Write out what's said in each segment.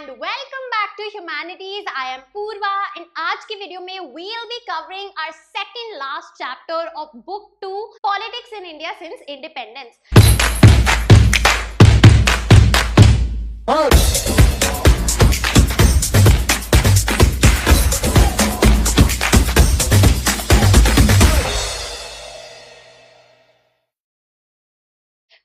and welcome back to Humanities. I am Purva and आज की video में we'll be covering our second last chapter of book 2 Politics in India since Independence.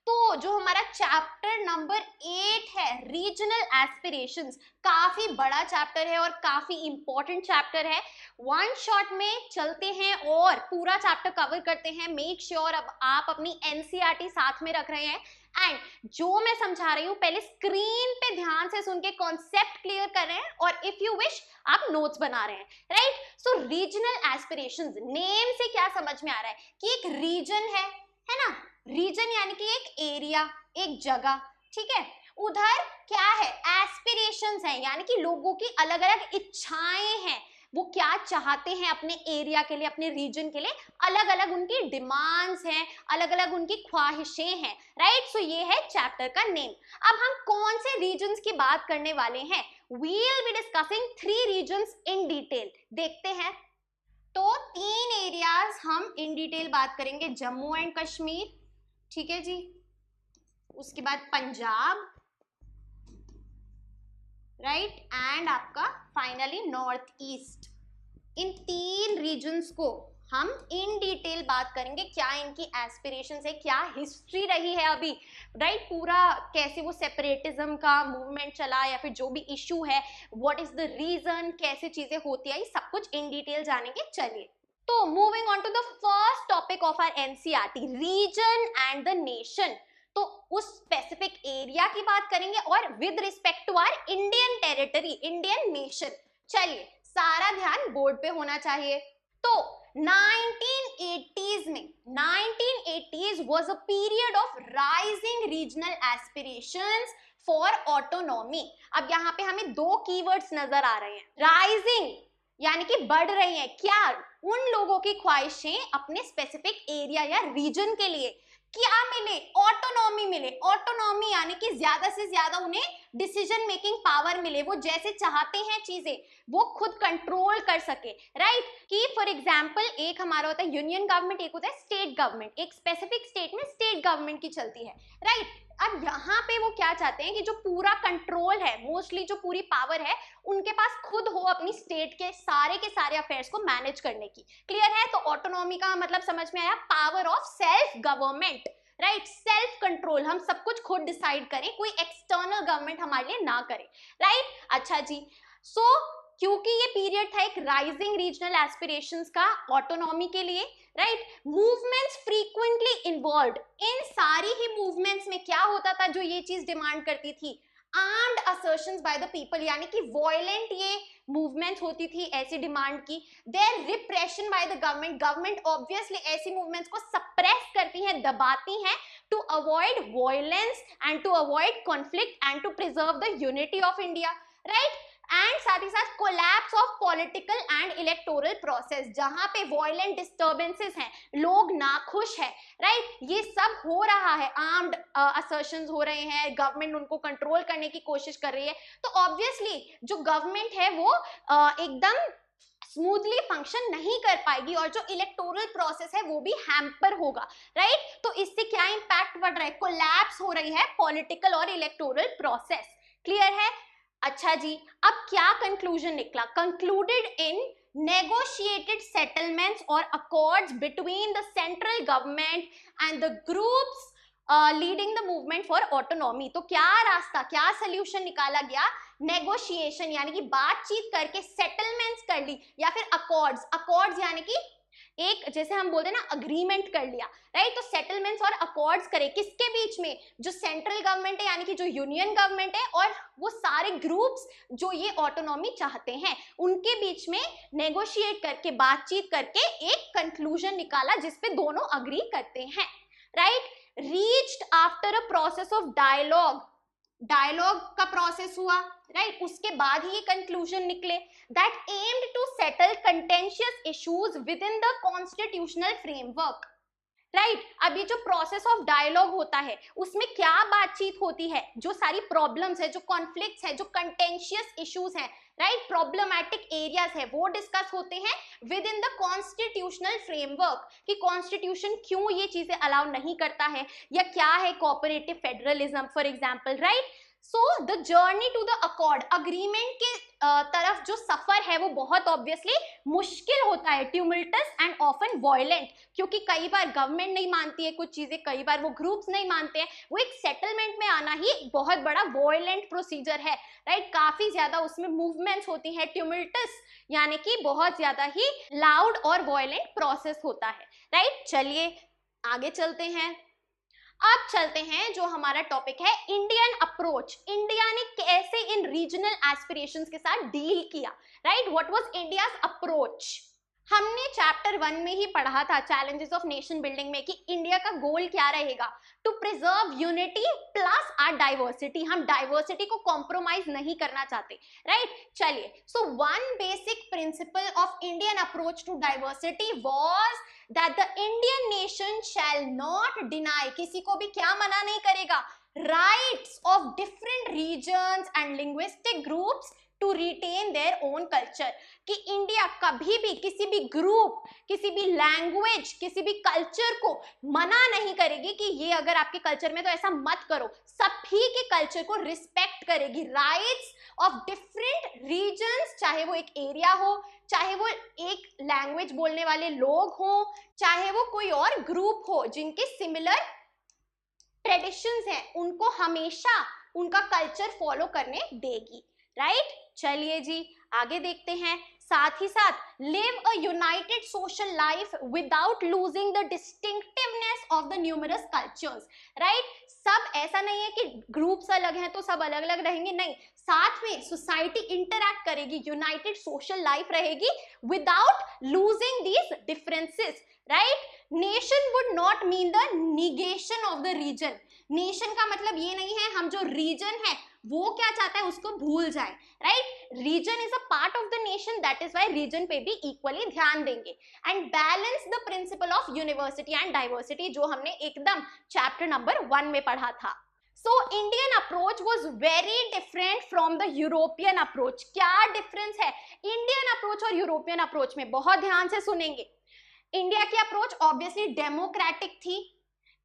तो जो हमारा chapter number 8 है regional aspirations, काफी बड़ा chapter है और काफी इंपॉर्टेंट चैप्टर है। वन शॉट में चलते हैं और पूरा चैप्टर कवर करते हैं। मेक श्योर अब आप अपनी एनसीईआरटी साथ में रख रहे हैं एंड जो मैं समझा रही हूँ पहले स्क्रीन पे ध्यान से सुन के कॉन्सेप्ट क्लियर कर रहे हैं और इफ यू विश आप नोट्स बना रहे हैं, राइट। सो रीजनल एस्पिरेशंस, नेम से क्या समझ में आ रहा है कि एक रीजन है ना। रीजन यानी कि एक एरिया, एक जगह, ठीक है। उधर क्या है, एस्पिरेशंस है, यानी कि लोगों की अलग अलग इच्छाएं हैं, वो क्या चाहते हैं अपने एरिया के लिए, अपने रीजन के लिए, अलग अलग उनकी डिमांड्स हैं, अलग अलग उनकी ख्वाहिशें हैं, राइट। सो ये है चैप्टर का नेम। अब हम कौन से रीजन्स की बात करने वाले हैं, we will be discussing 3 reasons in detail. देखते हैं, तो 3 एरियाज हम इन डिटेल बात करेंगे। जम्मू एंड कश्मीर, ठीक है जी, उसके बाद पंजाब, राइट, एंड आपका फाइनली नॉर्थ ईस्ट। इन 3 रीजन्स को हम इन डिटेल बात करेंगे, क्या इनकी एस्पिरेशंस है, क्या हिस्ट्री रही है अभी, राइट, पूरा कैसे वो सेपरेटिज्म का मूवमेंट चला या फिर जो भी इशू है, व्हाट इज द रीजन, कैसे चीजें होती है, सब कुछ इन डिटेल जानेंगे। चलिए, तो moving on to the first topic of our NCERT, region and the nation. तो उस स्पेसिफिक एरिया की बात करेंगे और with respect to our Indian territory, Indian nation. चलिए, सारा ध्यान बोर्ड पे होना चाहिए। तो 1980s में, 1980s was a period of rising regional aspirations for autonomy। अब यहाँ पे हमें 2 कीवर्ड्स नजर आ रहे हैं। राइजिंग यानी कि बढ़ रही हैं, क्या उन लोगों की ख्वाहिशें अपने स्पेसिफिक एरिया या रीजन के लिए क्या मिले, ऑटोनॉमी मिले। ऑटोनॉमी यानी कि ज्यादा से ज्यादा उन्हें डिसीजन मेकिंग पावर मिले, वो जैसे चाहते हैं चीजें वो खुद कंट्रोल कर सके, राइट। कि फॉर एग्जांपल एक हमारा होता है यूनियन गवर्नमेंट, एक होता है स्टेट गवर्नमेंट। एक स्पेसिफिक स्टेट में स्टेट गवर्नमेंट की चलती है, राइट। अब यहाँ पे वो क्या चाहते हैं कि जो पूरा कंट्रोल है, मोस्टली जो पूरी पावर है उनके पास खुद हो अपनी स्टेट के सारे अफेयर्स को मैनेज करने की। क्लियर है। तो ऑटोनॉमी का मतलब समझ में आया, power of self government, right, self control, हम सब कुछ खुद डिसाइड करें, कोई एक्सटर्नल गवर्नमेंट हमारे लिए ना करे, राइट। अच्छा जी, सो क्योंकि ये पीरियड था एक राइजिंग रीजनल एस्पिरेशंस का ऑटोनॉमी के लिए, राइट, मूवमेंट्स फ्रीक्वेंटली इन्वॉल्व्ड। इन सारी ही मूवमेंट्स में क्या होता था जो ये चीज डिमांड करती थी, armed assertions by the people, यानी कि वॉयलेंट ये मूवमेंट होती थी ऐसी डिमांड की। There repression by the government, government obviously ऐसी मूवमेंट्स को सप्रेस करती हैं, दबाती हैं, to avoid violence and to avoid conflict and to preserve the unity of India, right. And साथ ही साथ collapse of political and electoral process, जहां पे वॉयलेंट डिस्टर्बेंसेस हैं, लोग नाखुश है, राइट, ये सब हो रहा है, आर्म्ड असर्शंस हो रहे हैं, गवर्नमेंट उनको कंट्रोल करने की कोशिश कर रही है। तो ऑब्वियसली जो गवर्नमेंट है वो एकदम स्मूथली फंक्शन नहीं कर पाएगी और जो इलेक्टोरल प्रोसेस है वो भी हैम्पर होगा, राइट। तो इससे क्या इंपैक्ट पड़ रहा है, कोलैप्स हो रही है पॉलिटिकल और इलेक्टोरल प्रोसेस। क्लियर है। अच्छा जी, अब क्या कंक्लूजन निकला, concluded in negotiated settlements or accords between the central government and the groups leading the movement for autonomy। तो क्या रास्ता, क्या सोल्यूशन निकाला गया, नेगोशिएशन यानी कि बातचीत करके सेटलमेंट्स कर ली, या फिर अकॉर्ड्स, अकॉर्ड्स यानी कि एक जैसे हम बोलते हैं ना अग्रीमेंट कर लिया, राइट। तो सेटलमेंट्स और अकॉर्ड्स करे किसके बीच में, जो सेंट्रल गवर्नमेंट है यानी कि जो यूनियन गवर्नमेंट है और वो सारे ग्रुप्स जो ये ऑटोनॉमी चाहते हैं उनके बीच में नेगोशिएट करके, बातचीत करके एक कंक्लूजन निकाला जिसपे दोनों अग्री करते हैं, right. Reached after a process of dialogue, dialogue का प्रोसेस हुआ, राइट, उसके बाद ही ये कंक्लूजन निकले, that aimed to settle contentious issues within the constitutional framework. Right अब ये जो प्रोसेस ऑफ डायलॉग होता है उसमें क्या बातचीत होती है, जो सारी प्रॉब्लम्स है, जो कॉन्फ्लिक्ट्स है, जो कंटेंशियस इश्यूज हैं, राइट प्रॉब्लमैटिक एरियाज है, वो डिस्कस होते हैं with in the constitutional framework कि कॉन्स्टिट्यूशन क्यों ये चीजें अलाउ नहीं करता है या क्या है cooperative federalism for example, right. So the journey to the accord, agreement के तरफ जो सफर है वो बहुत ऑब्वियसली मुश्किल होता है, ट्यूमल्टस एंड ऑफन वायलेंट, क्योंकि कई बार गवर्नमेंट नहीं मानती है कुछ चीजें, कई बार वो ग्रुप्स नहीं मानते हैं, वो एक सेटलमेंट में आना ही बहुत बड़ा वायलेंट प्रोसीजर है, राइट काफी ज्यादा उसमें मूवमेंट्स होती है, ट्यूमल्टस यानी कि बहुत ज्यादा ही लाउड और वायलेंट प्रोसेस होता है, राइट। चलिए आगे चलते हैं। अब चलते हैं जो हमारा टॉपिक है इंडियन अप्रोच, इंडिया ने कैसे इन रीजनल एस्पिरेशंस के साथ डील किया, right what was India's approach. हमने चैप्टर 1 में ही पढ़ा था चैलेंजेस ऑफ नेशन बिल्डिंग में कि इंडिया का गोल क्या रहेगा, to preserve unity plus our diversity, हम डाइवर्सिटी को कॉम्प्रोमाइज नहीं करना चाहते, राइट। चलिए so one basic principle of Indian approach to diversity was that the Indian nation shall not deny, किसी को भी क्या मना नहीं करेगा, rights of different regions and linguistic groups to retain their own culture, कि इंडिया कभी भी किसी भी ग्रुप, किसी भी लैंग्वेज, किसी भी कल्चर को मना नहीं करेगी कि ये अगर आपके कल्चर में तो ऐसा मत करो, सभी के कल्चर को रिस्पेक्ट करेगी। राइट्स ऑफ डिफरेंट रीजन्स, चाहे वो एक एरिया हो, चाहे वो एक लैंग्वेज बोलने वाले लोग हो, चाहे वो कोई और ग्रुप हो जिनके सिमिलर ट्रेडिशंस हैं, उनको हमेशा उनका कल्चर फॉलो करने देगी, राइट। चलिए जी आगे देखते हैं। साथ ही साथ live a United social life without losing the distinctiveness of the numerous cultures, right. सब ऐसा नहीं है कि ग्रुप्स अलग हैं तो सब अलग अलग रहेंगे, नहीं, साथ में सोसाइटी इंटरैक्ट करेगी, यूनाइटेड सोशल लाइफ रहेगी without losing these differences, right. Nation would not mean the negation of the region, nation का मतलब ये नहीं है हम जो रीजन है वो क्या चाहता है उसको भूल जाए, right. Region is a part of the nation, that is why region पे भी इक्वली ध्यान देंगे। And balance the principle of university and diversity, जो हमने एकदम चैप्टर नंबर 1 में पढ़ा था। So Indian approach was very different from the European approach. क्या डिफरेंस है इंडियन अप्रोच और यूरोपियन अप्रोच में, बहुत ध्यान से सुनेंगे। इंडिया की अप्रोच ऑब्वियसली डेमोक्रेटिक थी,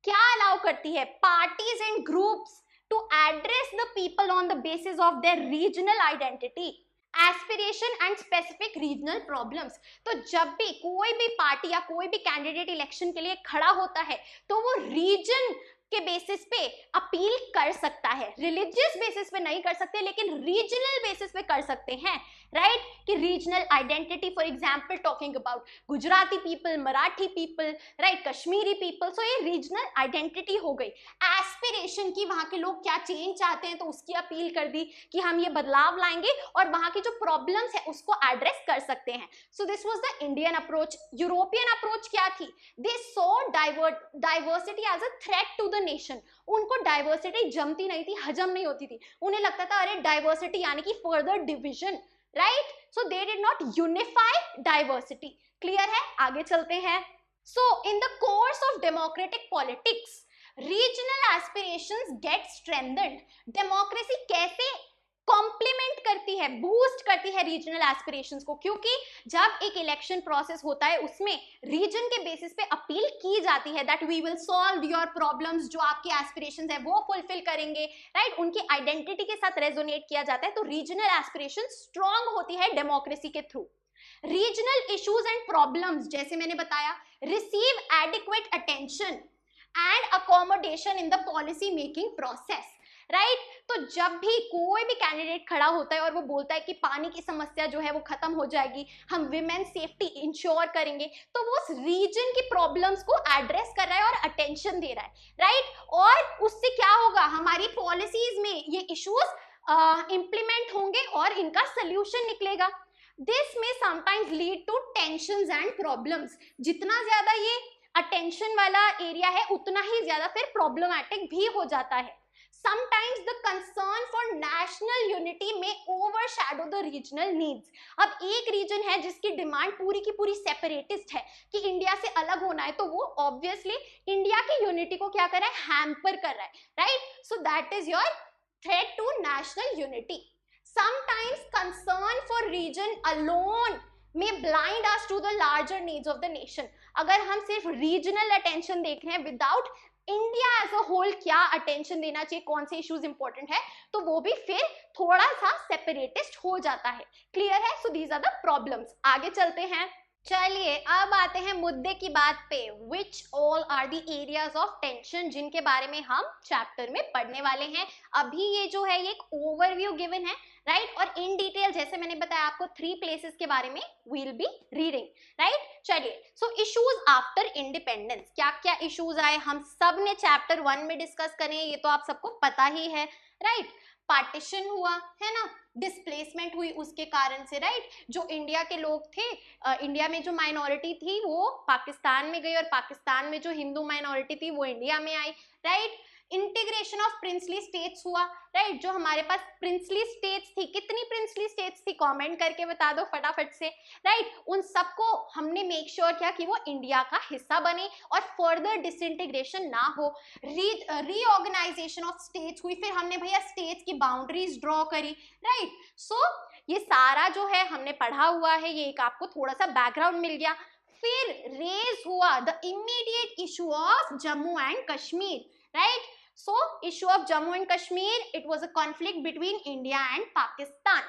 क्या अलाउ करती है, parties and groups to address the people on the basis of their regional identity, aspiration and specific regional problems। तो जब भी कोई भी पार्टी या कोई भी कैंडिडेट इलेक्शन के लिए खड़ा होता है तो वो रीजन के बेसिस पे अपील कर सकता है, रिलीजियस बेसिस पे नहीं कर सकते लेकिन रीजनल बेसिस पे कर सकते हैं, राइट। कि regional identity, for example talking about Gujarati people, Marathi people, right, Kashmiri people, so ये रीजनल आइडेंटिटी हो गई। एस्पिरेशन की, वहां के लोग क्या चेंज चाहते हैं तो उसकी अपील कर दी कि हम ये बदलाव लाएंगे और वहां की जो प्रॉब्लम्स है उसको एड्रेस कर सकते हैं। So this was the Indian approach. European approach क्या थी, they saw diversity as a threat to the nation. उनको डाइवर्सिटी जमती नहीं थी, हजम नहीं होती थी, उन्हें लगता था अरे डाइवर्सिटी यानी कि further division, right. So they did not unify diversity. Clear है, आगे चलते हैं। So in the course of democratic politics regional aspirations get strengthened. Democracy कैसे कॉम्प्लीमेंट करती है, बूस्ट करती है रीजनल एस्पिरेशंस को, क्योंकि जब एक इलेक्शन प्रोसेस होता है उसमें रीजन के बेसिस पे अपील की जाती है that we will solve your problems, जो आपके एस्पिरेशंस है वो फुलफिल करेंगे, राइट। उनकी आइडेंटिटी के साथ रेजोनेट किया जाता है, तो रीजनल एस्पिरेशन स्ट्रांग होती है डेमोक्रेसी के through. Regional issues and problems, जैसे मैंने बताया, receive adequate attention and accommodation in the policy making process, right. तो जब भी कोई भी कैंडिडेट खड़ा होता है और वो बोलता है कि पानी की समस्या जो है वो खत्म हो जाएगी, हम विमेन सेफ्टी इंश्योर करेंगे, तो वो उस रीजन की प्रॉब्लम्स को एड्रेस कर रहा है और अटेंशन दे रहा है, राइट। और उससे क्या होगा, हमारी पॉलिसीज में ये इश्यूज इंप्लीमेंट होंगे और इनका सोल्यूशन निकलेगा। This may sometimes lead to tensions and problems. जितना ज्यादा ये अटेंशन वाला एरिया है उतना ही ज्यादा फिर प्रॉब्लमैटिक भी हो जाता है। Sometimes the concern for national unity may overshadow the regional needs. अब एक रीजन है जिसकी डिमांड पूरी की पूरी सेपरेटिस्ट है कि इंडिया से अलग होना है, तो वो ऑब्वियसली इंडिया की यूनिटी को क्या कर रहा है, हैम्पर कर रहा है, right. So that is your threat to national unity. Sometimes concern for region alone may blind us to the larger needs of the nation। अगर हम सिर्फ रीजनल अटेंशन देख रहे हैं without India as a whole क्या attention देना चाहिए, कौन से इश्यूज इंपॉर्टेंट है, तो वो भी फिर थोड़ा सा सेपरेटिस्ट हो जाता है। क्लियर है? So these are the problems. आगे चलते हैं। चलिए अब आते हैं मुद्दे की बात पे, which all are the areas of tension, जिनके बारे में हम चैप्टर में पढ़ने वाले हैं। अभी ये जो है ये एक ओवरव्यू गिवन है, राइट, और इन डिटेल जैसे मैंने बताया आपको 3 प्लेसेस के बारे में वील बी रीडिंग, राइट। चलिए, सो इश्यूज आफ्टर इंडिपेंडेंस, क्या क्या इश्यूज आए हम सब ने चैप्टर 1 में डिस्कस करें, ये तो आप सबको पता ही है, राइट। पार्टीशन हुआ है ना, डिस्प्लेसमेंट हुई उसके कारण से, राइट। जो इंडिया के लोग थे, इंडिया में जो माइनॉरिटी थी वो पाकिस्तान में गई और पाकिस्तान में जो हिंदू माइनॉरिटी थी वो इंडिया में आई, right. Integration of princely states हुआ, राइट। जो हमारे पास प्रिंसली स्टेट्स थी, कितनी प्रिंसली स्टेट्स थी कमेंट करके बता दो फटाफट से, राइट। उन सबको हमने मेक श्योर किया कि वो इंडिया का हिस्सा बने और फर्दर डिसइंटीग्रेशन ना हो। रीऑर्गेनाइजेशन ऑफ स्टेट्स हुई, फिर हमने भैया स्टेट्स की बाउंड्रीज ड्रॉ करी, राइट। सो ये सारा जो है हमने पढ़ा हुआ है, ये एक आपको थोड़ा सा बैकग्राउंड मिल गया। फिर रेज हुआ the immediate issue of Jammu and Kashmir, right? So issue of Jammu and Kashmir, it was a conflict between India and Pakistan,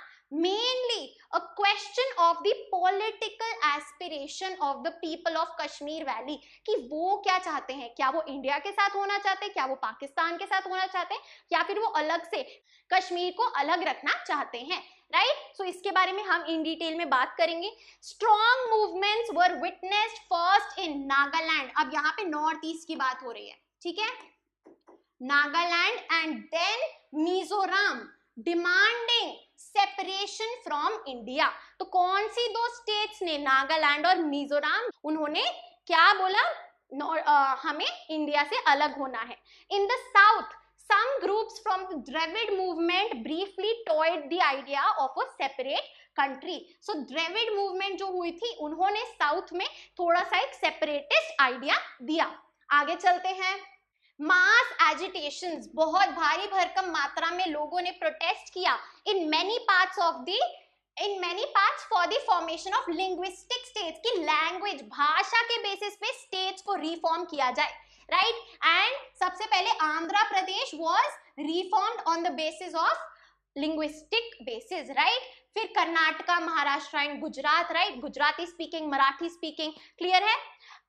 mainly a question of the political aspiration of the people of Kashmir Valley, कि वो क्या चाहते हैं, क्या वो India के साथ होना चाहते हैं, क्या वो पाकिस्तान के साथ होना चाहते हैं, या फिर वो अलग से कश्मीर को अलग रखना चाहते हैं, राइट। सो इसके बारे में हम इन डिटेल में बात करेंगे। Strong movements were witnessed first in Nagaland, अब यहाँ पे नॉर्थ ईस्ट की बात हो रही है, ठीक है, Nagaland and then Mizoram demanding separation from India। तो कौन सी दो स्टेट्स ने, नागालैंड और मिजोरम, उन्होंने क्या बोला, हमें इंडिया से अलग होना है। In the south some groups from the Dravid movement briefly toyed the idea of a separate country। So Dravid movement जो हुई थी उन्होंने साउथ में थोड़ा सा एक सेपरेटिस्ट आइडिया दिया। आगे चलते हैं। मास एजिटेशंस, बहुत भारी भरकम मात्रा में लोगों ने प्रोटेस्ट किया in many parts for the formation of linguistic states, की लैंग्वेज भाषा के बेसिस पे स्टेट्स को रिफॉर्म किया जाए, राइट। एंड सबसे पहले Andhra Pradesh was reformed on the basis of linguistic basis, right. फिर Karnataka, Maharashtra and Gujarat, right, Gujarati speaking, Marathi speaking, clear है।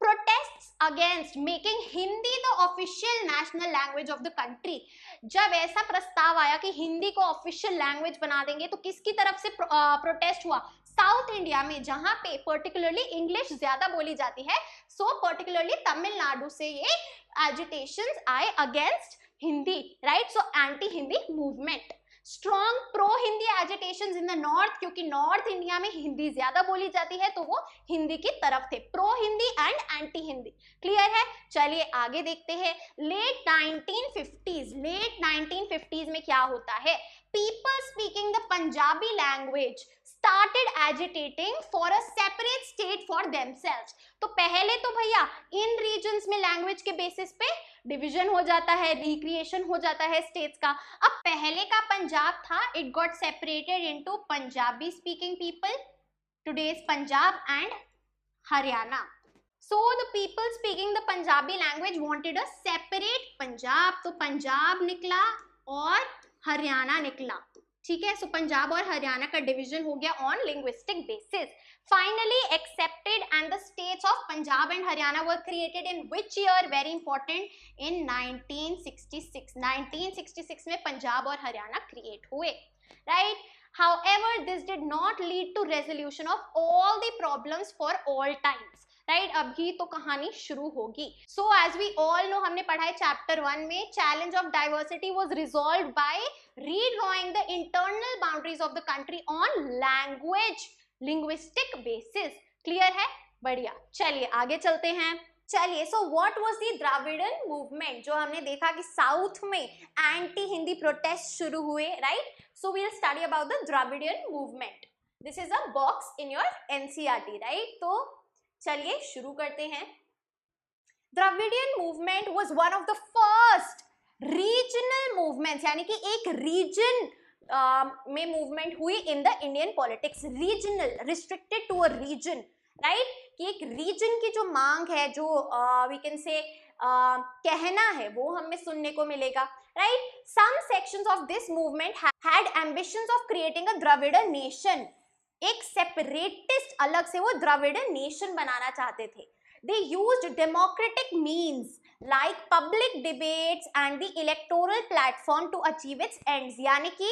Protests against making Hindi the official national language of the country, जब ऐसा प्रस्ताव आया कि हिंदी को ऑफिशियल लैंग्वेज बना देंगे, तो किसकी तरफ से प्रोटेस्ट हुआ, साउथ इंडिया में, जहां पे पर्टिकुलरली इंग्लिश ज्यादा बोली जाती है। सो पर्टिकुलरली तमिलनाडु से ये एजिटेशंस आए against Hindi, right. So anti Hindi movement. Strong pro Hindi agitations in the north, क्योंकि नॉर्थ इंडिया में हिंदी ज्यादा बोली जाती है तो वो हिंदी की तरफ थे, pro Hindi and anti Hindi, clear है। चलिए आगे देखते हैं। लेट 1950s में क्या होता है, people speaking the Punjabi language started agitating for a separate state for themselves। तो पहले तो भैया इन रीजन्स में लैंग्वेज के बेसिस पे डिवीजन हो जाता है, रिक्रिएशन हो जाता है स्टेट्स का। अब पहले का पंजाब था, it got separated into Punjabi speaking people, today's Punjab and Haryana. So the people speaking the Punjabi language wanted a separate Punjab, तो पंजाब निकला और हरियाणा निकला, ठीक है। सो पंजाब और हरियाणा का डिवीजन हो गया on linguistic basis. Finally accepted and the states of Punjab and Haryana were created in which year, very important, in 1966। 1966 में पंजाब और हरियाणा क्रिएट हुए, right. However, this did not lead to resolution of all the problems for all times, right. अभी तो कहानी शुरू होगी। So as we all know, हमने पढ़ा है चैप्टर 1 में, challenge of diversity was resolved by redrawing the internal boundaries of the country on language linguistic basis, clear है, बढ़िया। चलिए आगे चलते हैं। चलिए, so what was the Dravidian movement? जो हमने देखा कि साउथ में एंटी हिंदी प्रोटेस्ट शुरू हुए, right? So we will study about the Dravidian movement. This is a box in your NCERT, right? तो चलिए शुरू करते हैं. Dravidian movement was one of the first regional movements, यानी कि एक रीजन में मूवमेंट हुई in the Indian politics. Regional, restricted to a region, right? कि एक रीजन की जो मांग है, जो वी कैन से कहना है, वो हमें सुनने को मिलेगा, right? Some sections of this movement had ambitions of creating a Dravid nation. एक सेपरेटिस्ट, अलग से वो द्रविड़ नेशन बनाना चाहते थे. They used democratic means like public debates and the electoral platform to achieve its ends. यानी कि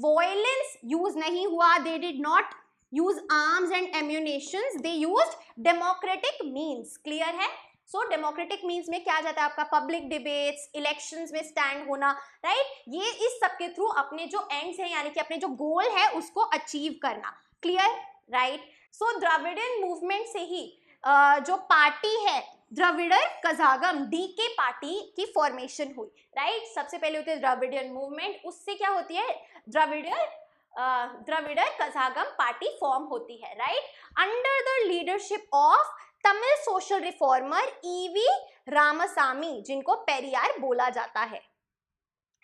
violence use नहीं हुआ. They did not use arms and ammunitions. They used democratic means. Clear है? So democratic means में क्या जाता है आपका? Public debates, elections में stand होना, right? ये इस सब के थ्रू अपने जो ends हैं, यानी कि अपने जो goal है उसको achieve करना. Clear? Right? So Dravidian movement से ही जो पार्टी है द्रविड़र कज़ागम, डीके पार्टी की फॉर्मेशन हुई, राइट? सबसे पहले होती है द्रविड़ियन मूवमेंट, उससे क्या होती है? द्रविड़र कज़ागम पार्टी फॉर्म होती है, right? Under the leadership of Tamil social reformer EV Ramasamy, जिनको पेरियार बोला जाता है,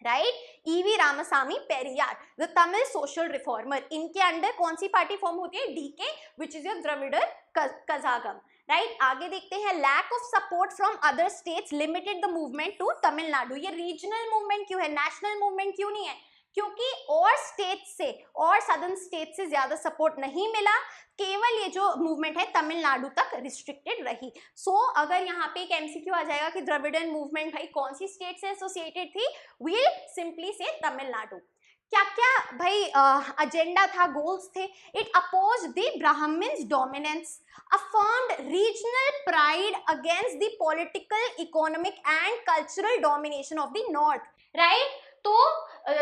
right? EV Ramasamy Periyar, the Tamil social reformer. इनके अंडर कौन सी पार्टी फॉर्म होती है? DK, which is your Dravidar Kazhagam, right? आगे देखते हैं. Lack of support from other states limited the movement to Tamil Nadu. ये रीजनल मूवमेंट क्यों है, नेशनल मूवमेंट क्यों नहीं है? क्योंकि और स्टेट से, और सदर्न स्टेट से ज्यादा सपोर्ट नहीं मिला. केवल ये जो मूवमेंट है तमिलनाडु तक रिस्ट्रिक्टेड रही. सो अगर यहाँ पे एक एमसीक्यू आ जाएगा कि द्रविड़न मूवमेंट भाई कौन सी स्टेट से एसोसिएटेड थी, वील सिंपली से तमिलनाडु. क्या क्या भाई एजेंडा था, गोल्स थे? It opposed the Brahmins dominance, affirmed regional pride against the political, economic and cultural domination of the north, right? तो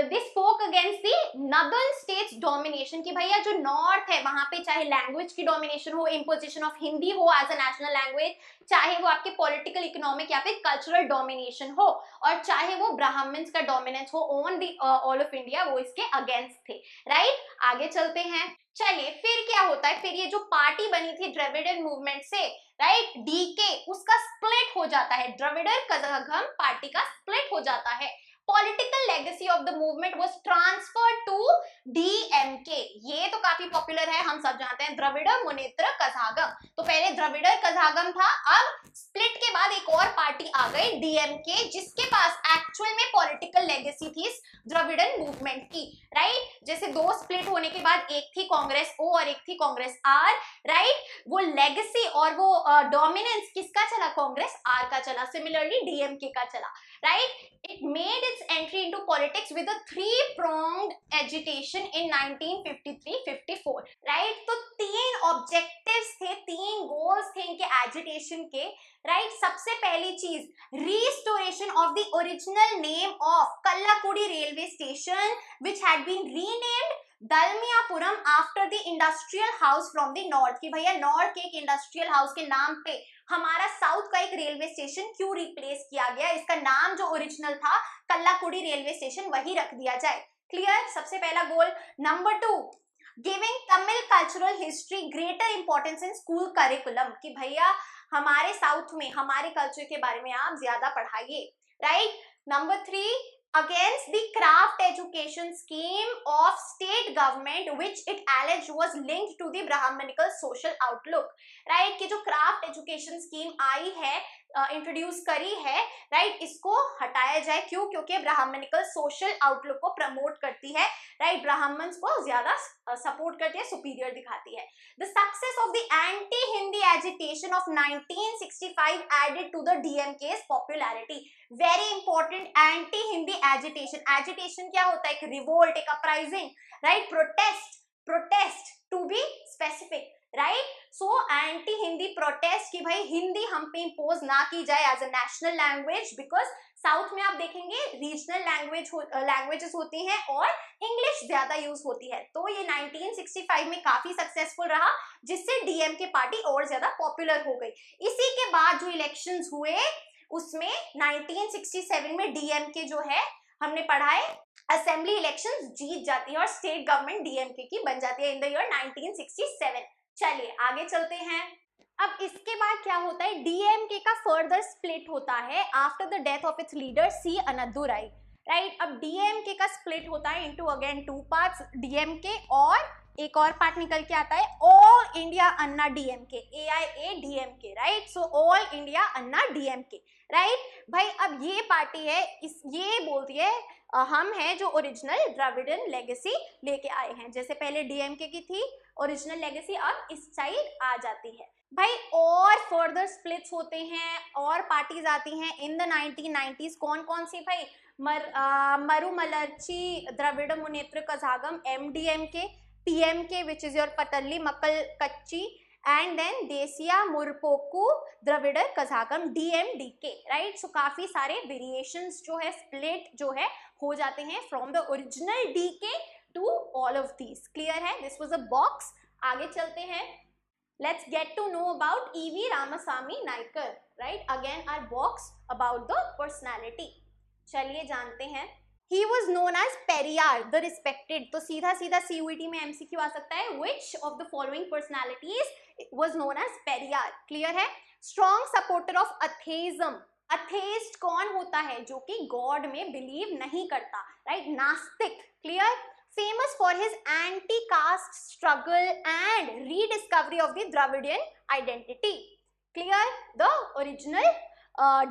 they spoke against the northern states domination, कि भैया जो नॉर्थ है वहां पे चाहे लैंग्वेज की डोमिनेशन हो, इम्पोजिशन ऑफ हिंदी हो एज अ नेशनल लैंग्वेज, चाहे वो आपके पॉलिटिकल, इकोनॉमिक या फिर कल्चरल डोमिनेशन हो, और चाहे वो ब्राह्मण्स का डोमिनेंस हो on the all of India, वो इसके अगेंस्ट थे, राइट? आगे चलते हैं. चलिए फिर क्या होता है? फिर ये जो पार्टी बनी थी द्रविड़न मूवमेंट से, राइट, डीके, उसका स्प्लिट हो जाता है. द्रविड़र कज़ागम पार्टी का स्प्लिट हो जाता है. Political legacy of the movement was transferred to DMK. ये तो काफी पॉपुलर है, हम सब जानते हैं, द्रविड़ मुनेत्र कज़ागम. तो पहले द्रविड़र कज़ागम था, अब स्प्लिट के बाद एक और पार्टी आ गई डीएमके, जिसके पास एक्चुअल में पॉलिटिकल लेगेसी थी द्रविड़न मूवमेंट की, राइट? जैसे दो स्प्लिट होने के बाद एक थी कांग्रेस ओ और एक थी कांग्रेस आर, राइट? वो लेगेसी और वो डोमिनेंस किसका चला? कांग्रेस आर का चला. सिमिलरली डीएमके का चला, right? It made its entry into politics with a three-pronged agitation in 1953-54, right? तो तीन ऑब्जेक्टिव्स थे, तीन गोल्स थे इनके एजिटेशन के, राइट? सबसे पहली चीज, restoration of the original name of Kallakudi railway station which had been renamed Dalmiapuram after the industrial house from the north. कि भैया नॉर्थ के एक इंडस्ट्रियल हाउस के नाम पे हमारा साउथ का एक रेलवे स्टेशन क्यों रिप्लेस किया गया? इसका नाम जो ओरिजिनल था कल्लाकुडी रेलवे स्टेशन, वही रख दिया जाए. क्लियर? सबसे पहला goal. Number 2, giving Tamil cultural history greater importance in school curriculum. कि भैया हमारे साउथ में हमारे कल्चर के बारे में आप ज्यादा पढ़ाइए, right? Number 3, against the craft education scheme of state government which it alleged was linked to the Brahmanical social outlook, right? कि जो craft education scheme आई है, इंट्रोड्यूस करी है, राइट, इसको हटाया जाए. क्यों? क्योंकि ब्राह्मणिकल सोशल आउटलुक को प्रमोट करती है, राइट? ब्राह्मण्स को ज्यादा सपोर्ट करती है, सुपीरियर दिखाती है. The success of the anti Hindi agitation of 1965 added to the DMK's popularity. Very important, anti Hindi agitation. Agitation क्या होता है? एक रिवोल्ट, एक uprising, right? Protest to be specific. Right. So anti Hindi protest कि भाई हिंदी हम पे इम्पोज ना की जाए as a national language, because south में आप देखेंगे रीजनल लैंग्वेजेस होती हैं और इंग्लिश ज्यादा यूज होती है। तो ये 1965 में काफी सक्सेसफुल रहा, जिससे डीएमके पार्टी और ज्यादा पॉपुलर हो गई। इसी के बाद जो इलेक्शंस हुए उसमें 1967 में डीएमके जो है, हमने पढ़ा है, असेंबली इलेक्शंस जीत जाती है और स्टेट गवर्नमेंट डीएमके की बन जाती है इन द ईयर 1967। चलिए आगे चलते हैं। अब इसके बाद क्या होता है, डीएमके का फर्दर स्प्लिट होता है after the death of its leader C Annadurai, right. अब डीएमके का स्प्लिट होता है into again two parts, DMK और एक और पार्ट निकल के आता है all India Anna DMK, AIADMK, right. So all India Anna DMK, right. भाई अब ये पार्टी है, ये बोलती है हम हैं जो ओरिजिनल द्रविडियन लेगेसी लेके आए हैं। जैसे पहले डीएमके की थी ओरिजिनल लेगेसी, अब इस साइड आ जाती है। भाई और फर्दर स्प्लिट्स होते हैं और पार्टीज आती हैं इन द 1990s। कौन कौन सी भाई, Marumalarchi Dravida Munnetra Kazhagam MDMK, PMK which is your Pattali Makkal Katchi, and then Desiya Murpokku Dravida Kazhagam DMDK, right. So काफी सारे वेरिएशंस जो है, स्प्लिट जो है हो जाते हैं from the original DK to all of these. Clear है, दिस वाज अ बॉक्स। आगे चलते हैं, let's get to know about E.V. Ramasamy Naikar, right? Again our box about the personality. चलिए जानते हैं। He was known as Periyar the respected, तो सीधा सीधा CUET में MCQ आ सकता है, which of the following personalities was known as Periyar? Clear है। Strong supporter of atheism, अथेस्ट कौन होता है, जो कि गॉड में बिलीव नहीं करता, राइट, नास्तिक। Clear. Famous for his anti-caste struggle and rediscovery of the Dravidian identity. Clear? The original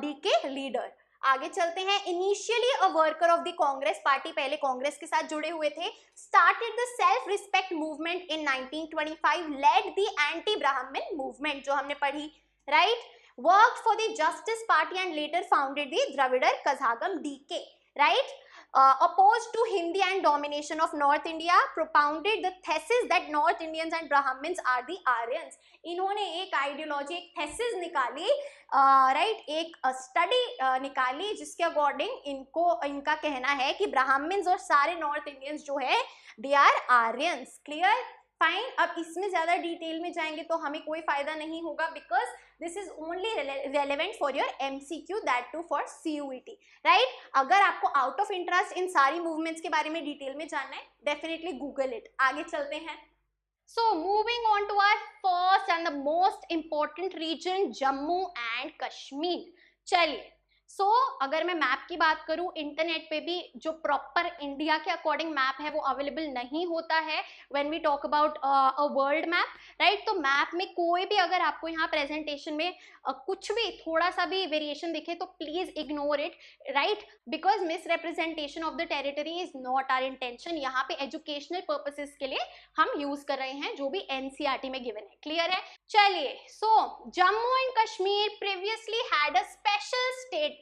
DK leader. आगे चलते हैं। Initially a worker of the Congress party, पहले कांग्रेस के साथ जुड़े हुए थे। Started the self-respect movement in 1925. Led the anti-Brahmin movement, जो हमने पढ़ी, right? Worked for the Justice Party and later founded the Dravidar Kazhagam DK, right? Opposed to Hindi and domination of North India, propounded the thesis that North Indians and Brahmins are the Aryans. इन्होंने एक ideology, एक thesis निकाली, right, एक study निकाली जिसके according इनका कहना है कि ब्राह्मण्स और सारे नॉर्थ इंडियंस जो है they are Aryans. Clear, fine. अब इसमें ज्यादा डिटेल में जाएंगे तो हमें कोई फायदा नहीं होगा, because this is only relevant for your MCQ, that too for CUET, right. अगर आपको आउट ऑफ इंटरेस्ट इन सारी मूवमेंट्स के बारे में डिटेल में जानना है, डेफिनेटली गूगल इट। आगे चलते हैं। So moving on to our first and the most important region, Jammu and Kashmir. चलिए, अगर मैं मैप की बात करूं, इंटरनेट पे भी जो प्रॉपर इंडिया के अकॉर्डिंग मैप है वो अवेलेबल नहीं होता है when we talk about a world map, right. तो मैप में कोई भी अगर आपको यहाँ प्रेजेंटेशन में कुछ भी थोड़ा सा भी वेरिएशन दिखे तो please ignore it, right, because misrepresentation of the territory is not our intention. यहाँ पे एजुकेशनल पर्पसेस के लिए हम यूज कर रहे हैं जो भी NCERT में गिवन है। क्लियर है। चलिए, Jammu and Kashmir previously had a special status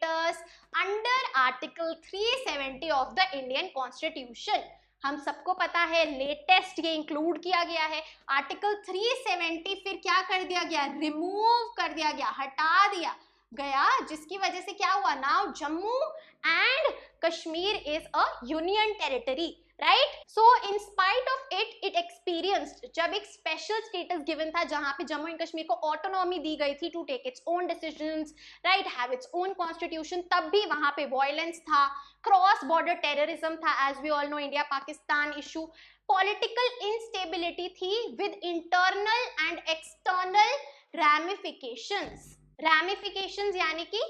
under article 370 of the Indian constitution. हम सबको पता है, लेटेस्ट ये इंक्लूड किया गया है। आर्टिकल 370 फिर क्या कर दिया गया, रिमूव कर दिया गया, हटा दिया गया, जिसकी वजह से क्या हुआ, now Jammu and Kashmir is a union territory, right. So in spite of it experienced, जब एक स्पेशल स्टेटस गिवन था जहां पे जम्मू एंड कश्मीर को ऑटोनॉमी दी गई थी to take its own decisions, right, have its own constitution, तब भी वहां पे वायलेंस था, क्रॉस बॉर्डर टेररिज्म था, as we all know, India Pakistan issue, political instability थी with internal and external ramifications यानी कि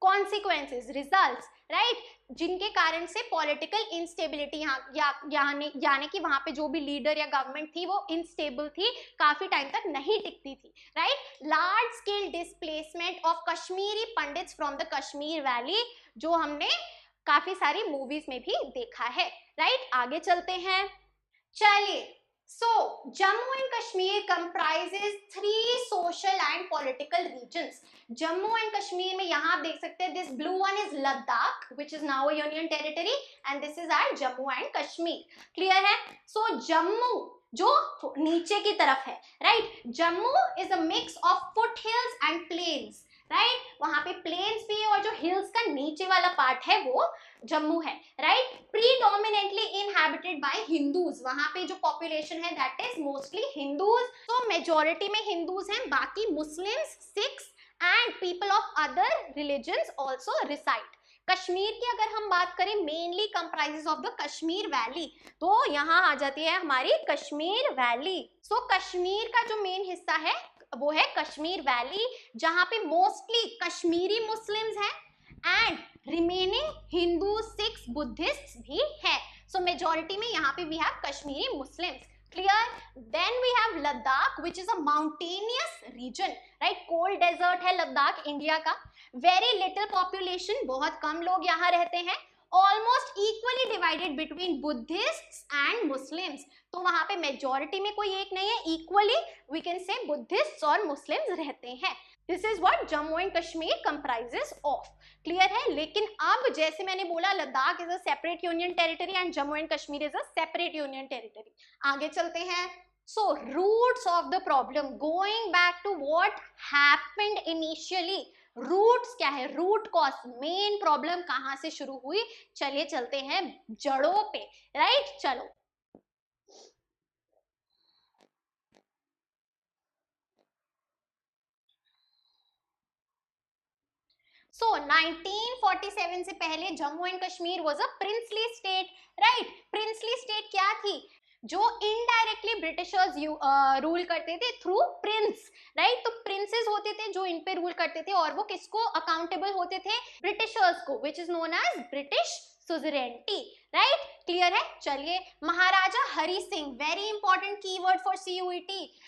कॉन्सिक्वेंसेस, रिजल्ट्स, राइट, जिनके कारण से पॉलिटिकल इंस्टेबिलिटी यानी कि वहां पे जो भी लीडर या गवर्नमेंट थी वो इनस्टेबल थी, काफी टाइम तक नहीं टिकती थी, right. Large scale displacement of Kashmiri pandits from the Kashmir valley, जो हमने काफी सारी मूवीज में भी देखा है, राइट। आगे चलते हैं। चलिए, So, Jammu and Kashmir comprises 3 social and political regions. Jammu and Kashmir में यहाँ आप देख सकते हैं, this blue one is Ladakh, which is now a union territory, and this is our Jammu and Kashmir. Clear है? So, Jammu जो नीचे की तरफ है, right? Jammu is a mix of foothills and plains. Right वहां पे planes भी है और जो हिल्स का नीचे वाला पार्ट है वो जम्मू है, right. Predominantly inhabited by Hindus, वहां पे जो पॉपुलेशन है दैट इज मोस्टली हिंदूज. तो मेजोरिटी में हिंदूज हैं, बाकी Muslims, Sikhs and people of other religions also reside. Kashmir की अगर हम बात करें, mainly comprises of the Kashmir valley, तो यहाँ आ जाती है हमारी कश्मीर वैली. सो कश्मीर का जो मेन हिस्सा है वो है कश्मीर वैली, जहां पे मोस्टली कश्मीरी मुस्लिम्स हैं and remaining Hindu, Sikhs, Buddhist भी है. सो मेजॉरिटी में यहाँ पे we have Kashmiri Muslims. Clear? Then we have Ladakh which is a mountainous region, right. Cold desert है लद्दाख इंडिया का. वेरी लिटिल पॉपुलेशन, बहुत कम लोग यहाँ रहते हैं. Almost equally divided between Buddhist and Muslims, तो वहां पे मेजॉरिटी में कोई एक नहीं है, इक्वली वी कैन से बुद्धिस्ट और मुस्लिम्स रहते हैं. This is what Jammu and Kashmir comprises of. Clear है? लेकिन अब जैसे मैंने बोला, Ladakh is a separate union territory and Jammu and Kashmir is a separate union territory. आगे चलते हैं. So roots of the problem, going back to what happened initially. Roots क्या है, रूट कॉज, मेन प्रॉब्लम कहां से शुरू हुई. चलिए चलते हैं जड़ों पे, राइट. चलो सो 1947 से पहले Jammu and Kashmir was a princely state, right. Princely state क्या थी, जो इनडायरेक्टली ब्रिटिशर्स रूल करते थे थ्रू प्रिंस, राइट. तो प्रिंसेस होते थे जो इन पे रूल करते थे और वो किसको अकाउंटेबल होते थे, ब्रिटिशर्स को, which is known as British suzerainty, right. Clear है? चलिए, Maharaja Hari Singh, very important keyword for CUET.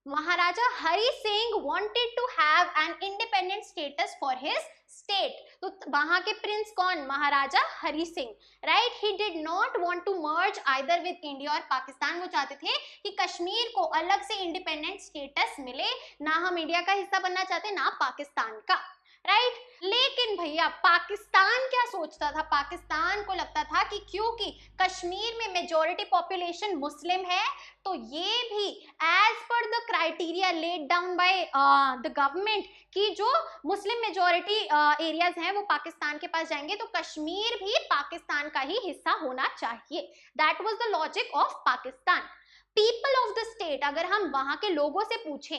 Maharaja Hari Singh wanted to have an independent status for his state. तो वहां के प्रिंस कौन, Maharaja Hari Singh, right. He did not want to merge either with India और पाकिस्तान. वो चाहते थे कि कश्मीर को अलग से इंडिपेंडेंट स्टेटस मिले, ना हम इंडिया का हिस्सा बनना चाहते ना पाकिस्तान का, राइट. लेकिन भैया पाकिस्तान क्या सोचता था, पाकिस्तान को लगता था कि क्योंकि कश्मीर में मेजॉरिटी पॉपुलेशन मुस्लिम है, तो ये भी एज पर the criteria laid down by the government कि जो मुस्लिम मेजॉरिटी एरियाज हैं वो पाकिस्तान के पास जाएंगे, तो कश्मीर भी पाकिस्तान का ही हिस्सा होना चाहिए. That was the logic of Pakistan. People of the state, अगर हम वहां के लोगों से पूछें,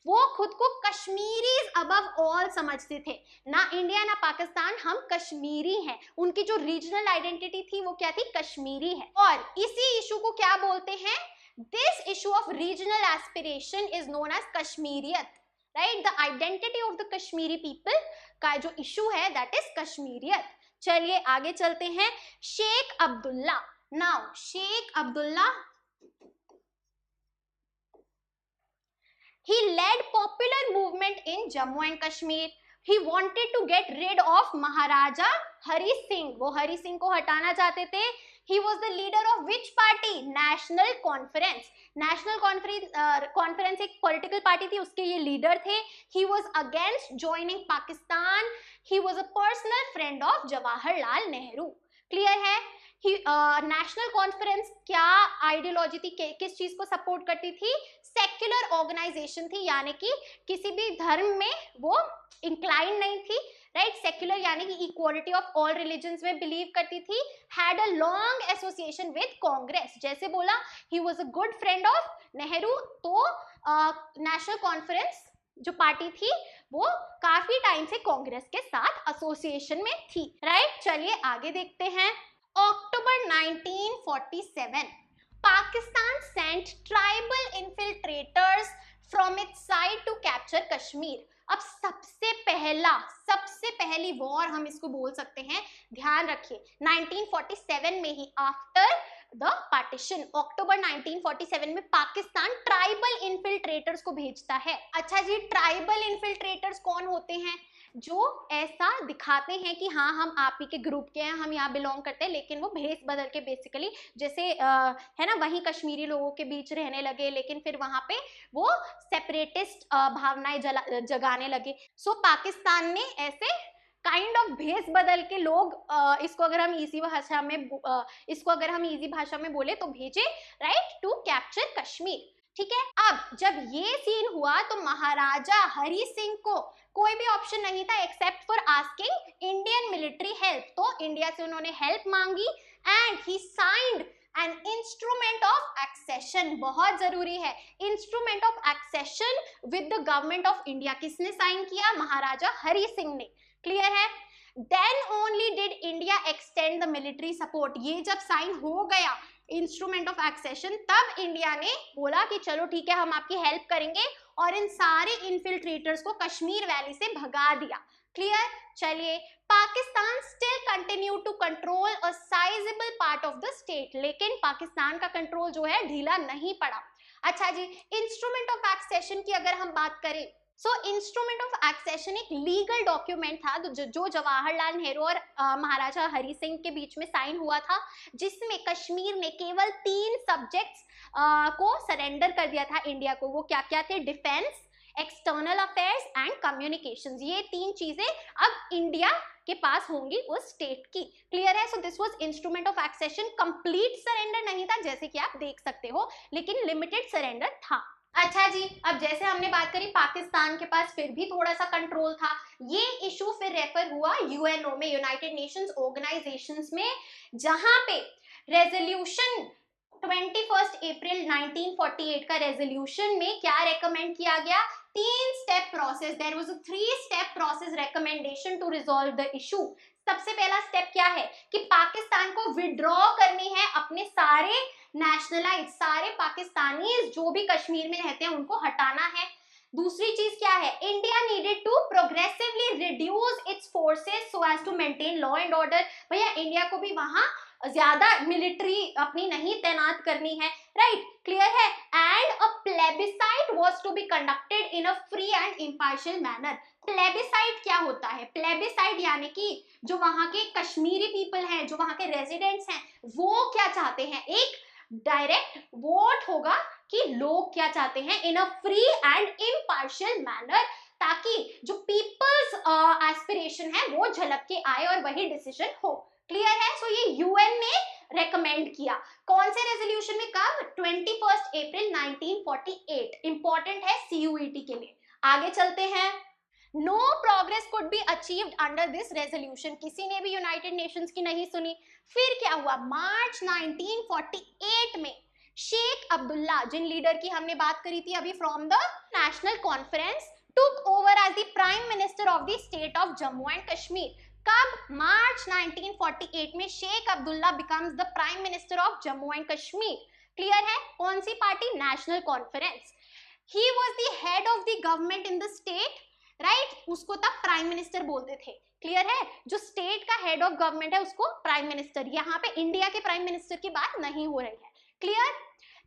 वो खुद को कश्मीरीज अबव ऑल समझते थे. ना इंडिया ना पाकिस्तान, हम कश्मीरी हैं. उनकी जो रीजनल आइडेंटिटी थी वो क्या थी, कश्मीरी है. और इसी इशू को क्या बोलते हैं, this issue of regional aspiration is known as Kashmiriyat, right. The identity of the Kashmiri people का जो इशू है दैट इज कश्मीरियत. चलिए आगे चलते हैं. Sheikh Abdullah. Now Sheikh Abdullah, he led popular movement in Jammu and Kashmir. He wanted to get rid of Maharaja Hari Singh. वो हरि सिंह को हटाना चाहते थे. He was the leader of which party? National Conference. National Conference एक political party थी, उसके ये leader थे. He was against joining Pakistan. He was a personal friend of Jawaharlal Nehru. Clear है? नेशनल कॉन्फ्रेंस क्या आइडियोलॉजी थी, किस चीज को सपोर्ट करती थी, सेक्युलर ऑर्गेनाइजेशन थी, यानी कि किसी भी धर्म में वो इंक्लाइन नहीं थी, राइट. सेक्युलर यानी कि इक्वालिटी ऑफ ऑल रिलीजन्स में बिलीव करती थी. Had a long association with Congress, जैसे बोला he was a good friend of Nehru, तो नेशनल कॉन्फ्रेंस जो पार्टी थी वो काफी टाइम से कांग्रेस के साथ एसोसिएशन में थी, राइट. चलिए आगे देखते हैं. October 1947, Pakistan sent tribal infiltrators from its side to capture Kashmir. अब सबसे पहली वॉर हम इसको बोल सकते हैं, ध्यान रखिए, 1947 में ही, आफ्टर द पार्टीशन, अक्टूबर 1947 में पाकिस्तान ट्राइबल इन्फिल्ट्रेटर्स को भेजता है. अच्छा जी, ट्राइबल इन्फिल्ट्रेटर्स कौन होते हैं, जो ऐसा दिखाते हैं कि हाँ हम आप ही के ग्रुप के हैं, हम यहाँ बिलोंग करते हैं, लेकिन वो भेस बदल के बेसिकली जैसे है ना वहीं कश्मीरी लोगों के बीच रहने लगे, लेकिन फिर वहां पे वो सेपरेटिस्ट भावनाएं जगाने लगे। सो पाकिस्तान ने ऐसे काइंड ऑफ भेस बदल के लोग इसको अगर हम इजी भाषा में बोले तो भेजे, राइट, टू कैप्चर कश्मीर। ठीक है, अब जब ये सीन हुआ तो महाराजा हरि सिंह को कोई भी ऑप्शन नहीं था except for asking Indian military help. तो इंडिया से उन्होंने हेल्प मांगी and he signed an instrument of accession. बहुत जरूरी है, instrument of accession with the government of India. किसने साइन किया? महाराजा हरि सिंह ने। क्लियर है? Then only did India extend the military support. ये जब साइन हो गया इंस्ट्रूमेंट ऑफ एक्सेशन, तब इंडिया ने बोला कि चलो ठीक है हम आपकी हेल्प करेंगे, और इन सारे इन्फिल्ट्रेटर्स को कश्मीर वैली से भगा दिया। क्लियर? चलिए, Pakistan still continue to control a sizeable part of the state. लेकिन पाकिस्तान का कंट्रोल जो है ढीला नहीं पड़ा। अच्छा जी, इंस्ट्रूमेंट ऑफ एक्सेशन की अगर हम बात करें, सो इंस्ट्रूमेंट ऑफ एक्सेशन एक लीगल डॉक्यूमेंट था जो जवाहरलाल नेहरू और महाराजा हरि सिंह के बीच में साइन हुआ था, जिसमें कश्मीर ने केवल 3 सब्जेक्ट्स को सरेंडर कर दिया था इंडिया को। वो क्या क्या थे? Defence, external affairs and communications. ये 3 चीजें अब इंडिया के पास होंगी उस स्टेट की। क्लियर है? So this was instrument of accession. Complete surrender नहीं था जैसे कि आप देख सकते हो, लेकिन लिमिटेड सरेंडर था। अच्छा जी, अब जैसे हमने बात करी पाकिस्तान के पास फिर भी थोड़ा सा कंट्रोल था। ये इशू फिर रेफर हुआ यूएनओ में, यूनाइटेड नेशंस ऑर्गेनाइजेशंस में, जहां पे रेजोल्यूशन 21 अप्रैल 1948 का रेजोल्यूशन में क्या रेकमेंड किया गया? 3 step process. There was a 3 step process recommendation to resolve the issue. सबसे पहला स्टेप क्या है कि पाकिस्तान को विड्रॉ करनी है अपने सारे नेशनलाइज, सारे पाकिस्तानी जो भी कश्मीर में रहते हैं उनको हटाना है। दूसरी चीज क्या है? India needed to progressively reduce its forces so as to maintain law and order. भैया इंडिया को भी वहां ज्यादा मिलिट्री अपनी नहीं तैनात करनी है, राइट? क्लियर है? And a plebiscite was to be conducted in a free and impartial manner. Plebiscite क्या होता है? प्लेबिसाइट यानी कि जो वहां के कश्मीरी पीपल हैं, जो वहां के रेजिडेंट्स हैं, वो क्या चाहते हैं? एक डायरेक्ट वोट होगा कि लोग क्या चाहते हैं in a free and impartial manner, ताकि जो पीपल्स एस्पिरेशन है वो झलक के आए और वही डिसीजन हो। क्लियर है? सो ये यूएन ने रेकमेंड किया। कौन से रेजोल्यूशन में? कब? 21 अप्रैल 1948। इंपॉर्टेंट है सीयूईटी के लिए। आगे चलते हैं। No progress could be achieved under this resolution. किसी ने भी यूनाइटेड नेशंस की नहीं सुनी। फिर क्या हुआ? मार्च 1948 में शेख अब्दुल्ला, जिन लीडर की हमने बात करी थी अभी from the national Conference, took over as the prime minister of the state of Jammu and Kashmir. कब? मार्च 1948 में Sheikh Abdullah becomes the prime minister of Jammu and Kashmir. Clear है? कौन सी party? National Conference. He was the head of the government in the state, right? उसको तब prime minister बोलते थे। Clear है? जो स्टेट का हेड ऑफ गवर्नमेंट है उसको प्राइम मिनिस्टर। यहाँ पे इंडिया के प्राइम मिनिस्टर की बात नहीं हो रही है। Clear?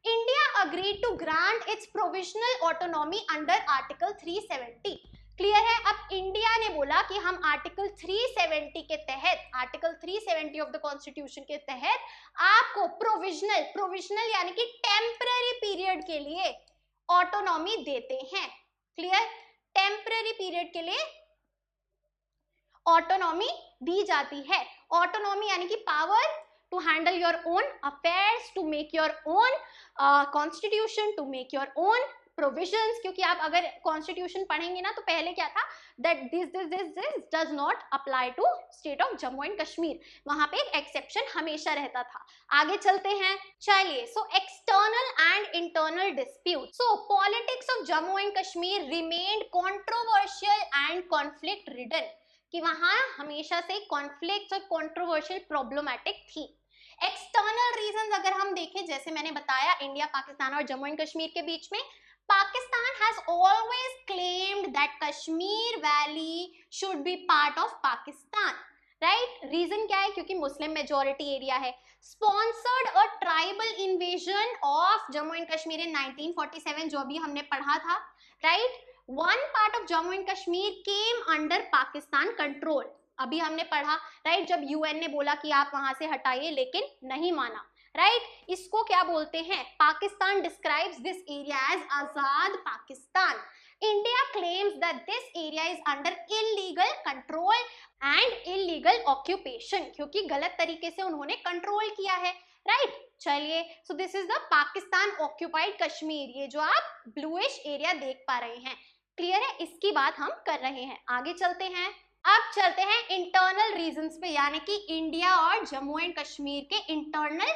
India agreed to grant its provisional autonomy under article 370। Clear है? अब इंडिया ने बोला कि हम आर्टिकल 370 के तहत, आर्टिकल 370 ऑफ द कॉन्स्टिट्यूशन के तहत आपको प्रोविजनल यानी कि टेम्पररी पीरियड के लिए ऑटोनॉमी देते हैं। क्लियर? टेम्पररी पीरियड के लिए ऑटोनॉमी दी जाती है। ऑटोनॉमी यानी कि power to handle your own affairs, to make your own constitution, to make your own provisions. क्योंकि आप अगर कॉन्स्टिट्यूशन पढ़ेंगे ना तो पहले क्या था? That this does not apply to state of Jammu and Kashmir. वहां पे एक एक्सेप्शन हमेशा रहता था। आगे चलते हैं। चलिए, so external and internal dispute. So politics of Jammu and Kashmir remained controversial and conflict ridden, कि वहां हमेशा से कॉन्फ्लिक्ट और कंट्रोवर्शियल प्रॉब्लमैटिक थी। एक्सटर्नल रीजंस अगर हम देखें, जैसे मैंने बताया इंडिया, पाकिस्तान और जम्मू एंड कश्मीर के बीच में, Pakistan has always claimed that Kashmir Valley should be part of Pakistan, right? Reason क्या है? क्योंकि मुस्लिम मेजोरिटी एरिया है। Sponsored a tribal invasion of Jammu and Kashmir in 1947, जो भी हमने पढ़ा था, right? One part of Jammu and Kashmir came under Pakistan control. अभी हमने पढ़ा राइट, जब यूएन ने बोला कि आप वहां से हटाइए लेकिन नहीं माना, राइट। इसको क्या बोलते हैं, Pakistan describes this area as Azad Pakistan. India claims that this area is under illegal control and illegal occupation, क्योंकि गलत तरीके से उन्होंने कंट्रोल किया है, राइट। चलिए, सो this is the Pakistan occupied Kashmir, ये जो आप ब्लूइश एरिया देख पा रहे हैं, क्लियर है। इसकी बात हम कर रहे हैं, आगे चलते हैं। अब चलते हैं इंटरनल रीजंस पे, यानी कि इंडिया और जम्मू एंड कश्मीर के internal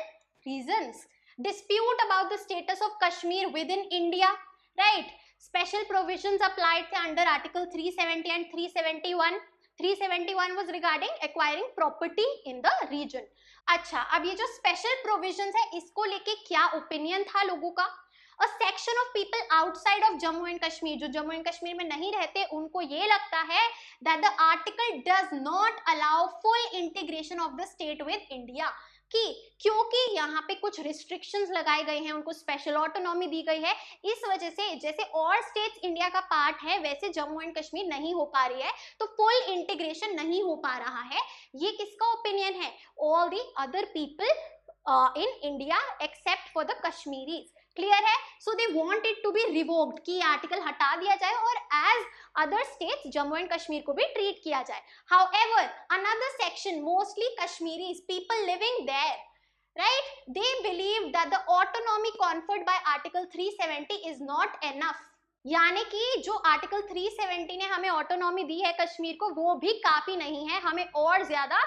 reasons. Dispute about the status of Kashmir with in India, right. Special provisions applied थे under article 370 and 371। 371 was regarding acquiring property in the region। अच्छा, अब ये जो स्पेशल प्रोविजंस है इसको लेके क्या ओपिनियन था लोगों का। A section of people outside of Jammu and Kashmir, जो जम्मू एंड कश्मीर में नहीं रहते, उनको ये लगता है that the article does not allow full integration of the state with India, कि क्योंकि यहाँ पे कुछ रिस्ट्रिक्शंस लगाए गए हैं, उनको स्पेशल ऑटोनॉमी दी गई है, इस वजह से जैसे और स्टेट्स इंडिया का पार्ट है वैसे जम्मू एंड कश्मीर नहीं हो पा रही है, तो फुल इंटीग्रेशन नहीं हो पा रहा है। ये किसका ओपिनियन है, all the other people in India except for the Kashmiris, clear है। So they want it to be revoked, कि आर्टिकल हटा दिया जाए और as other states Jammu and Kashmir को भी ट्रीट किया जाए। However another section, mostly Kashmiris people living there, right, they believe that the autonomy conferred by article 370 is not enough, यानी कि जो आर्टिकल 370 ने हमें ऑटोनॉमी दी है कश्मीर को वो भी काफी नहीं है, हमें और ज्यादा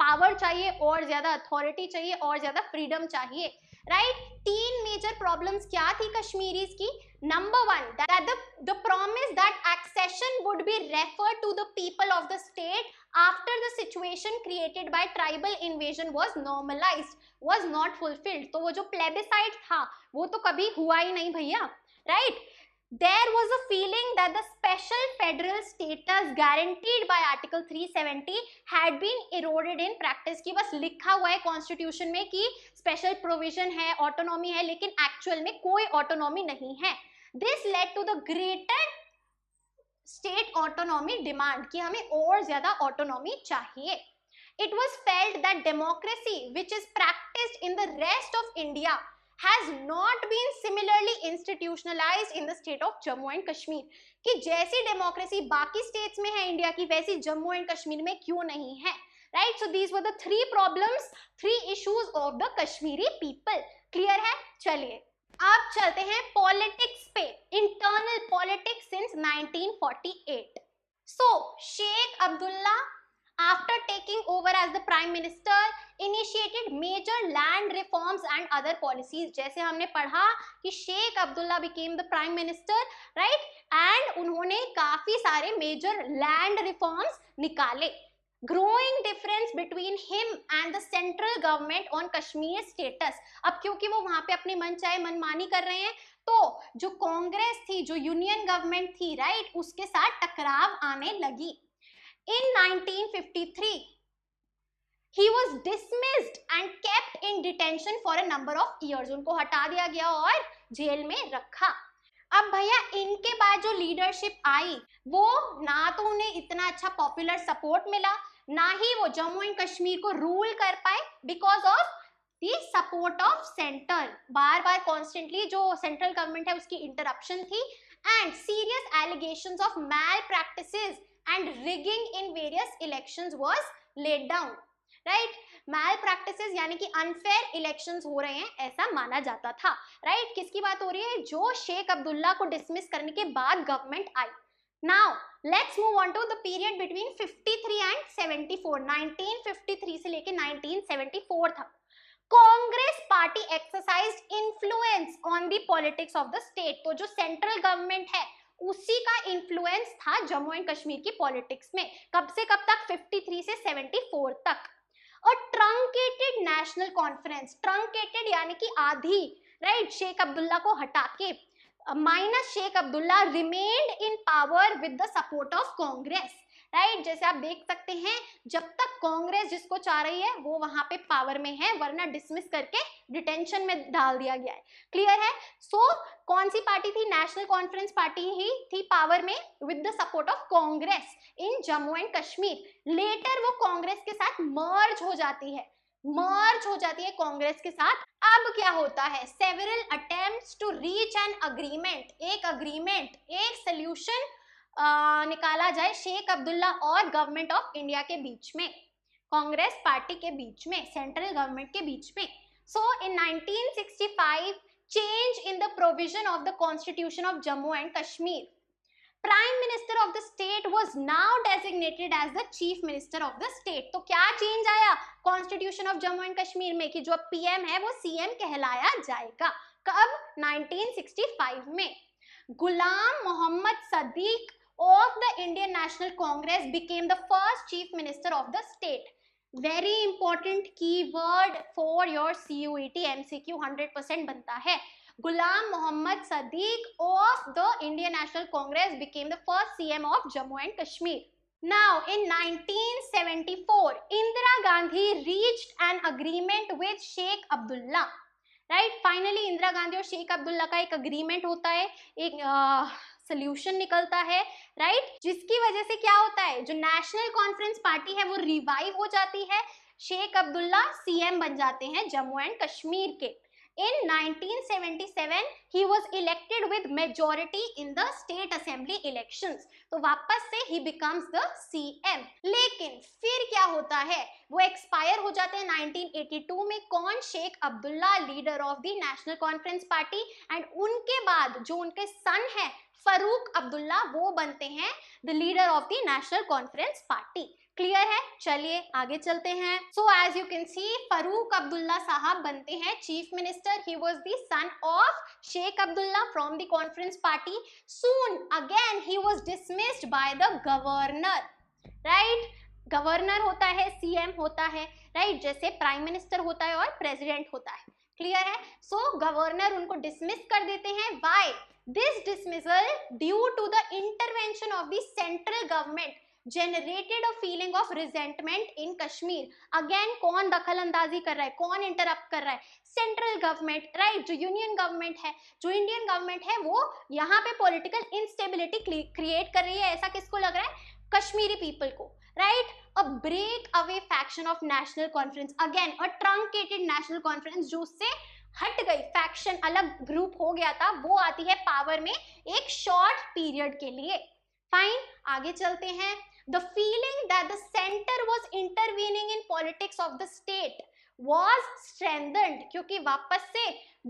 पावर चाहिए, और ज्यादा अथॉरिटी चाहिए, और ज्यादा फ्रीडम चाहिए, राइट। तीन मेजर प्रॉब्लम्स क्या थी कश्मीरीज की। Number one, that the promise that accession would be referred to the people of the state after the situation created by tribal invasion was normalised was not fulfilled. तो वो जो plebiscite था वो तो कभी हुआ ही नहीं भैया, right. There was a feeling that the special federal status guaranteed by Article 370 had been eroded in practice, कि बस लिखा हुआ है कॉन्स्टिट्यूशन में कि स्पेशल प्रोविजन है, ऑटोनॉमी है, लेकिन एक्चुअल में कोई ऑटोनॉमी नहीं है। This led to the greater state autonomy demand, कि हमें और ज्यादा ऑटोनॉमी चाहिए। It was felt that democracy, which is practiced in the rest of India, has not been similarly institutionalized in the state of Jammu and Kashmir, कि जैसी democracy बाकी states में है इंडिया की वैसी जम्मू एंड कश्मीर में क्यों नहीं है, right. So these were the three problems, three issues of the Kashmiri people, clear है। चलिए अब चलते हैं पॉलिटिक्स पे, internal politics since 1948। So Sheikh Abdullah after taking over as the prime minister initiated major land reforms and other policies। जैसे हमने पढ़ा कि Sheikh Abdullah became the prime minister, right, and उन्होंने काफी सारे major land reforms निकाले। growing difference between him and the central government on Kashmir status। अब क्योंकि वो वहां पे अपनी मन चाहे मनमानी कर रहे हैं, तो जो कांग्रेस थी, जो यूनियन गवर्नमेंट थी, राइट, उसके साथ टकराव आने लगी। In 1953, he was dismissed and kept in detention for a number of years। उनको हटा दिया गया और जेल में रखा। अब भैया इनके बाद जो लीडरशिप आई वो ना तो उन्हें इतना अच्छा पॉपुलर सपोर्ट मिला, ना ही वो जम्मू एंड कश्मीर को रूल कर पाए because of the support of centre. बार बार कॉन्स्टेंटली जो सेंट्रल गवर्नमेंट है उसकी इंटरप्शन थी, and serious allegations of malpractices and rigging in various elections was laid down, right। Malpractices यानी कि अनफेयर इलेक्शंस हो रहे हैं ऐसा माना जाता था, राइट। किसकी बात हो रही है, जो शेख अब्दुल्ला को डिसमिस करने के बाद गवर्नमेंट आई। Now let's move on to the period between 53 and 74। 1953 से लेके 1974 तक Congress party exercised influence on the politics of the state. तो जो सेंट्रल गवर्नमेंट है उसी का इन्फ्लुएंस था जम्मू एंड कश्मीर की पॉलिटिक्स में। कब से कब तक, 53 से 74 तक। और ट्रंकेटेड नेशनल कॉन्फ्रेंस, ट्रंकेटेड यानी कि आधी, राइट, शेख अब्दुल्ला को हटा के minus Sheikh Abdullah remained in power with the support of Congress. Right. जैसे आप देख सकते हैं जब तक कांग्रेस जिसको चाह रही है वो वहां पे पावर में है, वरना डिसमिस करके डिटेंशन में डाल दिया गया है। क्लियर है। सो कौन सी पार्टी थी? नेशनल कॉन्फ्रेंस पार्टी ही थी पावर में with the support of Congress in Jammu and Kashmir. Later वो कांग्रेस के साथ मर्ज हो जाती है, कांग्रेस के साथ। अब क्या होता है? Several attempts to reach an agreement, एक सोल्यूशन निकाला जाए शेख अब्दुल्ला और गवर्नमेंट ऑफ इंडिया के बीच में, कांग्रेस पार्टी के बीच में, सेंट्रल गवर्नमेंट के बीच में। सो इन 1965 change in the provision of the constitution of Jammu and Kashmir, Prime Minister of the state was now designated as the Chief Minister of the state। तो क्या change आया Constitution of Jammu and Kashmir में कि जो PM है वो CM कहलाया जाएगा। कब? 1965 में। गुलाम Mohammad Sadiq of the Indian National Congress became the first Chief Minister of the state। Very important keyword for your CUET MCQ 100% बनता है। Ghulam Mohammad Sadiq of the Indian National Congress became the first CM of Jammu and Kashmir। Now in 1974 Indira Gandhi reached an agreement with Sheikh Abdullah। Right, finally Indira Gandhi और शेख अब्दुल्ला का एक agreement होता है, एक solution निकलता है, राइट, जिसकी वजह से क्या होता है? जो नेशनल कॉन्फ्रेंस पार्टी है वो रिवाइव हो जाती है, शेख अब्दुल्ला सीएम बन जाते हैं जम्मू एंड कश्मीर के। In 1977 he was elected with majority in the state assembly elections। तो वापस से he becomes the CM। लेकिन फिर क्या होता है? वो एक्सपायर हो जाते हैं 1982 में। कौन? Sheikh Abdullah, leader of the national Conference party. And उनके बाद जो उनके सन है फरूक अब्दुल्ला, वो बनते हैं the leader of the national Conference party. Clear है? चलिए आगे चलते हैं। So as you can see Farooq Abdullah sahab बनते हैं chief minister. He was the son of Sheikh Abdullah from the conference party. Soon again he was dismissed by the governor. Right, governor होता है, CM होता है, राइट, जैसे प्राइम मिनिस्टर होता है और प्रेसिडेंट होता है। क्लियर है? सो गवर्नर उनको डिसमिस कर देते हैं। Why this dismissal? Due to the intervention of the central government generated a feeling of resentment in Kashmir। Again कौन दखल अंदाजी कर रहा है? कौन इंटरप्ट कर रहा है? सेंट्रल गवर्नमेंट, राइट, जो यूनियन गवर्नमेंट है, जो इंडियन गवर्नमेंट है, वो यहाँ पे पॉलिटिकल इंस्टेबिलिटी क्रिएट कर रही है। ऐसा किसको लग रहा है? कश्मीरी पीपल को, right. A break away faction of National Conference, again a truncated National Conference जो उससे हट गई, फैक्शन अलग ग्रुप हो गया था, वो आती है पावर में एक शॉर्ट पीरियड के लिए। फाइन, आगे चलते हैं। The feeling that the center was intervening in politics of the state was strengthened, क्योंकि वापस से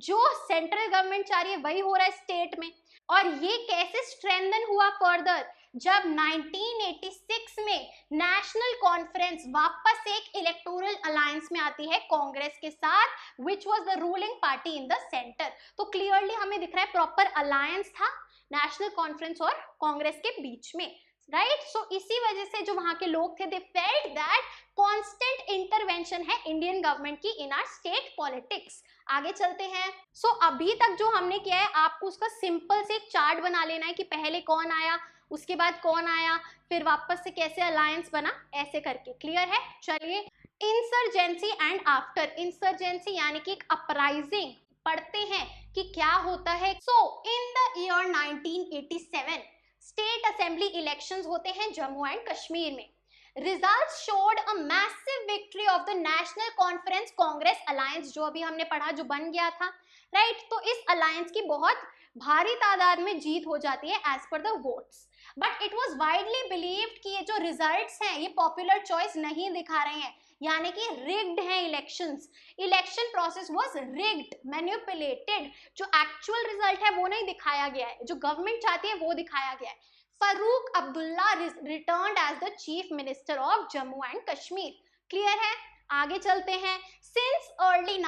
जो सेंट्रल गवर्नमेंट चाह रही है वही हो रहा है स्टेट में। और ये कैसे स्ट्रेंथन हुआ फर्दर? जब 1986 में नेशनल कॉन्फ्रेंस वापस एक इलेक्टोरल अलायंस में आती है कांग्रेस के साथ, which was the ruling party in the centre. तो क्लियरली हमें दिख रहा है प्रॉपर अलायंस था नेशनल कॉन्फ्रेंस और कांग्रेस के बीच में, राइट। सो इसी वजह से जो वहां के लोग थे, they felt that constant intervention है इंडियन गवर्नमेंट की इन आवर स्टेट पॉलिटिक्स। आगे चलते हैं। सो अभी तक जो हमने किया है, आपको उसका सिंपल से एक चार्ट बना लेना है कि पहले कौन आया, उसके बाद कौन आया, फिर वापस से कैसे अलायंस बना, ऐसे करके। क्लियर है? चलिए, इंसर्जेंसी एंड आफ्टर इंसर्जेंसी यानी कि एक अपराइजिंग, पढ़ते हैं कि क्या होता है। So in the year 1987 state assembly elections होते हैं जम्मू एंड कश्मीर में। Results showed a massive victory of the national Conference Congress alliance, जो अभी हमने पढ़ा, जो बन गया था, राइट। तो इस अलायंस की बहुत भारी तादाद में जीत हो जाती है एज पर the votes. But it was widely believed कि ये जो रिजल्ट्स हैं ये पॉपुलर चॉइस नहीं दिखा रहे हैं, यानी कि रिग्ड है elections. Election process was rigged, manipulated. जो एक्चुअल रिजल्ट है वो नहीं दिखाया गया है, जो गवर्नमेंट चाहती है वो दिखाया गया है। Farooq Abdullah returned as the chief minister of Jammu and Kashmir. Clear है? आगे चलते हैं। सिंस अर्ली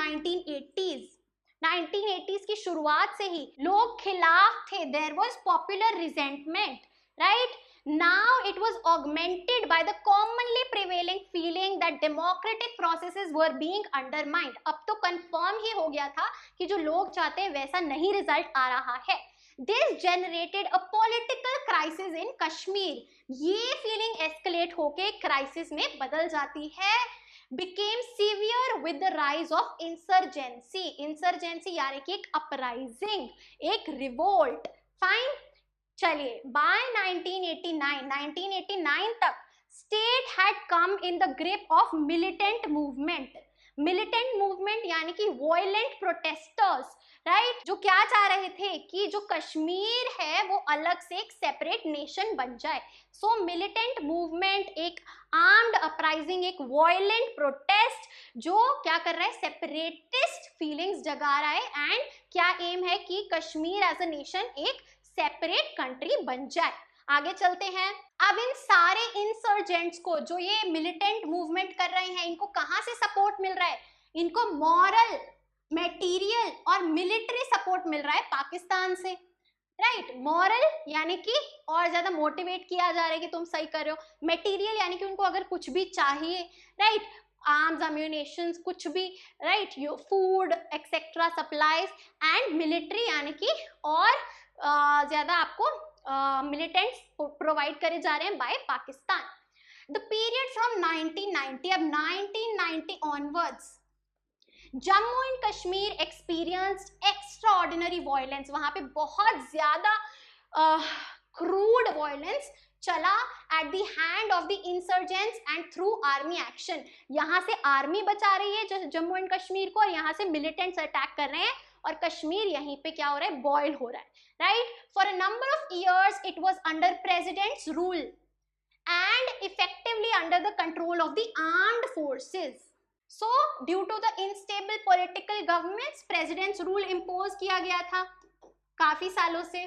1980s की शुरुआत से ही लोग खिलाफ थे, there was popular resentment, right. Now it was augmented by the commonly prevailing feeling that democratic processes were being undermined। अब तो कंफर्म ही हो गया था कि जो लोग चाहते हैं वैसा नहीं रिजल्ट आ रहा है। This generated a political crisis in Kashmir, ये फीलिंग एस्केलेट होके क्राइसिस में बदल जाती है। became severe with the rise of insurgency, insurgency यानी कि एक uprising, एक revolt, fine। चलिए by 1989 तक state had come in the grip of militant movement, militant movement यानी कि violent protesters, राइट, जो क्या चाह रहे थे कि जो कश्मीर है वो अलग से एक सेपरेट नेशन बन जाए। सो मिलिटेंट मूवमेंट, एक आर्म्ड अपराइजिंग, एक वायलेंट प्रोटेस्ट जो क्या कर रहा है, सेपरेटिस्ट फीलिंग्स जगा रहा है, एंड क्या एम है कि कश्मीर एज अ नेशन एक सेपरेट कंट्री बन जाए। आगे चलते हैं। अब इन सारे इंसर्जेंट्स को, जो ये मिलिटेंट मूवमेंट कर रहे हैं, इनको कहाँ से सपोर्ट मिल रहा है? इनको मॉरल, मटेरियल और मिलिट्री सपोर्ट मिल रहा है पाकिस्तान से, राइट। मॉरल यानी कि और ज्यादा मोटिवेट किया जा रहा है कि तुम सही कर रहे हो। मटेरियल यानी कि उनको अगर कुछ भी चाहिए, राइट, आर्म्स, अम्यूनेशंस, कुछ भी, right, you food etcetera supplies, and military यानी कि और ज्यादा आपको मिलिटेंट्स प्रोवाइड करे जा रहे हैं by Pakistan. The period from 1990, अब 1990 onwards Jammu and Kashmir experienced extraordinary violence, वहां पे बहुत ज्यादा क्रूड वायलेंस चला at the hand of the insurgents and through army action. यहाँ से आर्मी बचा रही है जम्मू एंड कश्मीर को, और यहाँ से मिलिटेंट्स अटैक कर रहे हैं, और कश्मीर यहीं पे क्या हो रहा है, बॉयल हो रहा है, right. For a number of years it was under presidents rule and effectively under the control of the armed forces. So, due to the unstable political governments, president's rule impose किया गया था काफी सालों से।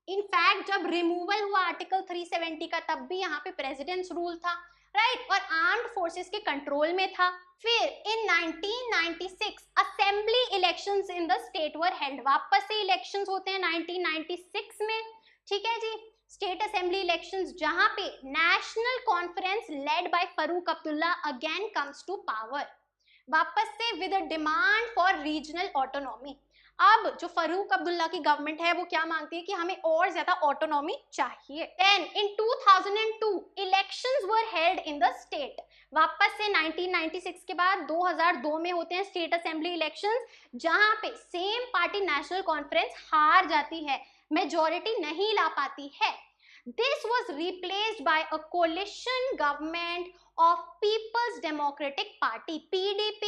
In fact, जब removal हुआ article 370 का, तब भी यहाँ पे प्रेसिडेंट्स रूल था, राइट, और आर्म्ड फोर्सेस के कंट्रोल में था। फिर इन 1996 assembly elections in the state were held, वापस से इलेक्शंस होते हैं 1996 में, ठीक है जी, स्टेट असेंबली इलेक्शंस, जहां पे National Conference led by Farooq Abdullah again comes to power, वापस से with a demand for regional autonomy. अब जो फारूक अब्दुल्ला की गवर्नमेंट है वो क्या मांगती है कि हमें और ज्यादा ऑटोनॉमी चाहिए। Then in 2002 elections were held in the state, वापस से 1996 के बाद 2002 में होते हैं स्टेट असेंबली इलेक्शंस, जहां पे सेम पार्टी नेशनल कॉन्फ्रेंस हार जाती है, मेजॉरिटी नहीं ला पाती है। This was replaced by a coalition government of People's Democratic Party PDP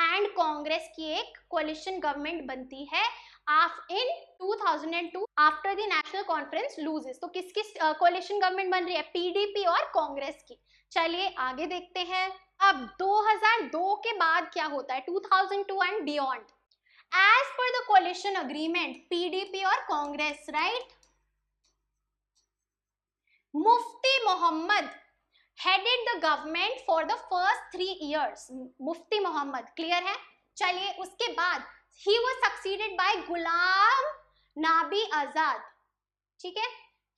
and Congress की एक coalition government बनती है in 2002 after the national conference loses। तो किसकी coalition government बन रही है? PDP और कांग्रेस की। चलिए आगे देखते हैं। अब 2002 के बाद क्या होता है, 2002 and beyond, as per the coalition agreement PDP और Congress, right, Mufti Mohammad headed the government for the first 3 years। Mufti Mohammad, clear है। चलिए उसके बाद he was succeeded by Ghulam Nabi Azad, ठीक है,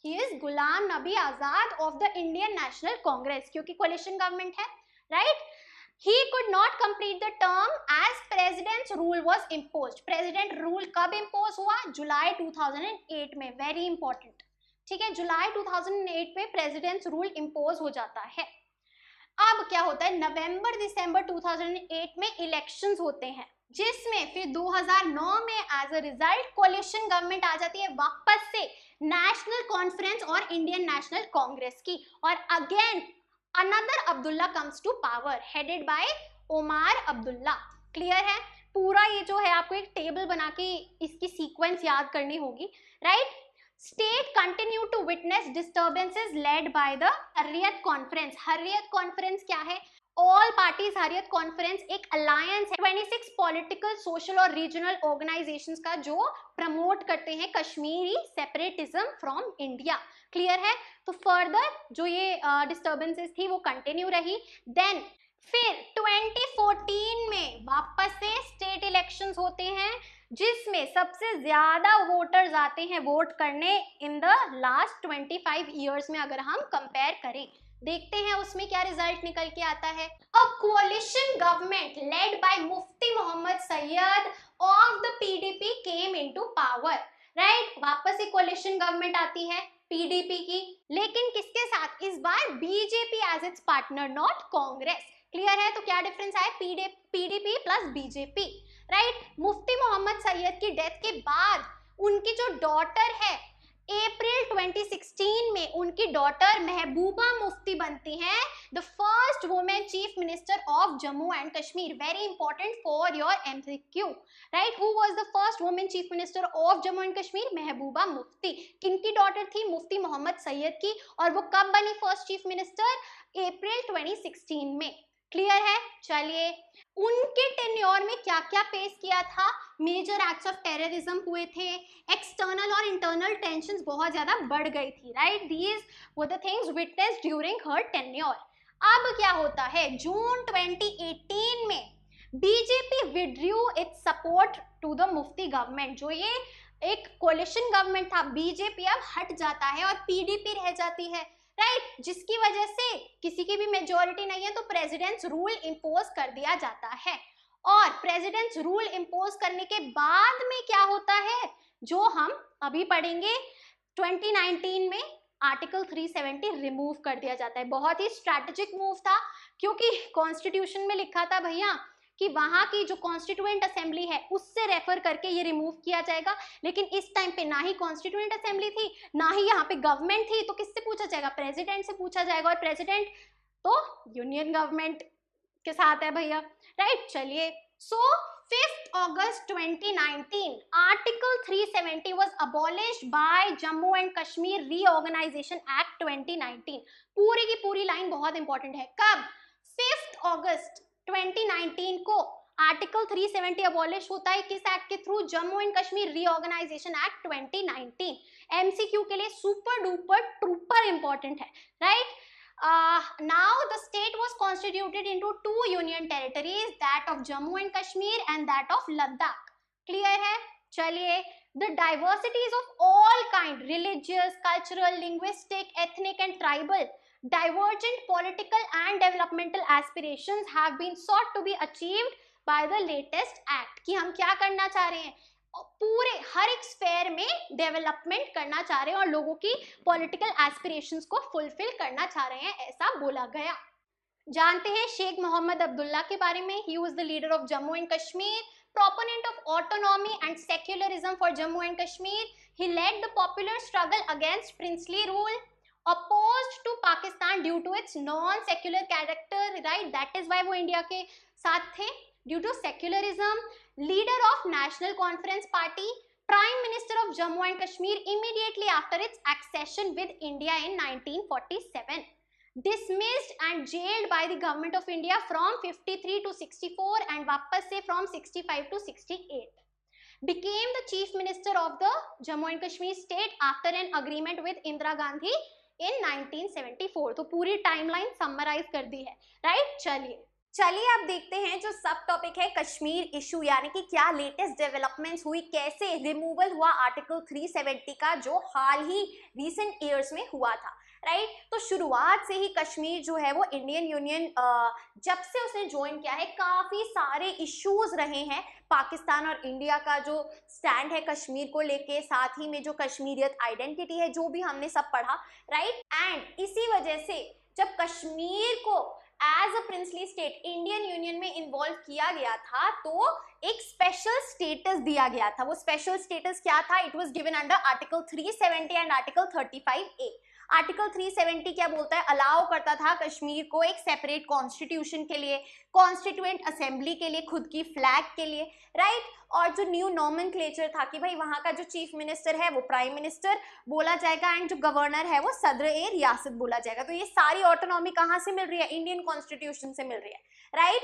he is Ghulam Nabi Azad of the Indian National Congress, क्योंकि कोलिशन गवर्नमेंट है, right. He could not complete the term as president's rule was imposed। president rule कब impose हुआ? जुलाई 2008 में, वेरी इंपॉर्टेंट, ठीक है, जुलाई 2008 में प्रेसिडेंट्स रूल इंपोज हो जाता है। अब क्या होता है, नवंबर दिसंबर 2008 में इलेक्शंस होते हैं, जिसमें फिर 2009 में as a result coalition government आ जाती है वापस से नेशनल कॉन्फ्रेंस और इंडियन नेशनल कांग्रेस की, और again another Abdullah comes to power headed by Omar Abdullah. Clear है। पूरा ये जो है आपको एक टेबल बना के इसकी सीक्वेंस याद करनी होगी, right. State continue to witness disturbances led by the Hurriyat Conference। Hurriyat Conference क्या है? All parties Hurriyat Conference एक alliance है 26 political, social और regional organizations का, जो प्रमोट करते हैं Kashmiri separatism from India. Clear है। तो फर्दर जो ये डिस्टर्बेंसेस थी वो कंटिन्यू रही। देन फिर 2014 में वापस से स्टेट इलेक्शंस होते हैं, जिसमें सबसे ज्यादा वोटर्स आते हैं वोट करने इन द लास्ट 25 ईयर्स में, अगर हम कंपेयर करें। देखते हैं उसमें क्या रिजल्ट निकल के आता है। A coalition government led by Mufti Mohammad Sayeed of the PDP came into power, right? वापस से कोलिशन गवर्नमेंट आती है पीडीपी की, लेकिन किसके साथ? इस बार BJP as its partner, not Congress. Clear है? तो क्या डिफरेंस आया? PDP plus BJP, right? Mufti Mohammad Sayeed की डेथ के बाद उनकी जो डॉटर है, अप्रैल 2016 में उनकी डॉटर महबूबा मुफ्ती बनती हैं the first women chief minister of Jammu and Kashmir. Very important for your MCQ, right? Who was the first women chief minister of Jammu and Kashmir? Mehbooba Mufti. किनकी डॉटर थी? मुफ्ती मोहम्मद सैयद की। और वो कब बनी फर्स्ट चीफ मिनिस्टर? अप्रैल 2016 में। क्लियर है? चलिए, उनके टेन्योर में क्या क्या फेस किया था? मेजर एक्ट्स ऑफ टेररिज्म हुए थे, एक्सटर्नल और इंटरनल टेंशंस बहुत ज्यादा बढ़ गई थी, right? These were the things witnessed during her tenure. अब क्या होता है? जून 2018 में BJP withdrew its support to the Mufti government. जो ये एक कोलिशन गवर्नमेंट था, बीजेपी अब हट जाता है और पीडीपी रह जाती है, राइट? जिसकी वजह से किसी की भी मेजोरिटी नहीं है तो प्रेसिडेंट्स रूल इंपोज कर दिया जाता है। और प्रेसिडेंट्स रूल इंपोज करने के बाद में क्या होता है, जो हम अभी पढ़ेंगे, 2019 में आर्टिकल 370 रिमूव कर दिया जाता है। बहुत ही स्ट्रैटेजिक मूव था, क्योंकि कॉन्स्टिट्यूशन में लिखा था भैया कि वहां की जो कॉन्स्टिट्यूएंट असेंबली है उससे रेफर करके ये रिमूव किया जाएगा, लेकिन इस टाइम पे ना ही कॉन्स्टिट्यूएंट असेंबली थी, ना ही यहाँ पे गवर्नमेंट थी, तो किससे पूछा जाएगा? प्रेसिडेंट से पूछा जाएगा। और प्रेसिडेंट तो यूनियन गवर्नमेंट के साथ है भैया, राइट? चलिए, so 5th August 2019 article 370 was abolished by Jammu and Kashmir reorganisation act 2019। पूरी की पूरी लाइन बहुत इंपॉर्टेंट है। कब? 5th August 2019 को आर्टिकल 370 अबॉलिश होता है। किस एक्ट के through? Jammu and Kashmir reorganisation act 2019। MCQ के लिए सुपर डुपर ट्रूपर इंपॉर्टेंट है, right? Now the state was constituted into two union territories, that of Jammu and Kashmir and that of Ladakh. Clear है? चलिए, the diversities of all kind, religious, cultural, linguistic, ethnic and tribal, divergent political and developmental aspirations have been sought to be achieved by the latest act। कि हम क्या करना चाह रहे हैं? पूरे हर एक स्फेयर में डेवलपमेंट करना चाह रहे हैं और लोगों की पॉलिटिकल एस्पिरेशंस को फुलफिल करना चाह रहे हैं, ऐसा बोला गया। जानते हैं शेख मोहम्मद अब्दुल्ला के बारे में। He was the leader of Jammu and Kashmir, proponent of autonomy and secularism for Jammu and Kashmir. He led the popular struggle against princely rule, opposed to Pakistan due to its non-secular character, right? That is why वो India के साथ थे, due to secularism. Leader of National Conference Party, Prime Minister of Jammu and Kashmir immediately after its accession with India in 1947. Dismissed and jailed by the government of India from 53 to 64 and वापस से from 65 to 68. Became the Chief Minister of the Jammu and Kashmir state after an agreement with Indira Gandhi in 1974। तो पूरी timeline summarise कर दी है, right? चलिए अब देखते हैं जो सब टॉपिक है कश्मीर इशू, यानी कि क्या लेटेस्ट डेवलपमेंट्स हुई, कैसे रिमूवल हुआ आर्टिकल 370 का जो हाल ही रीसेंट ईयर्स में हुआ था, राइट? तो शुरुआत से ही कश्मीर जो है वो इंडियन यूनियन जब से उसने ज्वाइन किया है, काफी सारे इश्यूज रहे हैं। पाकिस्तान और इंडिया का जो स्टैंड है कश्मीर को लेके, साथ ही में जो कश्मीरियत आइडेंटिटी है, जो भी हमने सब पढ़ा, राइट? एंड इसी वजह से जब कश्मीर को as a princely state Indian union में इन्वॉल्व किया गया था, तो एक स्पेशल स्टेटस दिया गया था। वो स्पेशल स्टेटस क्या था? It was given under article 370 and article 35A। Article 370 क्या बोलता है? अलाउ करता था कश्मीर को एक सेपरेट कॉन्स्टिट्यूशन के लिए, कॉन्स्टिट्यूएंट असेंबली के लिए, खुद की फ्लैग के लिए, राइट? और जो न्यू नॉमेनक्लेचर था कि भाई वहां का जो चीफ मिनिस्टर है वो प्राइम मिनिस्टर बोला जाएगा एंड जो गवर्नर है वो सदर ए रियासत बोला जाएगा। तो ये सारी ऑटोनॉमी कहाँ से मिल रही है? इंडियन कॉन्स्टिट्यूशन से मिल रही है, right?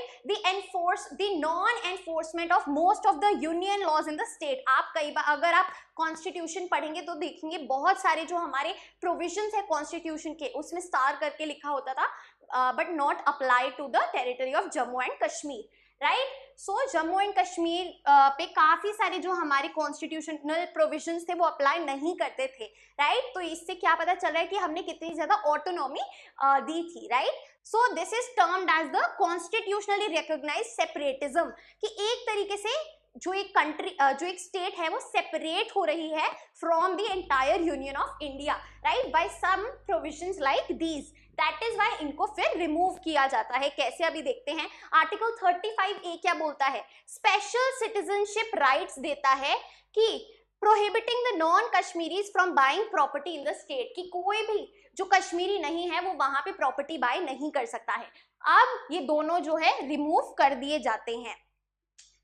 The non enforcement of most of the union laws in the state. आप कई बार अगर आप कॉन्स्टिट्यूशन पढ़ेंगे तो देखेंगे बहुत सारे जो हमारे प्रोविजंस है कॉन्स्टिट्यूशन के, उसमें स्टार करके लिखा होता था, but not apply to the territory of Jammu and Kashmir, right? So Jammu and Kashmir पे काफी सारे जो हमारे कॉन्स्टिट्यूशनल प्रोविजंस थे वो अप्लाई नहीं करते थे, राइट? तो इससे क्या पता चल रहा है कि हमने कितनी ज्यादा ऑटोनॉमी दी थी, right? So this is termed as the constitutionally recognised separatism, कि एक तरीके से जो एक कंट्री जो एक स्टेट है वो सेपरेट हो रही है from the entire union of India, right, by some provisions like these, that is why इनको फिर रिमूव किया जाता है। कैसे, अभी देखते हैं। आर्टिकल 35A क्या बोलता है? स्पेशल सिटीजनशिप राइट्स देता है कि prohibiting the non Kashmiris from buying property in the state, कि कोई भी जो कश्मीरी नहीं है वो वहां पे प्रॉपर्टी बाय नहीं कर सकता है। अब ये दोनों जो है रिमूव कर दिए जाते हैं।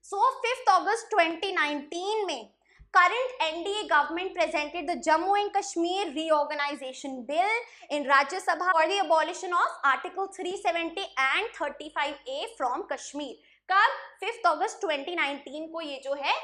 सो 5 अगस्त 2019 में current NDA government presented the Jammu and Kashmir reorganization bill in Rajya Sabha for the abolition of Article 370 and 35A from Kashmir। कब? 5 अगस्त 2019 को ये जो है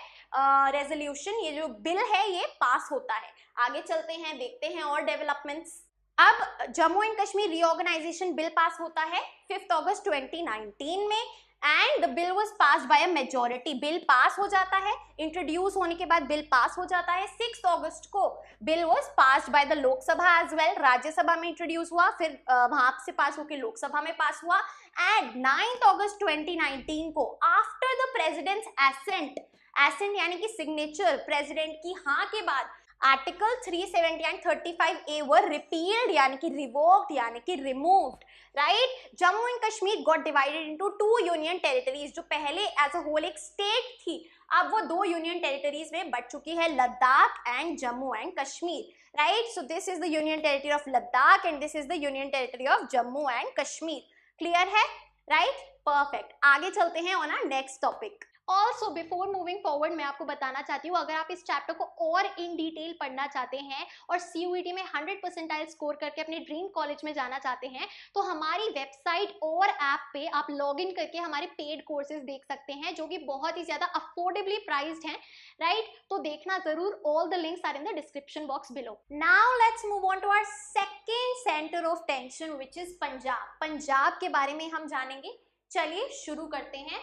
रेजोल्यूशन, ये जो बिल है ये पास होता है। आगे चलते हैं, देखते हैं और डेवलपमेंट्स। अब Jammu and Kashmir reorganisation bill pass होता है 5 अगस्त 2019 में, and the bill was passed by a majority. Bill pass हो जाता है, इंट्रोड्यूस होने के बाद बिल पास हो जाता है। 6 अगस्त को bill was passed by the Lok Sabha as well, Rajya Sabha में इंट्रोड्यूस हुआ, फिर वहां से पास होकर लोकसभा में पास हुआ। एंड 9 अगस्त 2019 को after the president's assent, assent यानी कि सिग्नेचर, प्रेसिडेंट की हाँ के बाद article 370 and 35A were repealed यानी कि रिवोक्ड यानी कि removed, right. Jammu and Kashmir got divided into 2 union territories. जो पहले एज अ होल एक स्टेट थी, अब वो 2 यूनियन टेरिटरीज में बढ़ चुकी है, Ladakh and Jammu and Kashmir, right. So this is the union territory of Ladakh and this is the union territory of Jammu and Kashmir. Clear है, राइट, परफेक्ट। आगे चलते हैं on our next topic. Also before moving forward मैं आपको बताना चाहती हूँ, अगर आप इस चैप्टर को और इन डिटेल पढ़ना चाहते हैं और CUET में 100% स्कोर करके अपने ड्रीम कॉलेज में जाना चाहते हैं, तो हमारी वेबसाइट और ऐप पे आप लॉग इन करके हमारे पेड कोर्सेज देख सकते हैं, जो कि बहुत ही ज्यादा अफोर्डेबली प्राइस्ड हैं, राइट। तो देखना जरूर, all the links are in the description box below. Now let's move on to our second centre of tension which is Punjab. Punjab के बारे में हम जानेंगे, चलिए शुरू करते हैं।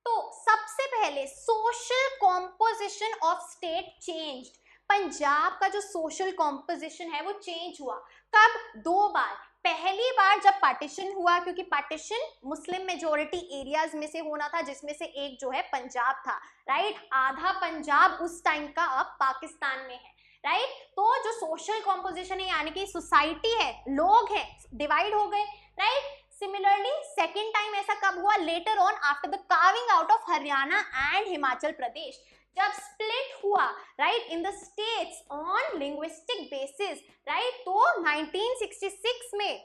तो सबसे पहले social composition of state changed. Punjab का जो सोशल कॉम्पोजिशन है वो चेंज हुआ। कब? 2 बार। पहली बार जब पार्टीशन हुआ, क्योंकि पार्टीशन मुस्लिम मेजोरिटी एरियाज में से होना था, जिसमें से एक जो है पंजाब था, राइट। आधा पंजाब उस टाइम का अब पाकिस्तान में है, राइट। तो जो सोशल कॉम्पोजिशन है यानी कि सोसाइटी है, लोग हैं, डिवाइड हो गए, राइट। सिमिलरली सेकेंड टाइम ऐसा कब हुआ? Later on after the carving out of Haryana and Himachal Pradesh, जब स्प्लिट हुआ, right, in the states on linguistic basis, right. तो 1966 में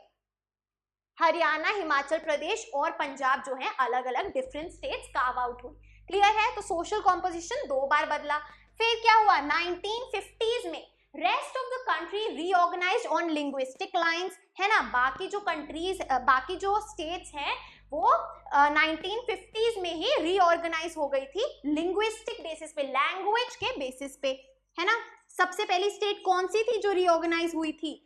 हरियाणा, हिमाचल प्रदेश और पंजाब जो है अलग अलग डिफरेंट स्टेट्स कार्व आउट हुई। क्लियर है? तो सोशल कॉम्पोजिशन 2 बार बदला। फिर क्या हुआ? 1950s में rest of the country reorganised on linguistic lines, है ना। बाकी जो कंट्रीज, बाकी जो स्टेट्स हैं वो 1950s में ही रीऑर्गेनाइज हो गई थी लिंग्विस्टिक बेसिस पे, लैंग्वेज के बेसिस पे, है ना। सबसे पहली स्टेट कौन सी थी जो रीऑर्गेनाइज हुई थी?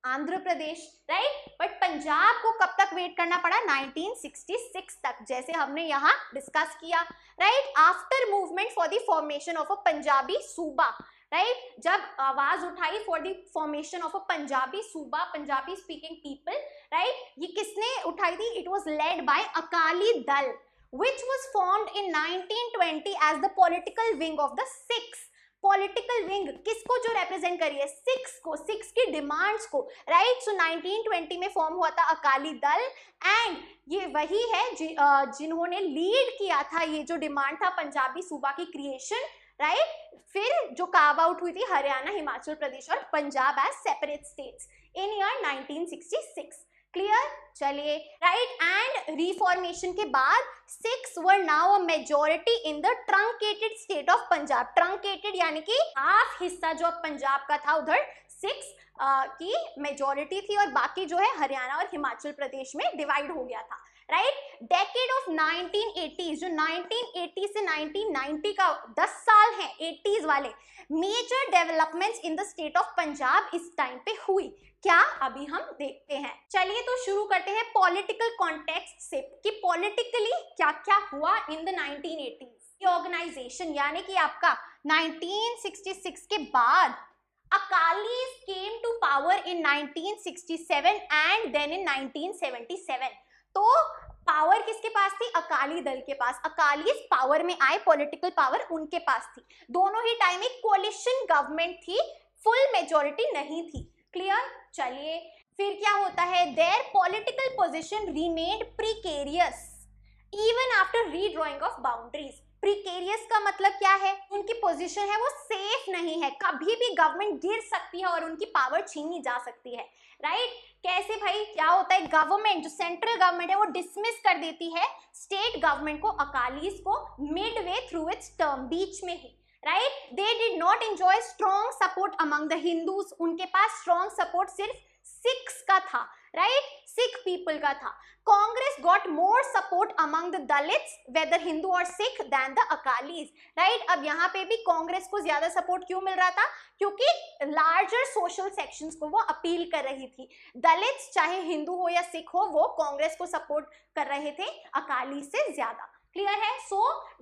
आंध्र प्रदेश, राइट। बट पंजाब को कब तक वेट करना पड़ा? 1966 तक, जैसे हमने यहाँ डिस्कस किया, right. After movement for the formation of a Punjabi सूबा, राइट, जब आवाज उठाई for the formation of a Punjabi सूबा, पंजाबी स्पीकिंग पीपल, राइट, ये किसने उठाई थी? It was led by Akali Dal, which was formed in 1920 as the political wing of the Sikhs। Political wing किसको जो रिप्रेजेंट करी है? सिक्स को, सिक्स की डिमांड्स को, राइट। सो 1920 में फॉर्म हुआ था अकाली दल, एंड ये वही है जिन्होंने लीड किया था ये जो डिमांड था पंजाबी सूबा की क्रिएशन, राइट। फिर जो कार्व आउट हुई थी हरियाणा, हिमाचल प्रदेश और Punjab as separate states in year 1966। Clear? चलिए, राइट। एंड रिफॉर्मेशन के बाद Sikhs were now a majority in the truncated state of Punjab. Truncated यानी कि हाफ हिस्सा जो पंजाब का था उधर सिक्स की मेजॉरिटी थी, और बाकी जो है हरियाणा और हिमाचल प्रदेश में डिवाइड हो गया था, राइट। डेकेड ऑफ 1980s, जो 1980 से 1990 का 10 साल है, 80s वाले, major developments in the state of Punjab इस टाइम पे हुई। क्या? अभी हम देखते हैं। चलिए तो शुरू करते हैं पॉलिटिकल कॉन्टेक्स्ट से कि पॉलिटिकली क्या क्या हुआ इन द 1980s। ऑर्गेनाइजेशन यानी कि आपका 1966 के बाद Akalis came to power in 1967 and then in 1977। तो पावर किसके पास थी? अकाली दल के पास। अकाली पावर में आए, पॉलिटिकल पावर उनके पास थी। दोनों ही टाइम एक कोलिशन गवर्नमेंट थी, फुल मेजॉरिटी नहीं थी। क्लियर? चलिए फिर क्या होता है? There political position remained precarious even after redrawing of boundaries. Precarious का मतलब क्या है? उनकी पोजीशन है वो सेफ नहीं है, कभी भी गवर्नमेंट गिर सकती है और उनकी पावर छीनी जा सकती है। राइट? कैसे भाई? क्या होता है? गवर्नमेंट, जो सेंट्रल गवर्नमेंट है, वो डिसमिस कर देती है स्टेट गवर्नमेंट को, अकालीज को, midway through its term, बीच में ही। Right? They did not enjoy strong support among the Hindus. उनके पास स्ट्रॉन्ग सपोर्ट सिर्फ सिख्स का था। राइट? सिख पीपल का था। Congress got more support among the Dalits, whether Hindu और Sikh, then the Akalis. Right? अब यहाँ पे भी कांग्रेस को ज्यादा सपोर्ट क्यों मिल रहा था? क्योंकि लार्जर सोशल सेक्शंस को वो अपील कर रही थी। दलित्स चाहे हिंदू हो या सिख हो, वो कांग्रेस को सपोर्ट कर रहे थे अकाली से ज्यादा। क्लियर है?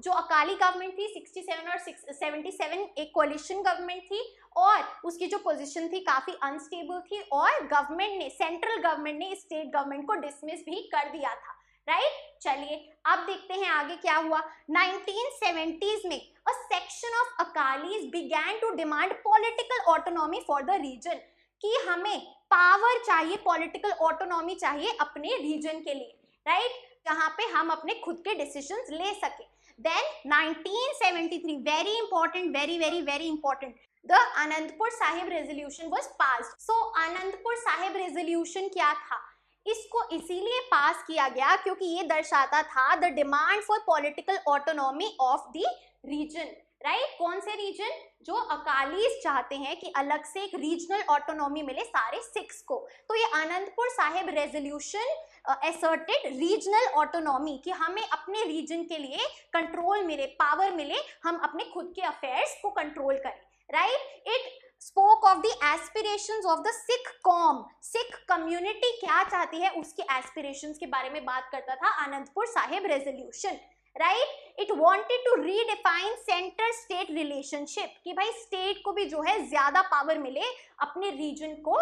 जो अकाली गवर्नमेंट थी 67 और 77 एक कोलिशन गवर्नमेंट थी और उसकी जो पोजीशन थी काफी अनस्टेबल थी और गवर्नमेंट ने, सेंट्रल गवर्नमेंट ने स्टेट गवर्नमेंट को डिसमिस भी कर दिया था। राइट? चलिए अब देखते हैं आगे क्या हुआ। 1970s में a section of Akalis began to demand political autonomy for the region, कि हमें पावर चाहिए, पॉलिटिकल ऑटोनॉमी चाहिए अपने रीजन के लिए। राइट? जहां पे हम अपने खुद के डिसीजंस ले सके। Then 1973, very important, very important, the Anandpur Sahib resolution was passed. So Anandpur Sahib resolution क्या था? इसको इसीलिए पास किया गया क्योंकि ये दर्शाता था the demand for political autonomy of the region. Right? कौन से रीजन? जो अकालीज चाहते हैं कि अलग से एक रीजनल ऑटोनॉमी मिले सारे सिख्स को। तो ये Anandpur Sahib resolution asserted regional autonomy, कि हमें अपने रीजन के लिए कंट्रोल मिले, पावर मिले, हम अपने खुद के अफेयर्स को कंट्रोल करें। Right? It spoke of the aspirations of the Sikh com, Sikh community क्या चाहती है उसके एस्पिरेशंस के बारे में बात करता था Anandpur Sahib resolution. Right? It wanted to redefine centre state relationship, कि भाई स्टेट को भी जो है ज्यादा पावर मिले अपने रीजन को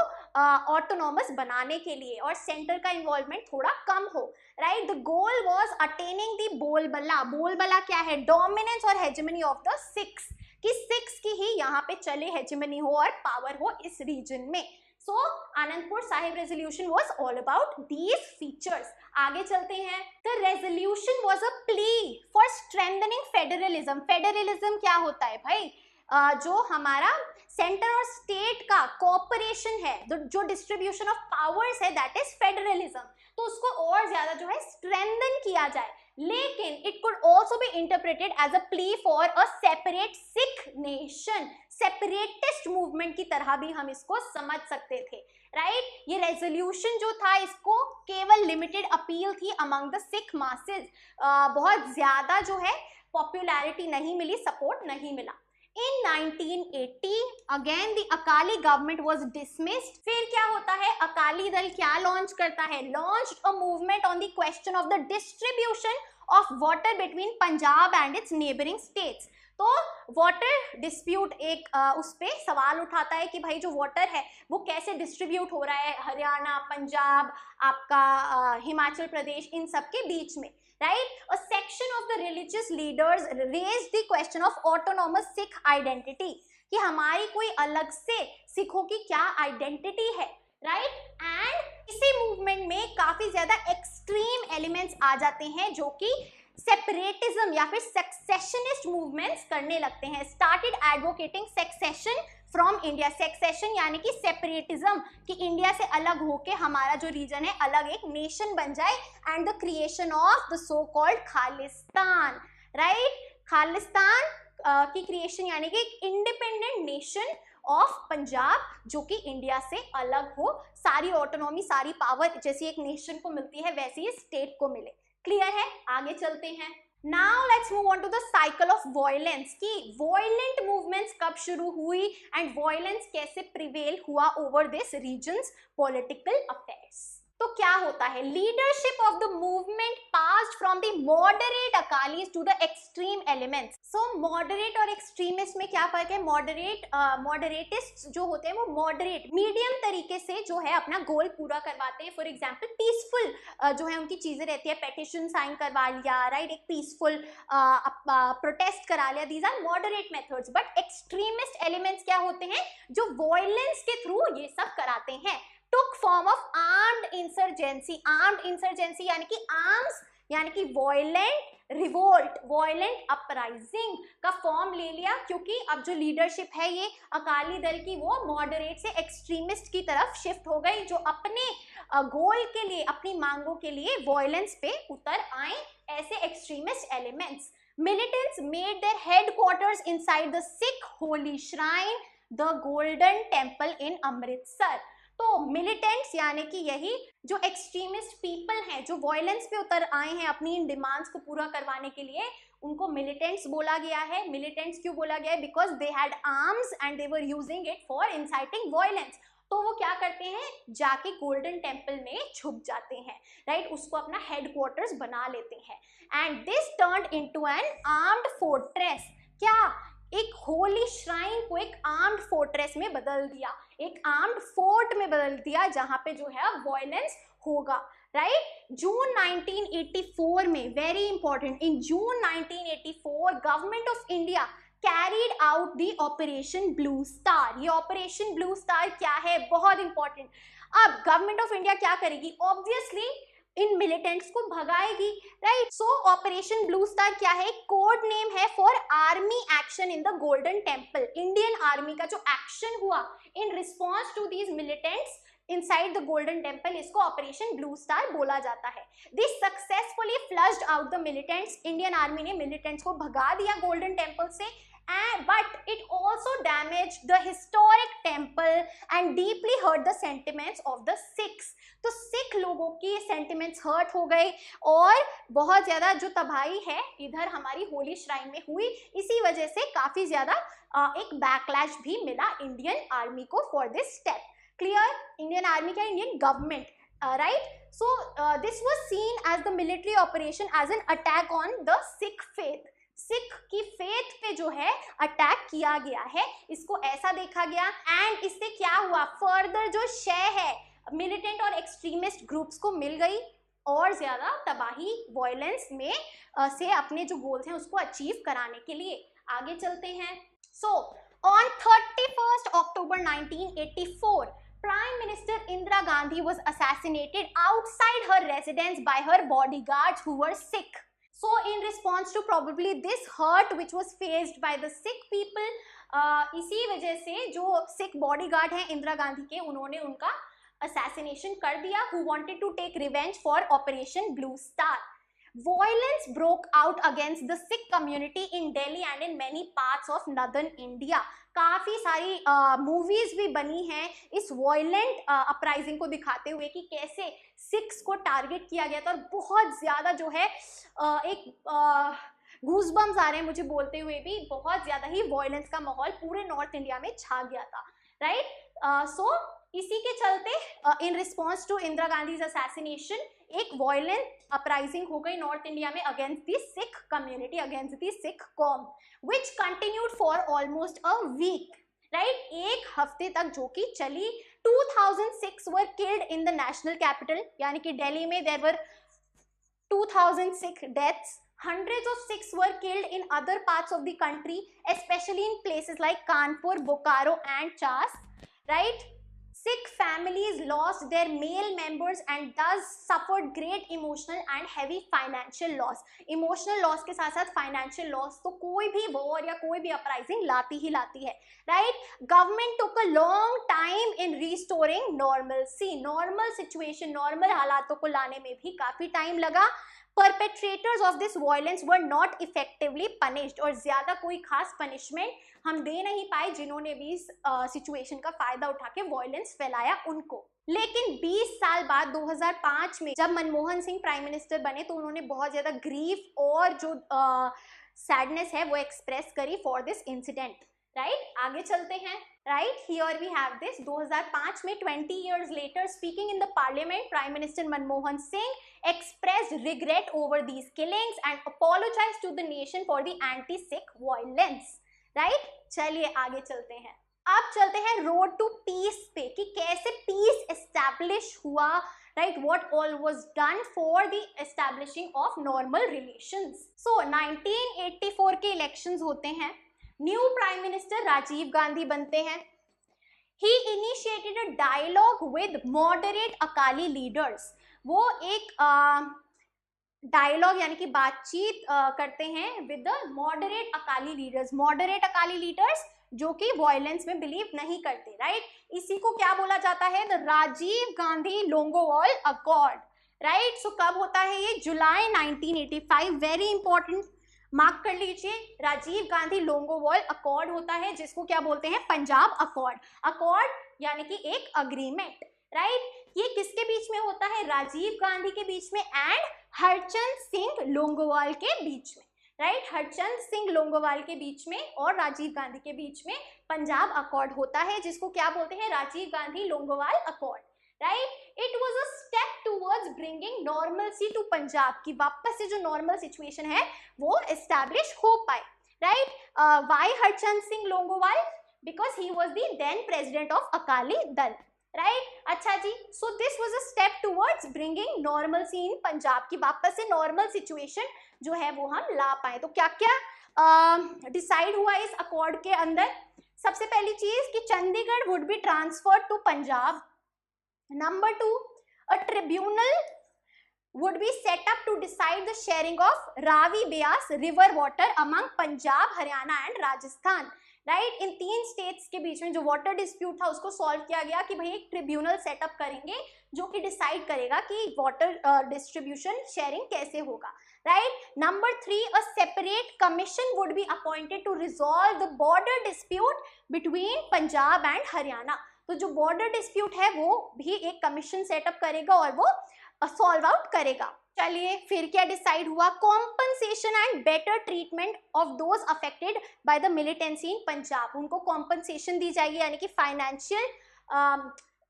ऑटोनॉमस बनाने के लिए और सेंटर का इन्वॉल्वमेंट थोड़ा कम हो। Right? The goal was attaining the बोलबला। बोलबला क्या है? डोमिनेंस और हेजेमनी ऑफ द सिख्स, कि सिख्स की ही यहाँ पे चले, हेजेमनी हो और पावर हो इस रीजन में। So Anandpur Sahib resolution was all about these features. आगे चलते हैं। The resolution was a plea for strengthening federalism. Federalism क्या होता है भाई? जो हमारा सेंटर और स्टेट का कोऑपरेशन है, जो डिस्ट्रीब्यूशन ऑफ पावर्स है, दैट इज फेडरलिज्म। तो उसको और ज्यादा जो है स्ट्रेंथन किया जाए। लेकिन it could also be interpreted as a plea for a separate Sikh nation, separatist movement की तरह भी हम इसको समझ सकते थे। राइट? ये रेजोल्यूशन जो था इसको केवल लिमिटेड अपील थी अमंग द सिख मासेस, बहुत ज्यादा जो है पॉपुलैरिटी नहीं मिली, सपोर्ट नहीं मिला। In 1980 again the Akali government was dismissed। फिर क्या होता है? अकाली दल क्या लॉन्च करता है? Launched a movement on the question of the distribution of water between Punjab and its neighboring states। तो वाटर डिस्प्यूट एक उस पे सवाल उठाता है कि भाई जो वाटर है वो कैसे डिस्ट्रीब्यूट हो रहा है हरियाणा, पंजाब, आपका हिमाचल प्रदेश, इन सब के बीच में। Right? A section of the religious leaders raised the question of autonomous Sikh identity, कि हमारी कोई अलग से सिखों की क्या आइडेंटिटी है। राइट? एंड इसी मूवमेंट में काफी ज्यादा एक्सट्रीम एलिमेंट्स आ जाते हैं जो कि सेपरेटिज्म या फिर सक्सेशनिस्ट मूवमेंट्स करने लगते हैं। Started advocating secession from India. Secession यानी कि सेपरेटिज्म, कि इंडिया से अलग होके हमारा जो रीजन है अलग एक नेशन बन जाए, and the creation of the so called Khalistan. Right? Khalistan की क्रिएशन यानी कि एक इंडिपेंडेंट नेशन ऑफ पंजाब जो कि इंडिया से अलग हो, सारी ऑटोनॉमी, सारी पावर जैसी एक नेशन को मिलती है वैसी ही स्टेट को मिले। क्लियर है? आगे चलते हैं। Now let's move on to the cycle of violence, कि violent movements कब शुरू हुई and violence कैसे prevail हुआ over this region's political affairs। तो क्या होता है, leadership of the movement passed from the moderate Akalis to the extreme elements. So moderate और एक्सट्रीमिस्ट में क्या फर्क है, मॉडरेटिस्ट जो होते हैं वो मॉडरेट मीडियम तरीके से जो है अपना गोल पूरा करवाते हैं। फॉर एग्जांपल पीसफुल जो है उनकी चीजें रहती है, पेटिशन साइन करवा लिया, राइट, एक पीसफुल प्रोटेस्ट करा लिया, these are moderate methods. But extremist elements क्या होते हैं, जो वॉयलेंस के थ्रू ये सब कराते हैं। Took form of armed insurgency, armed insurgency यानी कि आर्म्स यानी कि वॉयलेंट रिवोल्ट, वॉयलेंट अपराइजिंग का फॉर्म ले लिया, क्योंकि अब जो लीडरशिप है ये अकाली दल की वो मॉडरेट से एक्सट्रीमिस्ट की तरफ शिफ्ट हो गई, जो अपने गोल के लिए, अपनी मांगों के लिए वॉयलेंस पे उतर आए, ऐसे extremist elements. Militants made their headquarters inside the Sikh holy shrine the Golden Temple in Amritsar. तो मिलिटेंट्स यानी कि यही जो एक्सट्रीमिस्ट पीपल हैं, जो वॉयलेंस पे उतर आए हैं अपनी इन डिमांड्स को पूरा करवाने के लिए, उनको मिलिटेंट्स बोला गया है। मिलिटेंट्स क्यों बोला गया है, because they had arms and they were using it for inciting violence. तो वो क्या करते हैं, जाके गोल्डन टेम्पल में छुप जाते हैं, राइट, उसको अपना हेडक्वार्टर्स बना लेते हैं। And this turned into an armed fortress. क्या, एक होली श्राइन को एक आर्म्ड फोर्ट्रेस में बदल दिया, एक आर्म्ड फोर्ट में बदल दिया, जहां पे जो है वॉयलेंस होगा, राइट। जून 1984 में, very important, in June 1984 government of India carried out the operation Blue star. ये ऑपरेशन ब्लू स्टार क्या है, बहुत इंपॉर्टेंट। अब गवर्नमेंट ऑफ इंडिया क्या करेगी, ऑब्वियसली इन मिलिटेंट्स को भगाएगी, right. So Operation Blue Star क्या है, कोड नेम है for army action in the Golden Temple. Indian army का जो एक्शन हुआ in response to these militants inside the Golden Temple, इसको ऑपरेशन ब्लू स्टार बोला जाता है। This successfully flushed out the militants. Indian army ने militants को भगा दिया गोल्डन टेम्पल से, but it also damaged the historic temple and deeply hurt the sentiments of the Sikhs। तो सिख लोगों की सेंटिमेंट्स हर्ट हो गए और बहुत ज्यादा जो तबाही है इधर हमारी होली श्राइन में हुई, इसी वजह से काफी ज्यादा एक बैकलैश भी मिला इंडियन आर्मी को for this step. Clear, Indian army क्या, Indian government, right? So this was seen as the military operation as an attack on the Sikh faith। Sikh की फेथ पे जो है अटैक किया गया है, इसको ऐसा देखा गया। एंड इससे क्या हुआ, फर्दर जो शय है मिलिटेंट और एक्सट्रीमिस्ट ग्रुप्स को मिल गई और ज्यादा तबाही वॉयलेंस में से अपने जो गोल्स हैं उसको अचीव कराने के लिए। आगे चलते हैं। So on 31 October 1984 Prime Minister Indira Gandhi was assassinated outside her residence by her bodyguards who were Sikh। So in response to probably this hurt which was faced by the Sikh people, इसी वजह से जो Sikh bodyguard हैं इंदिरा गांधी के, उन्होंने उनका assassination कर दिया, who wanted to take revenge for Operation Blue Star। Violence broke out against the Sikh community in Delhi and in many parts of northern India। काफी सारी मूवीज भी बनी हैं इस वॉयलेंट अपराइजिंग को दिखाते हुए कि कैसे सिख्स को टारगेट किया गया था, और बहुत ज्यादा जो है एक गूज़बम्स आ रहे हैं मुझे बोलते हुए भी, बहुत ज्यादा ही वॉयलेंस का माहौल पूरे नॉर्थ इंडिया में छा गया था, राइट। सो इसी के चलते in response to Indira Gandhi assassination एक वॉयलेंट अपराइजिंग हो गई नॉर्थ इंडिया में against the Sikh community, against the Sikh कॉम, which continued for almost a week, right, एक हफ्ते तक जो कि चली। 2000 Sikhs were killed in the national capital, यानी कि दिल्ली में there were 2000 Sikh deaths। Hundreds of Sikhs were killed in other parts of the country, especially in places like Kanpur, Bokaro and Chas, right? Sikh families lost their male members and thus suffered great emotional and heavy financial loss। Emotional loss के साथ साथ financial loss तो कोई भी war या कोई भी uprising लाती ही लाती है, right? Government took a long time in restoring normalcy। Normal situation, normal हालातों को लाने में भी काफी टाइम लगा। Perpetrators of this violence were not effectively punished, और ज्यादा कोई खास पनिशमेंट हम दे नहीं पाए जिन्होंने भी इस सिचुएशन का फायदा उठा के वॉयलेंस फैलाया उनको। लेकिन 20 साल बाद 2005 में जब मनमोहन सिंह प्राइम मिनिस्टर बने तो उन्होंने बहुत ज्यादा ग्रीफ और जो सैडनेस है वो एक्सप्रेस करी फॉर दिस इंसिडेंट। राइट आगे चलते हैं. Right here we have this 2005 में 20 years later speaking in the parliament, Prime Minister Manmohan Singh expressed regret over these killings and apologized to the nation for the anti-Sikh violence. Right चलिए आगे चलते हैं. अब चलते हैं रोड टू पीस पे कि कैसे पीस एस्टैब्लिश हुआ. Right, what all was done for the establishing of normal relations. So 1984 के इलेक्शंस होते हैं. New prime minister Rajiv Gandhi बनते हैं. He initiated a dialogue with moderate Akali leaders. वो एक डायलॉग यानी कि बातचीत करते हैं with the moderate Akali leaders. Moderate Akali leaders जो कि वायलेंस में बिलीव नहीं करते. राइट इसी को क्या बोला जाता है, the Rajiv Gandhi Longowal accord. Right so कब होता है ये, जुलाई 1985. वेरी इंपॉर्टेंट, मार्क कर लीजिए. राजीव गांधी लोंगोवाल अकॉर्ड होता है जिसको क्या बोलते हैं, पंजाब अकॉर्ड. अकॉर्ड यानी कि एक अग्रीमेंट. राइट ये किसके बीच में होता है, राजीव गांधी के बीच में एंड हरचंद सिंह लोंगोवाल के बीच में. राइट हरचंद सिंह लोंगोवाल के बीच में और राजीव गांधी के बीच में पंजाब अकॉर्ड होता है जिसको क्या बोलते हैं, Rajiv Gandhi Longowal accord. Right it was a step towards bringing normalcy to Punjab, की वापस से जो नॉर्मल सिचुएशन है वो एस्टैब्लिश हो पाए. Right why Harchand Singh Longowal, because he was the then president of Akali Dal. Right अच्छा जी, so this was a step towards bringing normalcy in Punjab, की वापस से नॉर्मल सिचुएशन जो है वो हम ला पाए. तो क्या क्या डिसाइड हुआ इस अकॉर्ड के अंदर. सबसे पहली चीज कि Chandigarh would be transferred to Punjab. Number 2, a tribunal would be set up to decide the sharing of Ravi Beas river water among Punjab, Haryana and Rajasthan. Right in 3 states के बीच में जो वाटर डिस्प्यूट था उसको सॉल्व किया गया कि भाई एक ट्रिब्यूनल सेटअप करेंगे जो कि डिसाइड करेगा कि वाटर डिस्ट्रीब्यूशन शेयरिंग कैसे होगा. Right number 3, a separate commission would be appointed to resolve the border dispute between Punjab and Haryana. तो जो बॉर्डर डिस्प्यूट है वो भी एक कमीशन सेटअप करेगा और वो सॉल्व आउट करेगा. चलिए फिर क्या डिसाइड हुआ, compensation and better treatment of those affected by the militancy in Punjab. उनको कॉम्पनसेशन दी जाएगी यानी कि फाइनेंशियल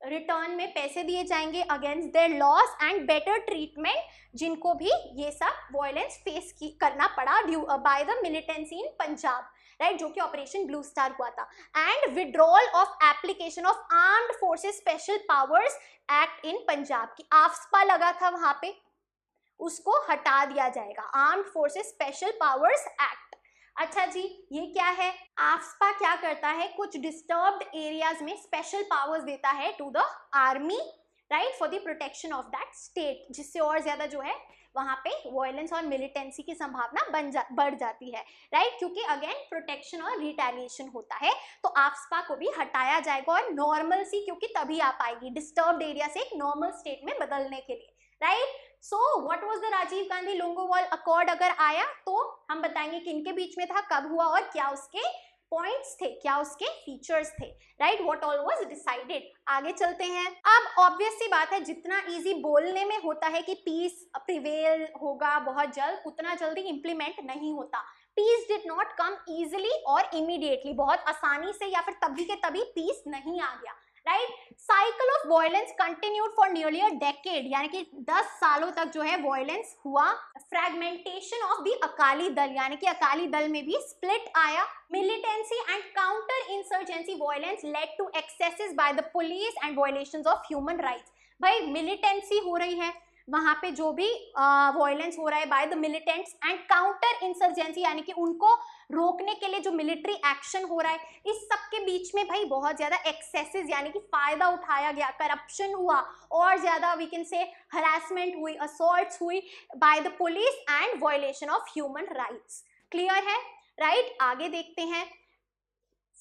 रिटर्न में पैसे दिए जाएंगे against their loss and better treatment जिनको भी ये सब वायलेंस फेस करना पड़ा bye the militancy in Punjab. Right जो कि ऑपरेशन ब्लू स्टार हुआ था. And withdrawal of application of armed forces special powers act in Punjab, की आफ्सपा लगा था वहां पे उसको हटा दिया जाएगा, armed forces special powers act. अच्छा जी ये क्या है, आफ्सपा क्या करता है, कुछ डिस्टर्ब्ड एरियाज में स्पेशल पावर्स देता है to the army. Right for the protection of that state, जिससे और ज्यादा जो है वहां पे वायलेंस और मिलिटेंसी की संभावना बढ़ जाती है. राइट क्योंकि अगेन प्रोटेक्शन और रिटेलिएशन होता है. तो आफ्सपा को भी हटाया जाएगा और नॉर्मलसी क्योंकि तभी आ पाएगी डिस्टर्ब्ड एरिया से एक नॉर्मल स्टेट में बदलने के लिए. Right so what was the Rajiv Gandhi Longowal accord अगर आया तो हम बताएंगे कि इनके बीच में था, कब हुआ और क्या उसके पॉइंट्स थे, क्या उसके फीचर्स थे. Right what all was decided. आगे चलते हैं. अब ऑब्वियस सी बात है जितना इजी बोलने में होता है कि पीस प्रिवेल होगा बहुत जल्द, उतना जल्दी इंप्लीमेंट नहीं होता. Peace did not come easily और इमीडिएटली, बहुत आसानी से या फिर तभी के तभी पीस नहीं आ गया. Right cycle of violence continued for nearly a decade, यानी कि 10 सालों तक जो है वायलेंस हुआ. Fragmentation of the Akali Dal, यानी कि अकाली दल में भी स्प्लिट आया. Militancy and counter insurgency violence led to excesses by the police and violations of human rights. भाई मिलिटेंसी हो रही है वहां पे, जो भी वायलेंस हो रहा है by the militants and counter insurgency यानी कि उनको रोकने के लिए जो मिलिट्री एक्शन हो रहा है, इस सब के बीच में भाई बहुत ज्यादा एक्सेसेस यानी कि फायदा उठाया गया, करप्शन हुआ और ज्यादा वी कैन से हरासमेंट हुई, असॉल्ट्स हुई by the police and violation of human rights. Clear है. राइट आगे देखते हैं.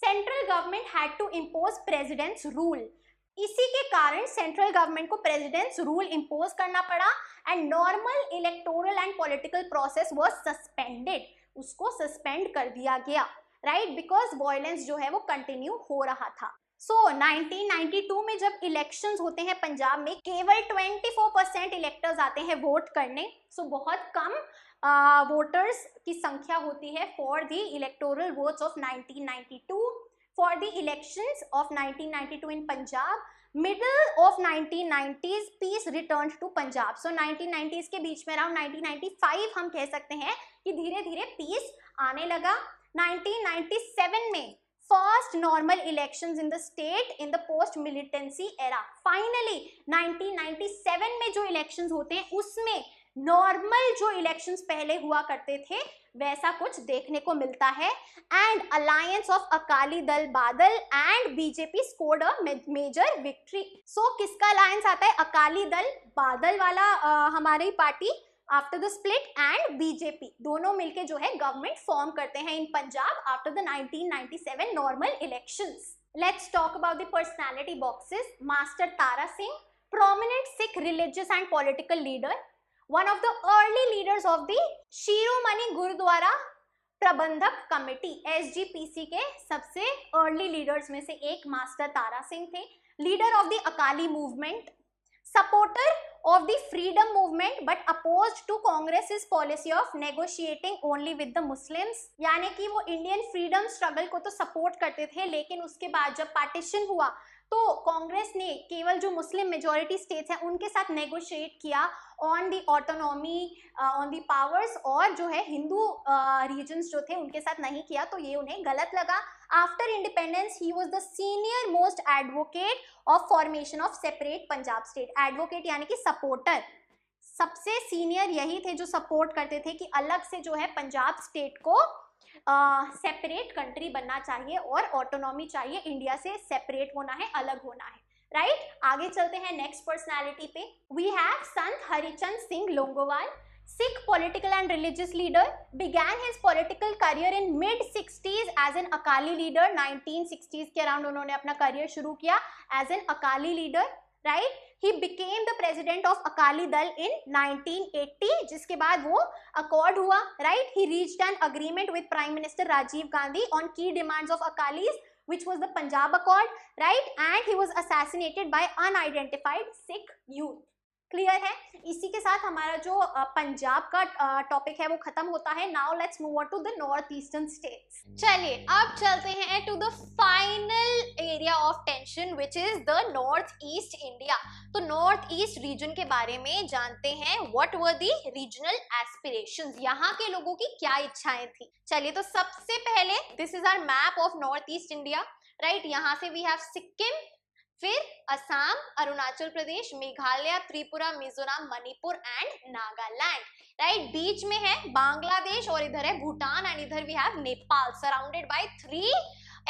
Central government had to impose president's rule. इसी के कारण सेंट्रल गवर्नमेंट को प्रेसिडेंट्स रूल इंपोज करना पड़ा and normal electoral and political process was suspended. उसको सस्पेंड कर दिया गया. राइट बिकॉज वायलेंस जो है वो कंटिन्यू हो रहा था. सो 1992 में जब इलेक्शंस होते हैं पंजाब में, केवल 24% इलेक्टर्स आते हैं वोट करने. सो बहुत कम वोटर्स की संख्या होती है for the electoral votes of 1992. for the elections of 1992 in Punjab. Middle of 1990s peace returned to Punjab. So 1990s के बीच में around 1995 हम कह सकते हैं कि धीरे धीरे peace आने लगा. 1997 में first normal elections in the state in the post militancy era. Finally 1997 में जो elections होते हैं उसमें नॉर्मल जो इलेक्शंस पहले हुआ करते थे वैसा कुछ देखने को मिलता है. And alliance of Akali Dal Badal and BJP scored a major victory. So किसका अलायंस आता है? अकाली दल बादल वाला हमारी party after the split and BJP दोनों मिलके जो है गवर्नमेंट फॉर्म करते हैं in Punjab after the 1997 normal elections. Let's talk about the personality boxes. Master Tara Singh, prominent Sikh religious and political leader, one of the early leaders of the शिरोमणि गुरुद्वारा प्रबंधक committee SGPC के सबसे early leaders में से एक master Tara Singh थे. Leader of the Akali movement, supporter of the freedom movement but opposed to Congress policy of negotiating only with the Muslims. यानी कि वो इंडियन फ्रीडम स्ट्रगल को तो सपोर्ट करते थे लेकिन उसके बाद जब पार्टीशन हुआ तो कांग्रेस ने केवल जो मुस्लिम मेजॉरिटी स्टेट्स हैं उनके साथ नेगोशिएट किया on the autonomy, on the powers, और जो है हिंदू रीजन्स जो थे उनके साथ नहीं किया, तो ये उन्हें गलत लगा. After independence he was the senior most advocate of formation of separate Punjab state. Advocate यानी कि सपोर्टर, सबसे सीनियर यही थे जो सपोर्ट करते थे कि अलग से जो है पंजाब स्टेट को सेपरेट कंट्री बनना चाहिए और ऑटोनॉमी चाहिए, इंडिया से सेपरेट होना है, अलग होना है. राइट, आगे चलते हैं नेक्स्ट पर्सनालिटी पे. We have Sant Harichand Singh Longowal, Sikh political and religious leader, began his political career in mid 60s as an Akali leader. 1960s के अराउंड उन्होंने अपना करियर शुरू किया as an Akali leader. Right? He became the president of Akali Dal in 1980, जिसके बाद वो accord हुआ. Right? He reached an agreement with Prime Minister Rajiv Gandhi on key demands of Akalis, which was the Punjab Accord. Right? And he was assassinated by unidentified Sikh youth. Clear है. इसी के साथ हमारा जो पंजाब का topic है वो खत्म होता है. Now let's move on to the north eastern states. चलिए अब चलते हैं to the final area of tension which is the north east India. तो नॉर्थ ईस्ट रीजन के बारे में जानते हैं. What were the regional aspirations, यहाँ के लोगों की क्या इच्छाएं थी. चलिए तो सबसे पहले this is our map of north east India. Right, यहाँ से वी हैव सिक्किम, फिर असम, अरुणाचल प्रदेश, मेघालय, त्रिपुरा, मिजोरम, मणिपुर एंड नागालैंड. राइट, बीच में है बांग्लादेश और इधर है भूटान एंड इधर we have Nepal, surrounded by 3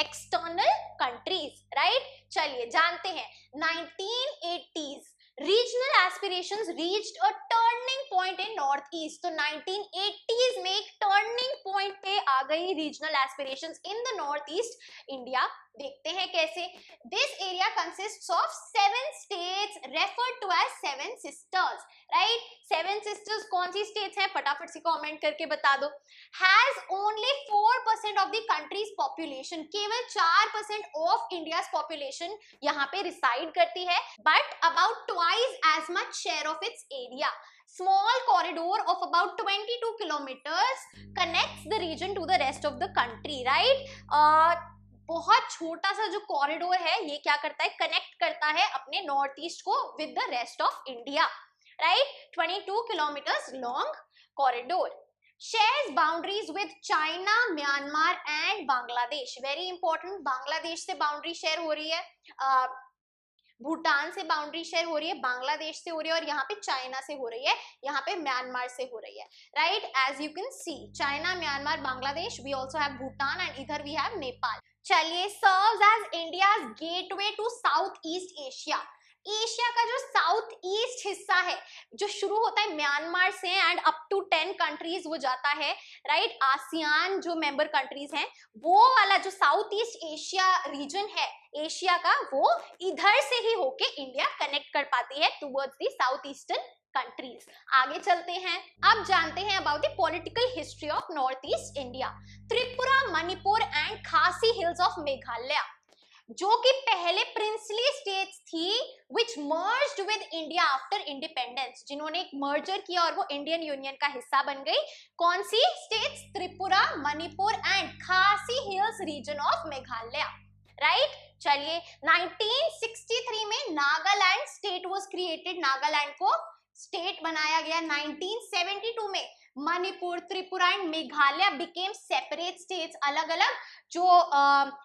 external countries. Right, चलिए जानते हैं 1980s regional aspirations reached a turning point in north east. तो 1980s में एक टर्निंग पॉइंट पे आ गई regional aspirations in the north east India. देखते हैं कैसे. This area consists of 7 states referred to as 7 sisters. Right, 7 sisters कौन सी स्टेट्स हैं फटाफट से कमेंट करके बता दो. Has only 4% of the countries population, केवल 4% ऑफ इंडियाज पॉपुलेशन यहाँ पे रिसाइड करती है, but about twice as much share of its area. Small corridor of about 22 kilometers connects the region to the rest of the country. Right? बहुत छोटा सा जो corridor है ये क्या करता है, कनेक्ट करता है अपने नॉर्थ ईस्ट को with the rest of India. Right, 22 kilometres long corridor. Shares boundaries with China, Myanmar and Bangladesh. Very important, Bangladesh से बाउंड्री शेयर हो रही है, भूटान से बाउंड्री शेयर हो रही है, बांग्लादेश से हो रही है और यहाँ पे चाइना से हो रही है, यहाँ पे म्यांमार से हो रही है. Right, as you can see China, Myanmar, Bangladesh, we also have Bhutan and इधर वी हैव नेपाल. चलिए, serves as India's gateway to south east Asia. Asia का जो साउथ ईस्ट हिस्सा है जो शुरू होता है म्यांमार से एंड अप टू 10 कंट्रीज वो जाता है. राइट, आसियान जो मेंबर कंट्रीज हैं वो वाला जो साउथ ईस्ट एशिया रीजन है एशिया का, वो इधर से ही होके इंडिया कनेक्ट कर पाती है towards the south eastern countries. आगे चलते हैं, अब जानते हैं about the political history of north east India. Tripura, Manipur and Khasi hills of Meghalaya जो कि पहले प्रिंसली स्टेट्स थी which merged with India after independence, जिन्होंने एक मर्जर किया और वो इंडियन यूनियन का हिस्सा बन गई. कौन सी states? Tripura, Manipur and Khasi hills region of Meghalaya. Right. चलिए 1963 में Nagaland state was created, Nagaland को स्टेट बनाया गया। 1972 में Manipur, Tripura and Meghalaya became separate states, अलग अलग जो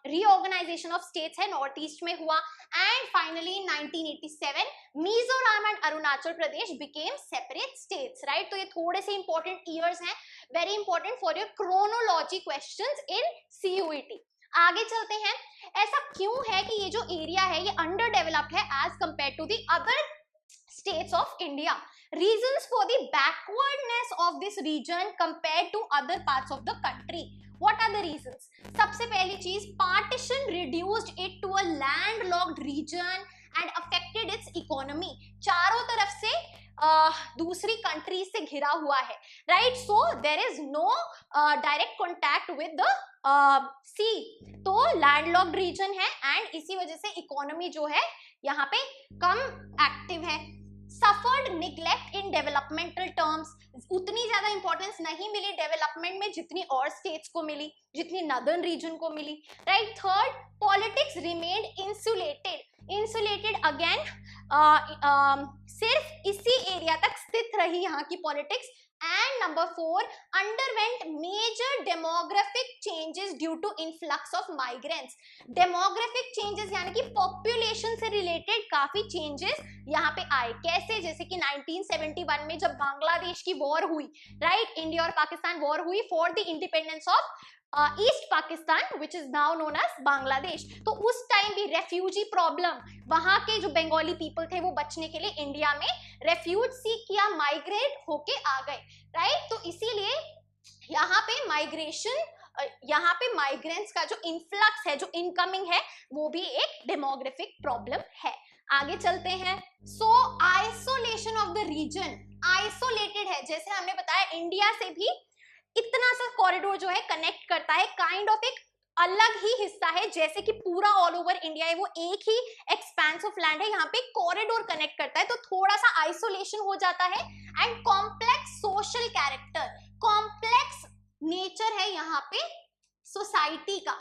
रीऑर्गेनाइजेशन ऑफ स्टेट्स है नॉर्थ ईस्ट में हुआ। And finally 1987 Mizoram and Arunachal Pradesh became separate states, right. तो ये थोड़े से इंपॉर्टेंट ईयर्स हैं, very important for your chronology questions in CUET. आगे चलते हैं, ऐसा क्यों है कि ये जो एरिया है ये अंडर डेवलप्ड है as compare to the other states of India? Reasons for the backwardness of this region compared to other parts of the country. What are the reasons? सबसे पहली चीज, partition reduced it to a landlocked region and affected its economy. चारों तरफ से दूसरी country से घिरा हुआ है, right. So there is no direct contact with the sea, तो लैंडलॉक्ड रीजन है एंड इसी वजह से इकोनॉमी जो है यहाँ पे कम एक्टिव है। सफर्ड निग्लेक्ट इन डेवलपमेंटल टर्म्स, उतनी ज्यादा इंपॉर्टेंस नहीं मिली डेवलपमेंट में जितनी और स्टेट्स को मिली, जितनी नदर्न रीजन को मिली, right. Third, politics remained insulated, insulated again, सिर्फ इसी एरिया तक स्थित रही यहाँ की politics. And number 4, underwent major demographic changes due to influx of migrants. Demographic changes यानी कि पॉपुलेशन से रिलेटेड काफी चेंजेस यहाँ पे आए। कैसे? जैसे कि 1971 में जब बांग्लादेश की वॉर हुई, राइट, इंडिया और पाकिस्तान वॉर हुई for the independence of east Pakistan which is now known as Bangladesh. तो उस टाइम भी रेफ्यूजी प्रॉब्लम, वहां के जो बंगाली पीपल थे वो बचने के लिए इंडिया में रेफ्यूज सीख किया, माइग्रेट होके आ गए, राइट। तो इसीलिए यहाँ पे माइग्रेशन, यहाँ पे माइग्रेंट्स का जो इनफ्लक्स है, जो इनकमिंग है, वो भी एक डेमोग्राफिक प्रॉब्लम है। आगे चलते हैं। So isolation of the region, isolated है, जैसे हमने बताया इंडिया से भी इतना सा कॉरिडोर जो है कनेक्ट करता है, काइंड ऑफ एक अलग ही हिस्सा है, जैसे कि पूरा ऑल ओवर इंडिया है वो एक ही एक्सपेंस ऑफ लैंड है, यहाँ पे कॉरिडोर कनेक्ट करता है, तो थोड़ा सा आइसोलेशन हो जाता है। And complex social character, complex nature है यहाँ पे सोसाइटी का,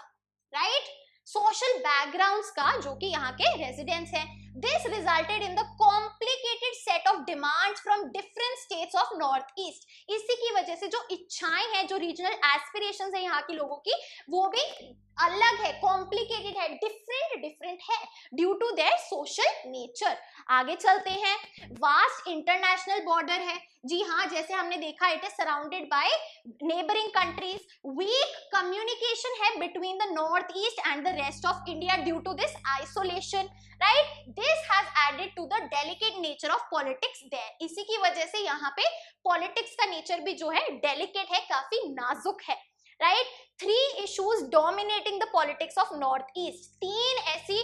राइट, सोशल बैकग्राउंड्स का, जो कि यहाँ के रेजिडेंट्स हैं। This resulted in the complicated set of demands from different states of North East. इसी की वजह से जो इच्छाएं हैं, जो रीजनल एस्पिरेशंस है यहाँ के लोगों की, वो भी अलग है, कॉम्प्लिकेटेड है, डिफरेंट है due to their social nature. आगे चलते हैं। वास्ट इंटरनेशनल बॉर्डर है, जी हाँ, जैसे हमने देखा it is surrounded by neighbouring countries. Weak communication है between the north East and the rest of India due to this isolation, right. This has added to the delicate nature of politics there. इसी की वजह से यहाँ पे politics का nature भी जो है डेलिकेट है, काफी नाजुक है, right. 3 issues dominating the politics of north east, 3 ऐसी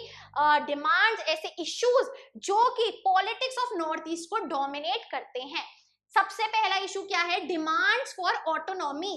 डिमांड्स, ऐसे इश्यूज जो कि पॉलिटिक्स ऑफ नॉर्थ ईस्ट को डोमिनेट करते हैं। सबसे पहला इशू क्या है? Demands for autonomy,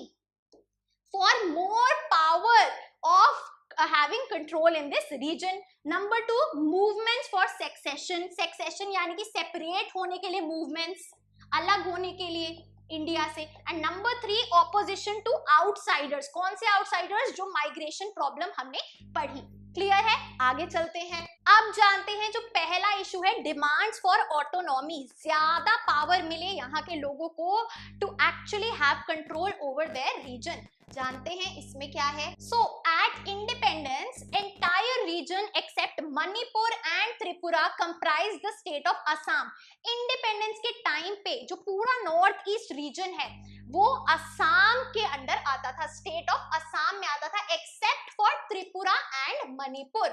for more power of having control in this region. Number 2, movements for succession, succession यानी कि separate होने के लिए movements, अलग होने के लिए इंडिया से। And number 3, opposition to outsiders, कौन से outsiders? जो माइग्रेशन प्रॉब्लम हमने पढ़ी। क्लियर है? आगे चलते हैं। अब जानते हैं जो पहला इशू है, डिमांड्स फॉर ऑटोनॉमी, ज्यादा पावर मिले यहाँ के लोगों को to actually have control over their region. जानते हैं इसमें क्या है। So at independence entire region except Manipur and Tripura comprise the state of Assam. Independence के टाइम पे जो पूरा नॉर्थ ईस्ट रीजन है वो असम के अंडर आता था, स्टेट ऑफ असम में आता था, except for Tripura and Manipur.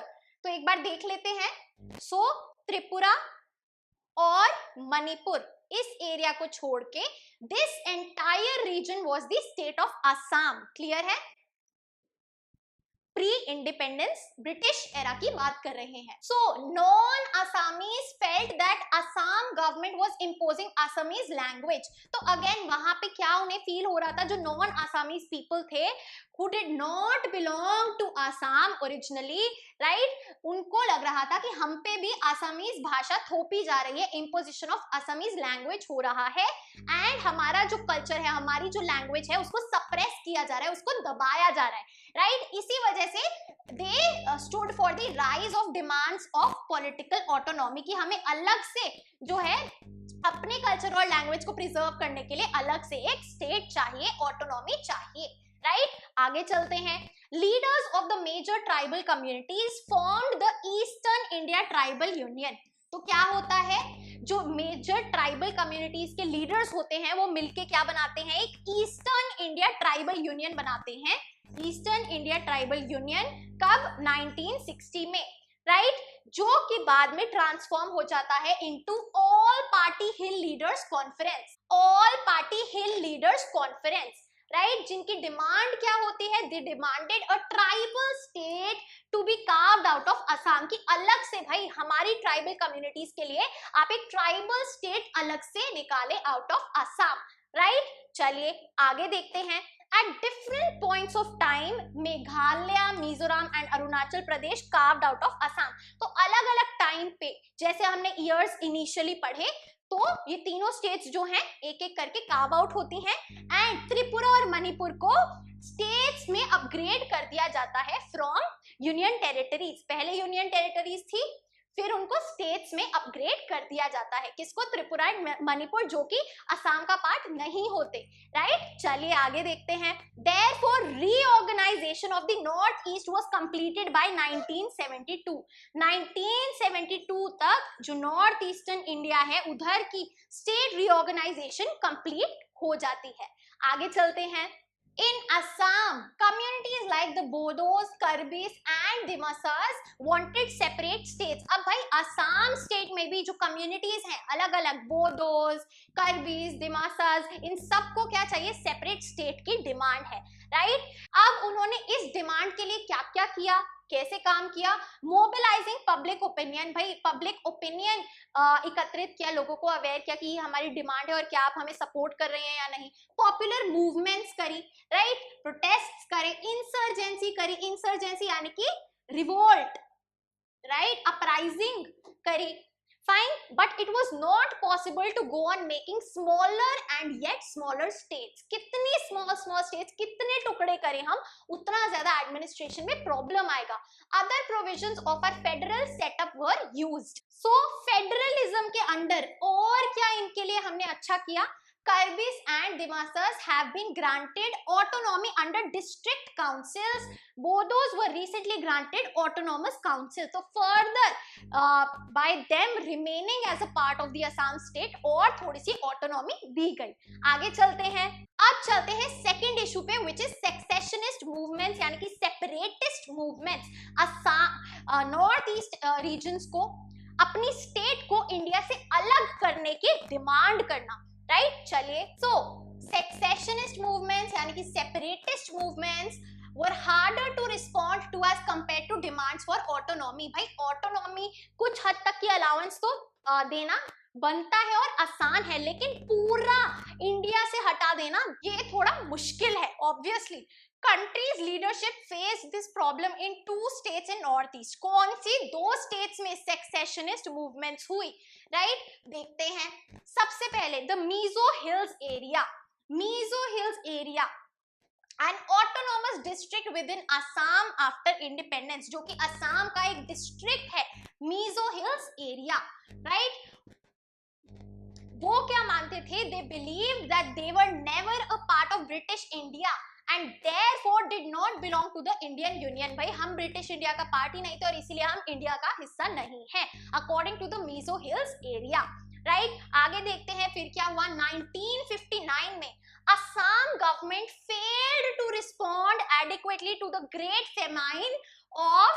तो एक बार देख लेते हैं। सो त्रिपुरा और मणिपुर, इस एरिया को छोड़ के this entire reason was the state of Assam. Clear है? प्री इंडिपेंडेंस ब्रिटिश एरा की बात कर रहे हैं। So non Assamese felt that Assam government was imposing Assamese language. तो अगेन वहां पे क्या उन्हें फील हो रहा था, जो नॉन असामीज पीपल थे who did not belong to Assam originally, right? उनको लग रहा था कि हम पे भी असमीज भाषा थोपी जा रही है, imposition of असमीज लैंग्वेज हो रहा है, एंड हमारा जो कल्चर है, हमारी जो लैंग्वेज है, उसको सप्रेस किया जा रहा है, उसको दबाया जा रहा है, राइट? इसी वजह से they stood for the rise of demands of political autonomy कि हमें अलग से जो है अपने कल्चर और लैंग्वेज को प्रिजर्व करने के लिए अलग से एक स्टेट चाहिए, ऑटोनॉमी चाहिए, राइट? आगे चलते हैं. Leaders of the major tribal communities formed the eastern India tribal union. तो क्या होता है, जो मेजर ट्राइबल कम्युनिटीज के लीडर्स होते हैं वो मिलके क्या बनाते हैं, एक ईस्टर्न इंडिया ट्राइबल यूनियन बनाते हैं. ईस्टर्न इंडिया ट्राइबल यूनियन कब, 1960 में, राइट? जो कि बाद में ट्रांसफॉर्म हो जाता है into all party hill leaders conference. All party hill leaders conference, right? जिनकी डिमांड क्या होती है, they demanded a tribal state to be carved out of Assam, की अलग से भाई हमारी ट्राइबल कम्युनिटीज के लिए आप एक ट्राइबल स्टेट अलग से निकाले आउट ऑफ असम, राइट? चलिए आगे देखते हैं. At different points of time, Meghalaya, Mizoram and Arunachal Pradesh carved out of Assam. तो अलग अलग टाइम पे, जैसे हमने ईयर्स इनिशियली पढ़े, तो ये तीनों स्टेट्स जो हैं एक एक करके कार्व आउट होती हैं एंड त्रिपुरा और मणिपुर को स्टेट्स में अपग्रेड कर दिया जाता है फ्रॉम यूनियन टेरिटरीज. पहले यूनियन टेरिटरीज थी, फिर उनको स्टेट्स में अपग्रेड कर दिया जाता है. किसको, त्रिपुरा एंड मणिपुर, जो कि असम का पार्ट नहीं होते, राइट? चलिए आगे देखते हैं. Therefore, reorganization of the North East was completed by 1972. 1972 तक जो नॉर्थ ईस्टर्न इंडिया है उधर की स्टेट रीऑर्गेनाइजेशन कंप्लीट हो जाती है. आगे चलते हैं. In Assam, communities like the Bodos, Karbis and Dimasas wanted separate states. अब भाई असम स्टेट में भी जो कम्युनिटीज हैं अलग अलग, बोडोस, कर्बीज, दिमासास, इन सबको क्या चाहिए, सेपरेट स्टेट की डिमांड है, राइट? अब उन्होंने इस डिमांड के लिए क्या क्या किया, कैसे काम किया, मोबिलाइजिंग पब्लिक ओपिनियन. भाई पब्लिक ओपिनियन एकत्रित किया, लोगों को अवेयर किया कि हमारी डिमांड है और क्या आप हमें सपोर्ट कर रहे हैं या नहीं. पॉपुलर मूवमेंट्स करी, राइट? प्रोटेस्ट करे, इंसर्जेंसी करी. इंसर्जेंसी यानी कि रिवोल्ट, राइट? अपराइजिंग करी. Fine, but it was not possible to go on making smaller and yet smaller states. कितनी small states, कितने टुकड़े करें हम, उतना ज्यादा एडमिनिस्ट्रेशन में प्रॉब्लम आएगा. Other provisions of our federal setup were used. So federalism के अंडर और क्या इनके लिए हमने अच्छा किया, Karbis and Dimasas have been granted autonomy under district councils. Bodos were recently granted autonomous councils. So further, by them remaining as a part of the Assam state, और थोड़ी सी autonomy दी गई. आगे चलते हैं. अब चलते हैं second issue पे, which is secessionist movements, यानी कि separatist movements. Assam north east regions को अपनी स्टेट को इंडिया से अलग करने की डिमांड करना, राइट? चलिए, सो सेक्सेशनिस्ट मूवमेंट्स यानी कि separatist movements were harder to respond to as compare to demands for autonomy. भाई ऑटोनॉमी कुछ हद तक की अलाउंस तो देना बनता है और आसान है, लेकिन पूरा इंडिया से हटा देना ये थोड़ा मुश्किल है. Obviously country's leadership faced this problem in 2 states in northeast. कौन सी 2 states में secessionist movements हुई, right? देखते हैं. सबसे पहले the Mizo Hills area. Mizo Hills area, an autonomous district within Assam after independence, जो कि असम का एक डिस्ट्रिक्ट है, Mizo Hills area, right? वो क्या मानते थे, they believed that they were never a part of British India and therefore did not belong to the Indian Union. भाई हम ब्रिटिश इंडिया का पार्ट ही नहीं थे और इसीलिए हम इंडिया का हिस्सा नहीं है, according to the Mizo Hills area, right? आगे देखते हैं फिर क्या हुआ. 1959 में Assam government failed to respond adequately to the great famine of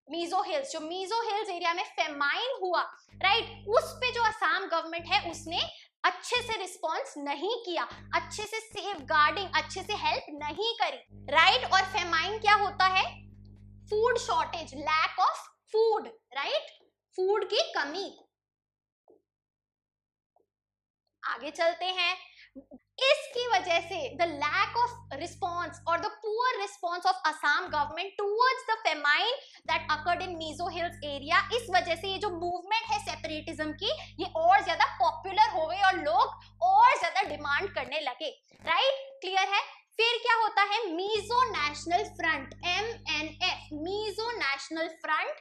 Mizo Hills. जो Mizo Hills एरिया में फेमाइन हुआ, राइट? उस पे जो असम गवर्नमेंट है उसने अच्छे से रिस्पॉन्स नहीं किया, अच्छे से सेफ गार्डिंग, अच्छे से हेल्प नहीं करी, राइट? और फेमाइन क्या होता है, food shortage, lack of food, right? Food की कमी. आगे चलते हैं. इसकी वजह से द लैक ऑफ रिस्पॉन्स और the poor response of Assam government towards the famine that occurred in Mizo hills area, इस वजह से ये जो मूवमेंट है सेपरेटिज्म की ये और ज्यादा पॉपुलर हो गई और लोग और ज्यादा डिमांड करने लगे, राइट? क्लियर है? फिर क्या होता है, Mizo national front, MNF. National Front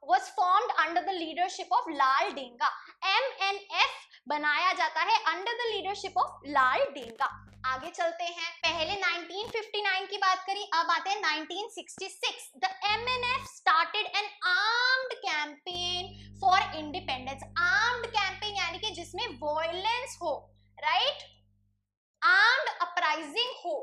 was formed under the leadership of Lal Denga. MNF बनाया जाता है under the leadership of Lal Denga. आगे चलते हैं, पहले 1959 की बात करी, अब आते हैं 1966. The MNF started an armed campaign for independence. Armed campaign यानी कि जिसमें violence हो, right? Armed uprising हो,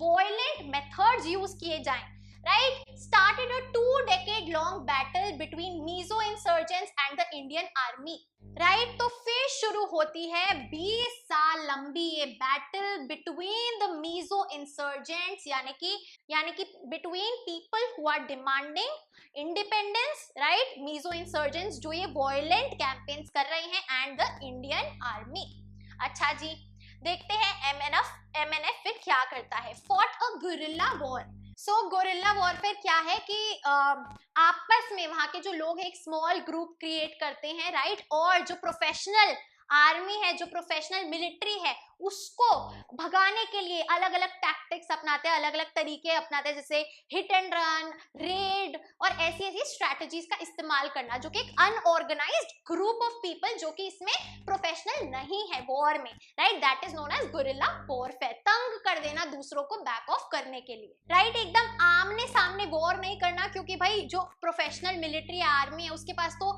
violent methods use किए जाएं, right? Started a 2-decade-long battle between Mizo insurgents and the Indian Army, right? तो फिर शुरू होती है 20 साल लंबी ये battle between the Mizo insurgents, यानी कि between people who are demanding independence, right? Mizo insurgents जो ये violent campaigns कर रहे हैं and the Indian Army. अच्छा जी, देखते हैं MNF फिर क्या करता है. Fought a guerrilla war. So guerrilla warfare क्या है कि आपस में वहां के जो लोग एक स्मॉल ग्रुप क्रिएट करते हैं, राइट, और जो प्रोफेशनल आर्मी है, जो प्रोफेशनल मिलिट्री है, उसको भगाने के लिए अलग अलग टैक्टिक्स अपनाते हैं, अलग अलग तरीके अपनाते हैं, जैसे हिट एंड रन, रेड और ऐसी ऐसी स्ट्रैटेजीज का इस्तेमाल करना, जो कि एक अनऑर्गेनाइज्ड ग्रुप ऑफ पीपल जो कि इसमें प्रोफेशनल नहीं है वॉर में, right, that is known as guerrilla warfare. तंग कर देना दूसरों को बैक ऑफ करने के लिए, राइट. एकदम आमने सामने वॉर नहीं करना, क्योंकि भाई जो प्रोफेशनल मिलिट्री आर्मी है उसके पास तो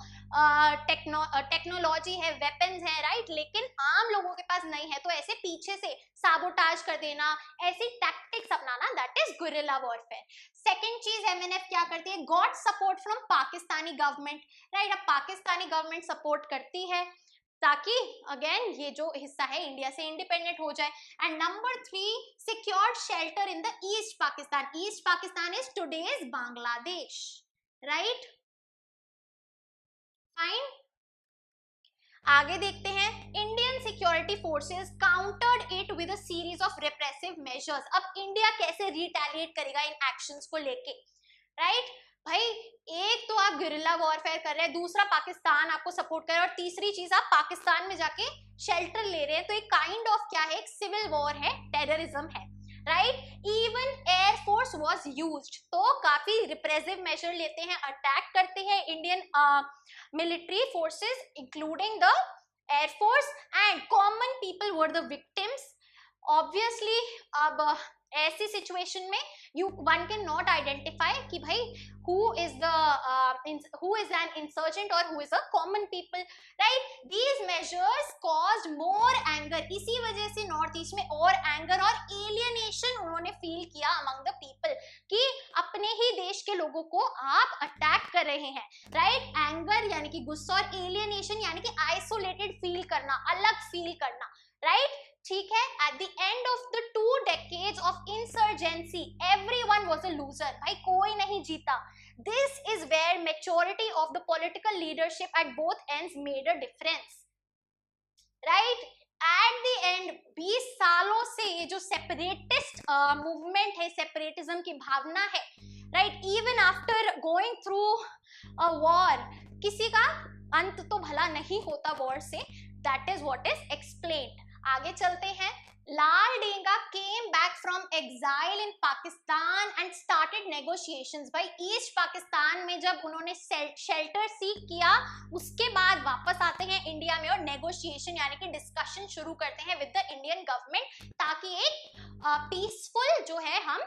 टेक्नोलॉजी है, वेपन्स है, राइट, लेकिन आम लोगों के पास नहीं है, तो ऐसे पीछे से साबोटाज कर देना, ऐसी टैक्टिक्स अपनाना, that is guerrilla warfare. Second चीज MNF क्या करती है, got support from Pakistani government, right. अब पाकिस्तानी गवर्नमेंट सपोर्ट करती है ताकि अगेन ये जो हिस्सा है इंडिया से इंडिपेंडेंट हो जाए. And number 3, secured shelter in the east Pakistan. East Pakistan is today's Bangladesh, right. Fine, आगे देखते हैं. Indian security forces countered it with a series of repressive measures. अब इंडिया कैसे रिटेलिएट करेगा इन एक्शंस को लेके, राइट. भाई एक तो आप गुरिल्ला वॉरफेयर कर रहे हैं, दूसरा पाकिस्तान आपको सपोर्ट कर रहा है, और तीसरी चीज आप पाकिस्तान में जाके शेल्टर ले रहे हैं, तो एक काइंड ऑफ क्या है, एक सिविल वॉर है, टेररिज्म है, right. Even air force was used, तो काफी रिप्रेसिव मेजर लेते हैं, अटैक करते हैं Indian military forces including the air force, and common people were the victims. Obviously अब ऐसी सिचुएशन में वन कैन नॉट आइडेंटिफाई कि भाई who is an insurgent or who is a common people, right. These measures caused more anger. इसी वजह से north east में और एंगर और एलियनेशन उन्होंने फील किया अमंग द पीपल कि अपने ही देश के लोगों को आप अटैक कर रहे हैं, राइट. एंगर यानी कि गुस्सा, और एलियनेशन यानी कि आइसोलेटेड फील करना, अलग फील करना, राइट. ठीक है. At the end of the 2 decades of insurgency everyone was a loser. भाई कोई नहीं जीता. This is where maturity of the political leadership at both ends made a difference, right. At the end 20 सालों से ये जो सेपरेटिस्ट मूवमेंट है, separatism की भावना है, right, even after going through a war, किसी का अंत तो भला नहीं होता वॉर से. That is what is explained. आगे चलते हैं. Lal Denga came back from exile in Pakistan and started negotiations. भाई ईस्ट पाकिस्तान में जब उन्होंने शेल्टर सीक किया, उसके बाद वापस आते हैं इंडिया में और नेगोशिएशन यानी कि डिस्कशन शुरू करते हैं विद द इंडियन गवर्नमेंट, ताकि एक पीसफुल जो है हम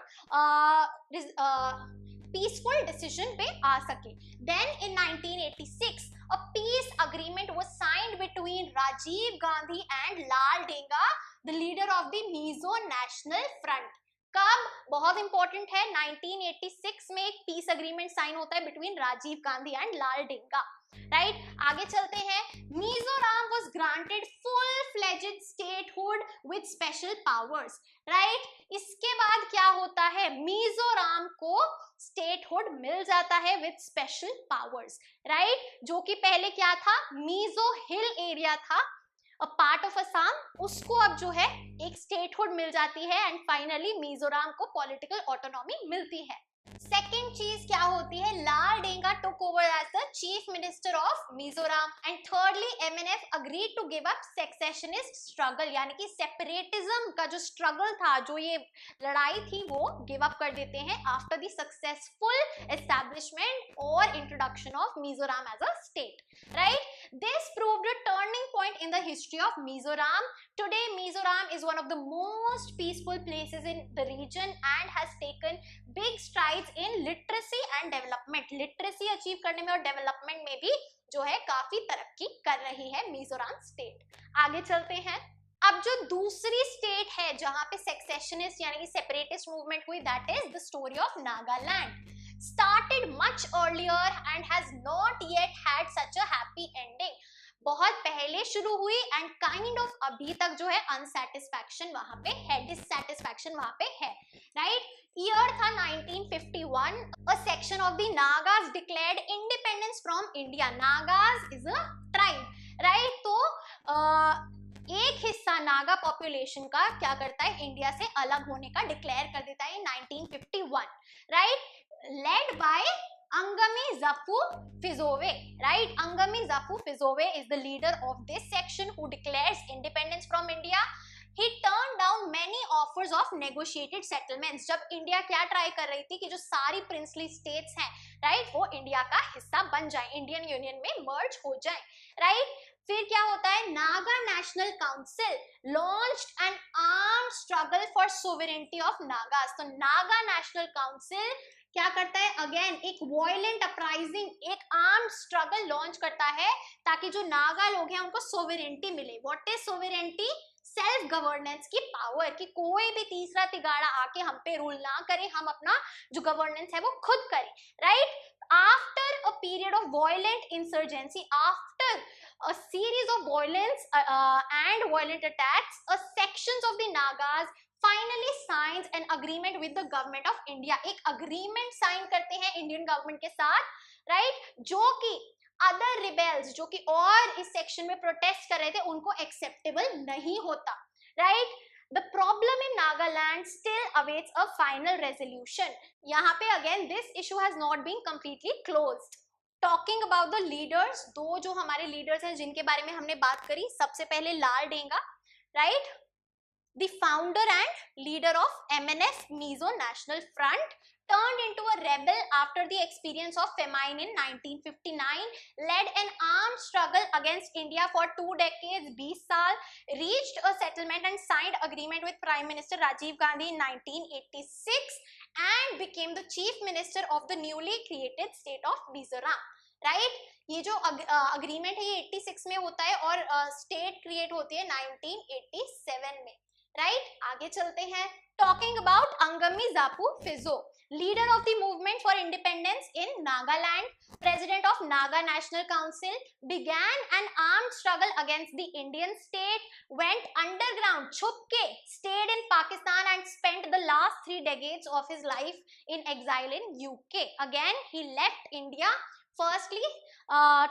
पीसफुल डिसीजन पे आ सके. Then in 1986 a peace agreement was signed between Rajiv Gandhi and Lal Denga, the leader of the Mizo National Front. कब, बहुत इंपॉर्टेंट है, 1986 में एक पीस अग्रीमेंट साइन होता है between Rajiv Gandhi and Lal Denga, right. आगे चलते हैं. Mizoram was granted full fledged statehood with special powers, right. इसके बाद क्या होता है, मिजोरम को स्टेटहुड मिल जाता है विद स्पेशल पावर्स, राइट. जो कि पहले क्या था, मिजो हिल एरिया था, अ पार्ट ऑफ असम, उसको अब जो है एक स्टेटहुड मिल जाती है, एंड फाइनली मिजोरम को पॉलिटिकल ऑटोनॉमी मिलती है, सेकेंड चीज क्या होती है, Laldenga took over as the chief minister of Mizoram and thirdly MNF agreed to give up secessionist struggle, यानी कि सेपरेटिज्म का जो स्ट्रगल था, जो ये लड़ाई थी, वो गिव अप कर देते हैं आफ्टर द सक्सेसफुल एस्टैब्लिशमेंट और introduction of Mizoram as a state, right. This proved a turning point in the history of Mizoram. Today Mizoram is one of the most peaceful places in the region and has taken big strides in literacy and development. Literacy achieve करने में और development में भी जो है काफी तरक्की कर रही है मिजोरम स्टेट. आगे चलते हैं. अब जो दूसरी स्टेट है जहां पे सेसेशनिस्ट यानी कि सेपरेटिस्ट मूवमेंट हुई, that is the story of Nagaland. Started much earlier and has not yet had such a happy ending. बहुत पहले शुरू हुई एंड काइंड ऑफ अभी तक जो है अनसेटिस्फैक्शन वहां पे है, डिससैटिस्फैक्शन वहां पे है, राइट. ईयर था 1951. अ section of the Nagas declared independence from India. Nagas is a tribe, right. तो एक हिस्सा नागा पॉपुलेशन का क्या करता है, इंडिया से अलग होने का डिक्लेयर कर देता है 1951, right. Led by Angami Zafu Fizove, right? Angami Zafu Fizove is the leader of this section who declares independence from India. He turned down many offers of negotiated settlements. जब India क्या try कर रही थी कि जो सारी princely states हैं, right, वो इंडिया का हिस्सा बन जाए, इंडियन यूनियन में मर्ज हो जाए, राइट. फिर क्या होता है, Naga National council launched N armed struggle for sovereignty of Nagas. तो नागा नेशनल काउंसिल क्या करता है, अगेन एक वॉयलेंट अपराइजिंग, एक आर्म्ड स्ट्रगल लॉन्च करता है ताकि जो नागा लोग हैं उनको सोवरेनिटी मिले. What is sovereignty? Self governance की पावर, कि कोई भी तीसरा तिगाड़ा आके हम पे रूल ना करे, हम अपना जो गवर्नेंस है वो खुद करें, right. After a period of violent insurgency, after a series of violence and violent attacks, sections of the Nagas finally signs an agreement with the government of India. एक agreement sign करते हैं Indian government के साथ, right, जो कि other rebels जो कि और इस सेक्शन में प्रोटेस्ट कर रहे थे उनको एक्सेप्टेबल नहीं होता, right. The problem in Nagaland still awaits a final resolution. यहाँ पे again this issue has not been completely closed. Talking about the leaders, दो जो हमारे leaders हैं जिनके बारे में हमने बात करी, सबसे पहले Laldenga, right, the founder and leader of MNF Mizo National Front, turned into a rebel after the experience of famine in 1959, led an armed struggle against India for 2 decades, 20 साल, reached a settlement and signed agreement with Prime Minister Rajiv Gandhi in 1986 and became the chief minister of the newly created state of Mizoram, right. ये जो agreement है ये 86 में होता है और state create होती है 1987 में, राइट. आगे चलते हैं. Talking about Angami Zapu Phizo, leader of the movement for independence in Nagaland, president of Naga National Council, began an armed struggle against the Indian state, went underground, छुप के, stayed in Pakistan and spent the last 3 decades of his life in exile in UK. Again he left India, firstly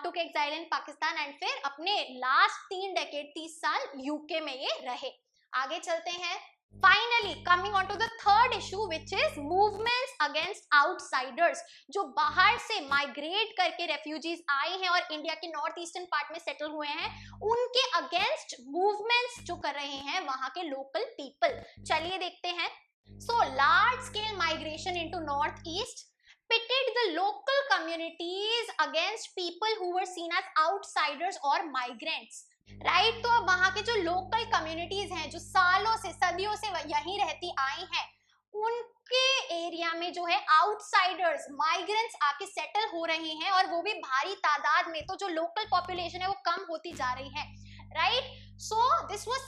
took exile in Pakistan and फिर अपने last 3 decade 30 साल UK में ये रहे. आगे चलते हैं. Finally, coming on to the third issue, which is movements against outsiders. जो बाहर से माइग्रेट करके रेफ्यूजीज आए हैं और इंडिया के नॉर्थ ईस्टर्न पार्ट में सेटल हुए हैं, उनके अगेंस्ट मूवमेंट्स जो कर रहे हैं वहां के लोकल पीपल. चलिए देखते हैं. So, large scale migration into northeast pitted the local communities against people who were seen as outsiders or migrants. Right. तो अब वहां के जो लोकल कम्युनिटीज हैं जो सालों से सदियों से यहीं रहती आई हैं, उनके एरिया में जो है आउटसाइडर्स, माइग्रेंट्स आके सेटल हो रहे हैं और वो भी भारी तादाद में. तो जो लोकल पॉपुलेशन है वो कम होती जा रही है, right. So this was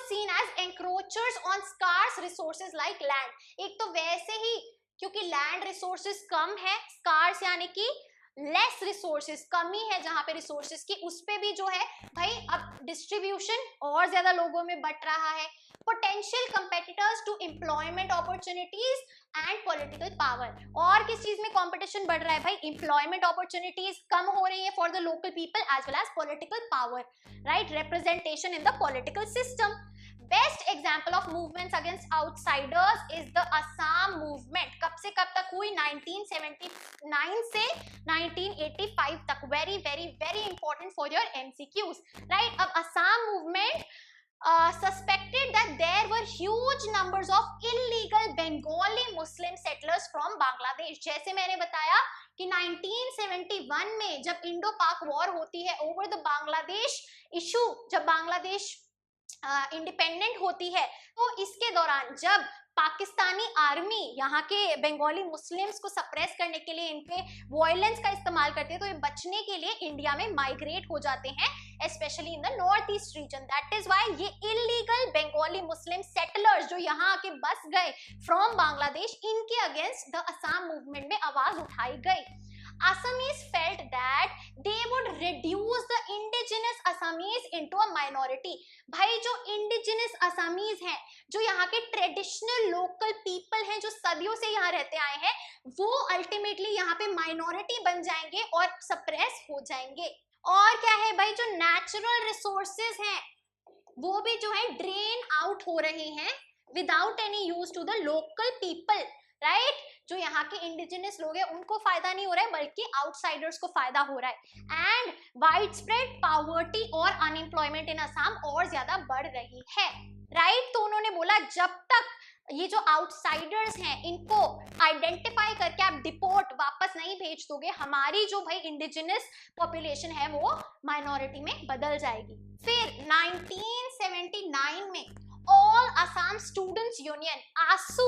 seen as encroachers on scarce resources like land. एक तो वैसे ही क्योंकि लैंड रिसोर्सेज कम है, स्कार्स यानी कि लेस रिसोर्सेज, कमी है जहां पे रिसोर्सेज की, उस पे भी जो है भाई अब डिस्ट्रीब्यूशन और ज्यादा लोगों में बट रहा है. Potential competitors to employment opportunities and political power. और किस चीज में कंपटीशन बढ़ रहा है भाई? एम्प्लॉयमेंट अपॉर्चुनिटीज कम हो रही है for the local people as well as political power, right, representation in the political system. Best example of movements against outsiders is the Assam movement. कब से कब तक हुई? 1979 से 1985 तक। Very very very important for your MCQs, right. अब Assam movement suspected that there were huge numbers of illegal Bengali Muslim settlers from Bangladesh। जैसे मैंने बताया कि 1971 में जब इंडो पाक वॉर होती है ओवर द बांग्लादेश इशू, जब बांग्लादेश इंडिपेंडेंट होती है, तो इसके दौरान जब पाकिस्तानी आर्मी यहाँ के बंगाली मुस्लिम्स को सप्रेस करने के लिए इन पे वायलेंस का इस्तेमाल करते हैं, तो ये बचने के लिए इंडिया में माइग्रेट हो जाते हैं, specially in the north east reason. That is why ये इलीगल बंगाली मुस्लिम सेटलर्स जो यहाँ आके बस गए फ्रॉम बांग्लादेश, इनके अगेंस्ट द असम मूवमेंट में आवाज उठाई गई। Assamese felt that they would reduce the indigenous Assamese into a minority। भाई जो indigenous Assamese हैं, जो यहाँ के ट्रेडिशनल लोकल पीपल हैं, जो सदियों से यहाँ रहते आए हैं, वो अल्टीमेटली यहाँ पे माइनॉरिटी बन जाएंगे और सप्रेस हो जाएंगे। और क्या है भाई, जो नेचुरल रिसोर्सेज हैं वो भी जो है ड्रेन आउट हो रहे हैं without any use to the local people, right. जो यहाँ के इंडिजिनस लोग हैं उनको फायदा नहीं हो रहा है, बल्कि आउटसाइडर्स को फायदा हो रहा है। एंड वाइड स्प्रेड पॉवर्टी और अनएम्प्लॉयमेंट इन असम और ज्यादा बढ़ रही है, राइट। तो उन्होंने बोला जब तक ये जो आउटसाइडर्स हैं इनको आइडेंटिफाई करके आप डिपोर्ट वापस नहीं भेज दोगे, हमारी जो भाई इंडिजिनस पॉपुलेशन है वो माइनॉरिटी में बदल जाएगी। फिर 1979 में All Assam Students Union ASU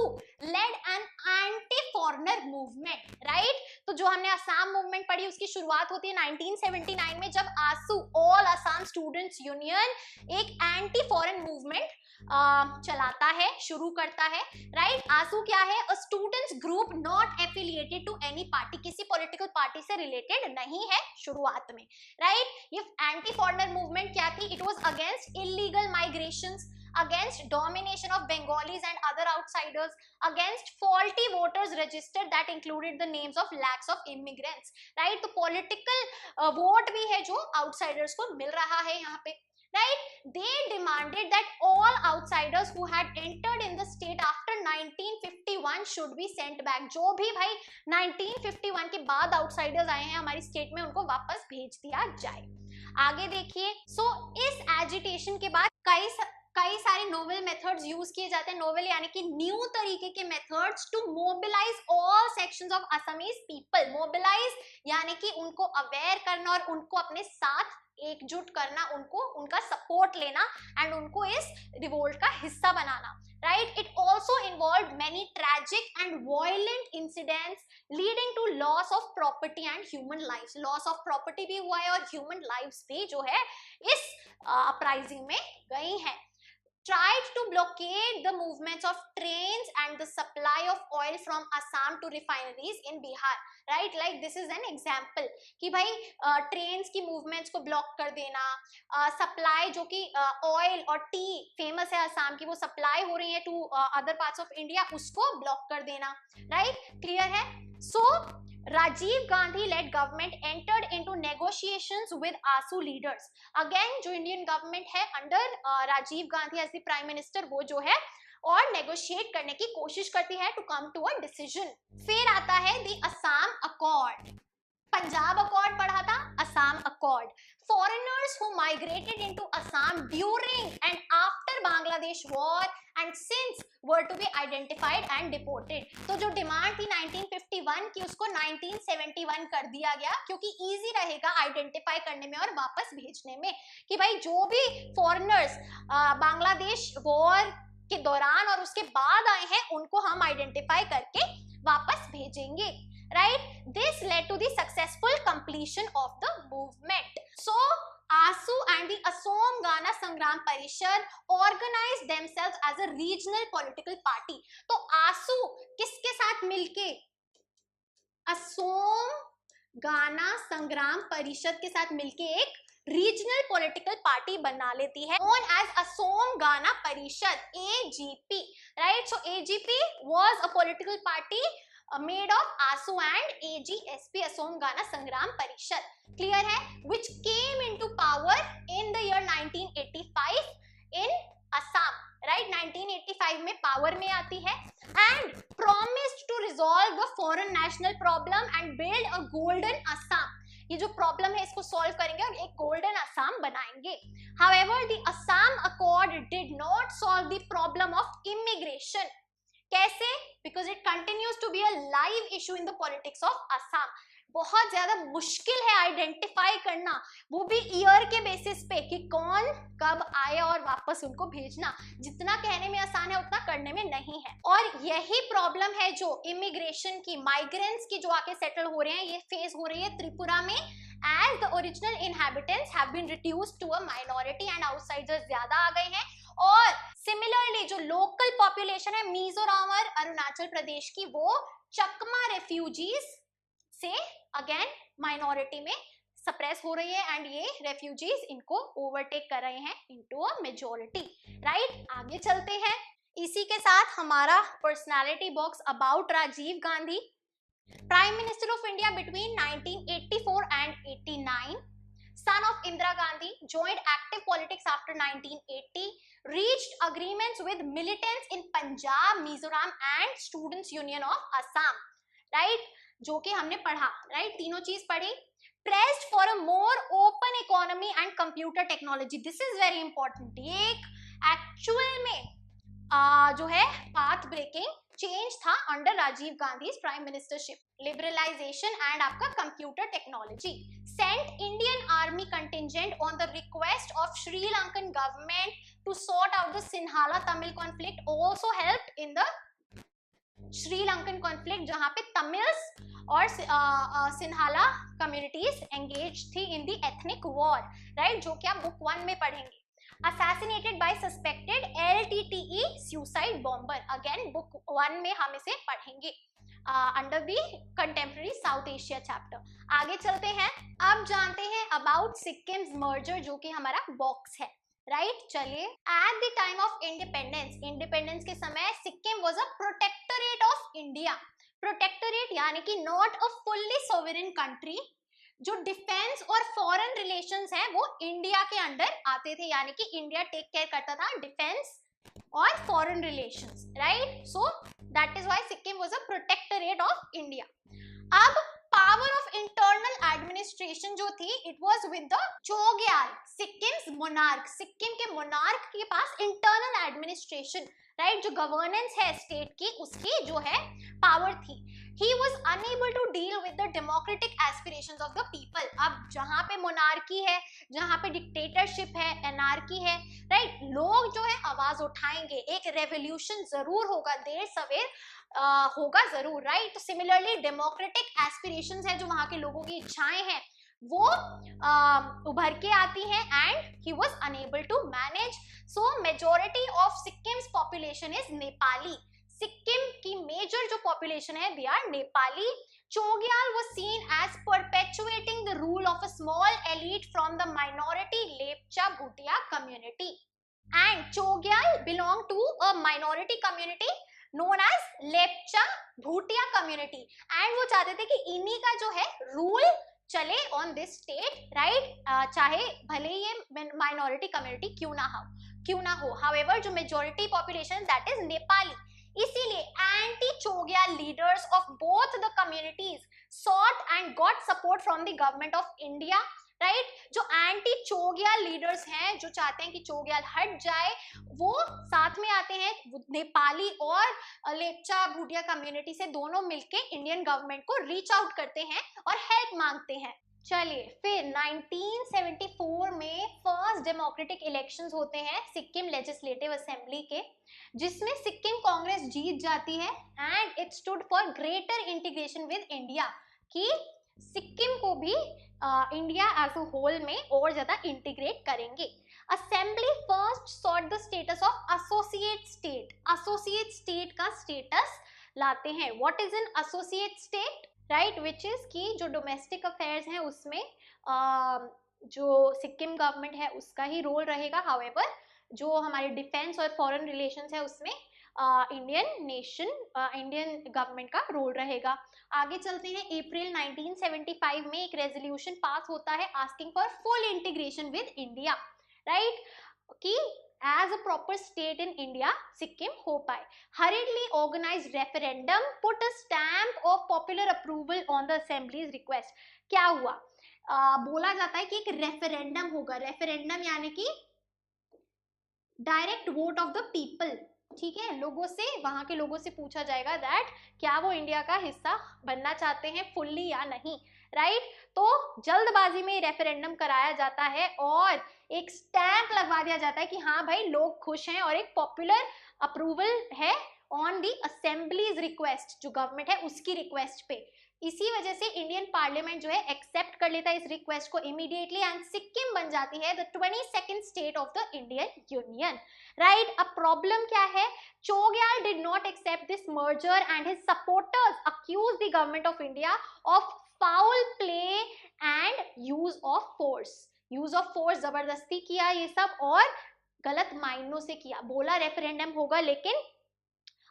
led an anti-foreigner movement, right? तो जो हमने असम मूवमेंट पढ़ी उसकी शुरुआत होती है 1979 में, जब ASU All Assam Students Union एक एंटी फॉरेन मूवमेंट चलाता है, शुरू करता है, राइट। आसू क्या है? A students group not affiliated to any party, किसी पॉलिटिकल पार्टी से रिलेटेड नहीं है शुरुआत में, राइट। ये एंटी फॉरेनर मूवमेंट क्या थी? It was against illegal migrations, against domination of Bengalis and other outsiders, against faulty voters registered that included the names of lakhs of immigrants, right। तो political vote भी है जो outsiders को मिल रहा है यहाँ पे, right। They demanded that all outsiders who had entered in the state after 1951 should be sent back। जो भी भाई 1951 के बाद outsiders आए हैं हमारी स्टेट में, उनको वापस भेज दिया जाए। आगे देखिए, सो इस एजिटेशन के बाद कई सारे नोवेल मेथड्स यूज किए जाते हैं। नोवेल यानी कि न्यू तरीके के methods to mobilise all sections of Assamese people. Mobilise यानी कि उनको अवेयर करना और उनको अपने साथ एकजुट करना, उनको उनका सपोर्ट लेना एंड उनको इस रिवोल्ट का हिस्सा बनाना, right. It also involve many tragic and violent incidents leading to loss of property and human lives. Loss of property भी हुआ है और ह्यूमन लाइव्स भी जो है इस अपराइजिंग में गई हैं। Tried to blockade the movements of trains and the supply of oil from Assam to refineries in Bihar, right। Like this is an example कि भाई trains की movements को block कर देना, supply जो कि oil और tea famous है असम की, वो supply हो रही है to other parts of India, उसको block कर देना, right। Clear है? So Rajiv Gandhi led government entered into negotiations with ASU leaders। Again जो इंडियन गवर्नमेंट है under Rajiv Gandhi as the prime minister, वो जो है और नेगोशिएट करने की कोशिश करती है to come to a decision. फिर आता है the Assam accord. Punjab accord पढ़ा था, Assam accord. Foreigners who migrated into Assam during and after Bangladesh war and since were to be identified and deported। तो जो डिमांड थी 1951 की, उसको 1971 कर दिया गया, क्योंकि इजी रहेगा आइडेंटिफाई करने में और वापस भेजने में, कि भाई जो भी फॉरेनर्स बांग्लादेश वॉर के दौरान और उसके बाद आए हैं उनको हम आइडेंटिफाई करके वापस भेजेंगे, right। This led to the successful completion of the movement। So ASU and the Assam Gana Sangram Parishad organized themselves as a regional political party। तो ASU किसके साथ मिलके? असम गाना संग्राम परिषद के साथ मिलके एक रीजनल पॉलिटिकल पार्टी बना लेती है, known as असम गाना परिषद, AGP, right। So AGP was a political party made of ASU and AGSP, Assam Gana Sangram Parishad, clear है, which came into power in the year 1985 in Assam, right, 1985 में power में आती है and promised to resolve the foreign national problem and build a golden Assam. ये जो problem है इसको solve करेंगे और एक गोल्डन असम बनाएंगे। However, the Assam Accord did not solve the problem of immigration. कैसे? Because it continues to be a live issue in the politics of Assam. बहुत ज्यादा मुश्किल है आइडेंटिफाई करना, वो भी ईयर के बेसिस पे कि कौन कब आए और वापस उनको भेजना। जितना कहने में आसान है उतना करने में नहीं है। और यही प्रॉब्लम है जो इमिग्रेशन की, माइग्रेंट्स की जो आके सेटल हो रहे हैं, ये फेस हो रही है त्रिपुरा में, as the original inhabitants have been reduced to a minority and outsiders ज्यादा आ गए हैं। और सिमिलरली जो लोकल पॉपुलेशन है मिजोरम और अरुणाचल प्रदेश की, वो चकमा रेफ्यूजीज से अगेन माइनॉरिटी में सप्रेस हो रही है एंड ये रेफ्यूजीज इनको ओवरटेक कर रहे हैं इनटू अ मेजॉरिटी, राइट। आगे चलते हैं। इसी के साथ हमारा personality box about Rajiv Gandhi, prime minister of India between 1984 and 89, son of Indira Gandhi, joined active politics after 1980, reached agreements with militants in Punjab, Mizoram and Students Union of Assam, right, जो कि हमने पढ़ा, राइट, तीनों चीज पढ़ी। pressed for a more open economy and computer technology, this is very important। ये एक actual में जो है पाथ ब्रेकिंग चेंज था under Rajiv Gandhi prime ministership. Liberalisation and आपका computer technology. Sent Indian army contingent on the request of Sri Lankan government to sort out the Sinhala Tamil conflict, also helped in the Sri Lankan conflict, जहां पे तमिल्स और सिन्हाला कम्युनिटीज एंगेज थी in the ethnic war, right, जो कि आप book 1 में पढ़ेंगे। assassinated by suspected LTTE suicide bomber, again book 1 में हम इसे पढ़ेंगे under the contemporary south Asia chapter. आगे चलते हैं, अब जानते हैं अबाउट सिक्किम्स मर्जर, जो कि हमारा बॉक्स है, राइट। चलिए, at the time of independence, independence के समय Sikkim was a protectorate of India. Protectorate यानी कि not a fully sovereign country, जो डिफेंस और फॉरेन रिलेशंस हैं वो इंडिया के अंडर आते थे, यानी कि इंडिया टेक केयर करता था डिफेंस और foreign relations, right. So that is why Sikkim was a protectorate of India. अब पावर ऑफ इंटरनल एडमिनिस्ट्रेशन जो थी, it was with the Chogyal, Sikkim's monarch. Sikkim के मोनार्क के पास इंटरनल एडमिनिस्ट्रेशन, राइट, जो गवर्नेंस है स्टेट की, उसकी जो है पावर थी। He was unable to deal with the democratic aspirations of the people। अब जहां पे मोनार्की है, जहां पे डिक्टेटरशिप है, एनार्की है, राइट, लोग जो है आवाज उठाएंगे, एक रेवोल्यूशन जरूर होगा, देर सवेर होगा जरूर, राइट। तो सिमिलरली डेमोक्रेटिक एस्पिरेशंस है, जो वहां के लोगों की इच्छाएं हैं वो उभर के आती हैं and he was unable to manage. So majority of Sikkim's population is Nepali. Sikkim की मेजर जो पॉपुलेशन है they are Nepali. Chogyal was seen as perpetuating the rule of a small elite from the minority Lepcha Bhutia community, and Chogyal belonged to a minority community known as Lepcha Bhutia community, and वो चाहते थे कि इन्हीं का जो है rule चले on this state, right, चाहे भले ये माइनॉरिटी कम्युनिटी क्यों ना हो। हाउएवर जो majority population that is Nepali, इसीलिए anti Chogyal leaders of both the communities sought and got support from the government of India, right. जो एंटी चोग्याल लीडर्स हैं, जो चाहते हैं कि चोग्याल हट जाए, वो साथ में आते हैं नेपाली और लेप्चा भूटिया कम्युनिटी से, दोनों मिलके इंडियन गवर्नमेंट को रीच आउट करते हैं और हेल्प मांगते हैं। चलिए, फिर 1974 में फर्स्ट डेमोक्रेटिक इलेक्शंस होते हैं सिक्किम लेजिस्लेटिव असेंबली के, जिसमें सिक्किम कांग्रेस जीत जाती है and it stood for greater integration with India, कि सिक्किम को भी इंडिया एज अ होल में और ज्यादा इंटीग्रेट करेंगे। Assembly first sought the status of associate state. Associate state का स्टेटस लाते हैं। What is an associate state, right, which is की जो डोमेस्टिक अफेयर्स हैं उसमें जो सिक्किम गवर्नमेंट है उसका ही रोल रहेगा। हाउएवर जो हमारे डिफेंस और फॉरेन रिलेशंस है उसमें इंडियन गवर्नमेंट का रोल रहेगा। आगे चलते हैं, अप्रैल 1975 में एक रेजोल्यूशन पास होता है asking for full integration with India, right, कि as a proper state in India, Sikkim हो पाए. Hurriedly organized referendum put a stamp of popular approval on the assembly's request. क्या हुआ? बोला जाता है कि एक रेफरेंडम होगा. रेफरेंडम यानी कि direct vote of the people. ठीक है, लोगों से, वहां के लोगों से पूछा जाएगा दैट क्या वो इंडिया का हिस्सा बनना चाहते हैं फुल्ली या नहीं. राइट, तो जल्दबाजी में रेफरेंडम कराया जाता है और एक स्टैंप लगवा दिया जाता है कि हाँ भाई लोग खुश हैं और एक पॉपुलर अप्रूवल है ऑन दी असेंबलीज रिक्वेस्ट, जो गवर्नमेंट है उसकी रिक्वेस्ट पे. इसी वजह से इंडियन पार्लियामेंट जो है एक्सेप्ट कर लेता है इस रिक्वेस्ट को इमीडिएटली एंड सिक्किम बन जाती है the 22nd state of the Indian union. Right, अब प्रॉब्लम क्या है? Chogyal did not accept this merger and his supporters accuse the government of India of foul play and use of force. Use of force, जबरदस्ती किया ये सब और गलत मायनों से किया. बोला रेफरेंडम होगा लेकिन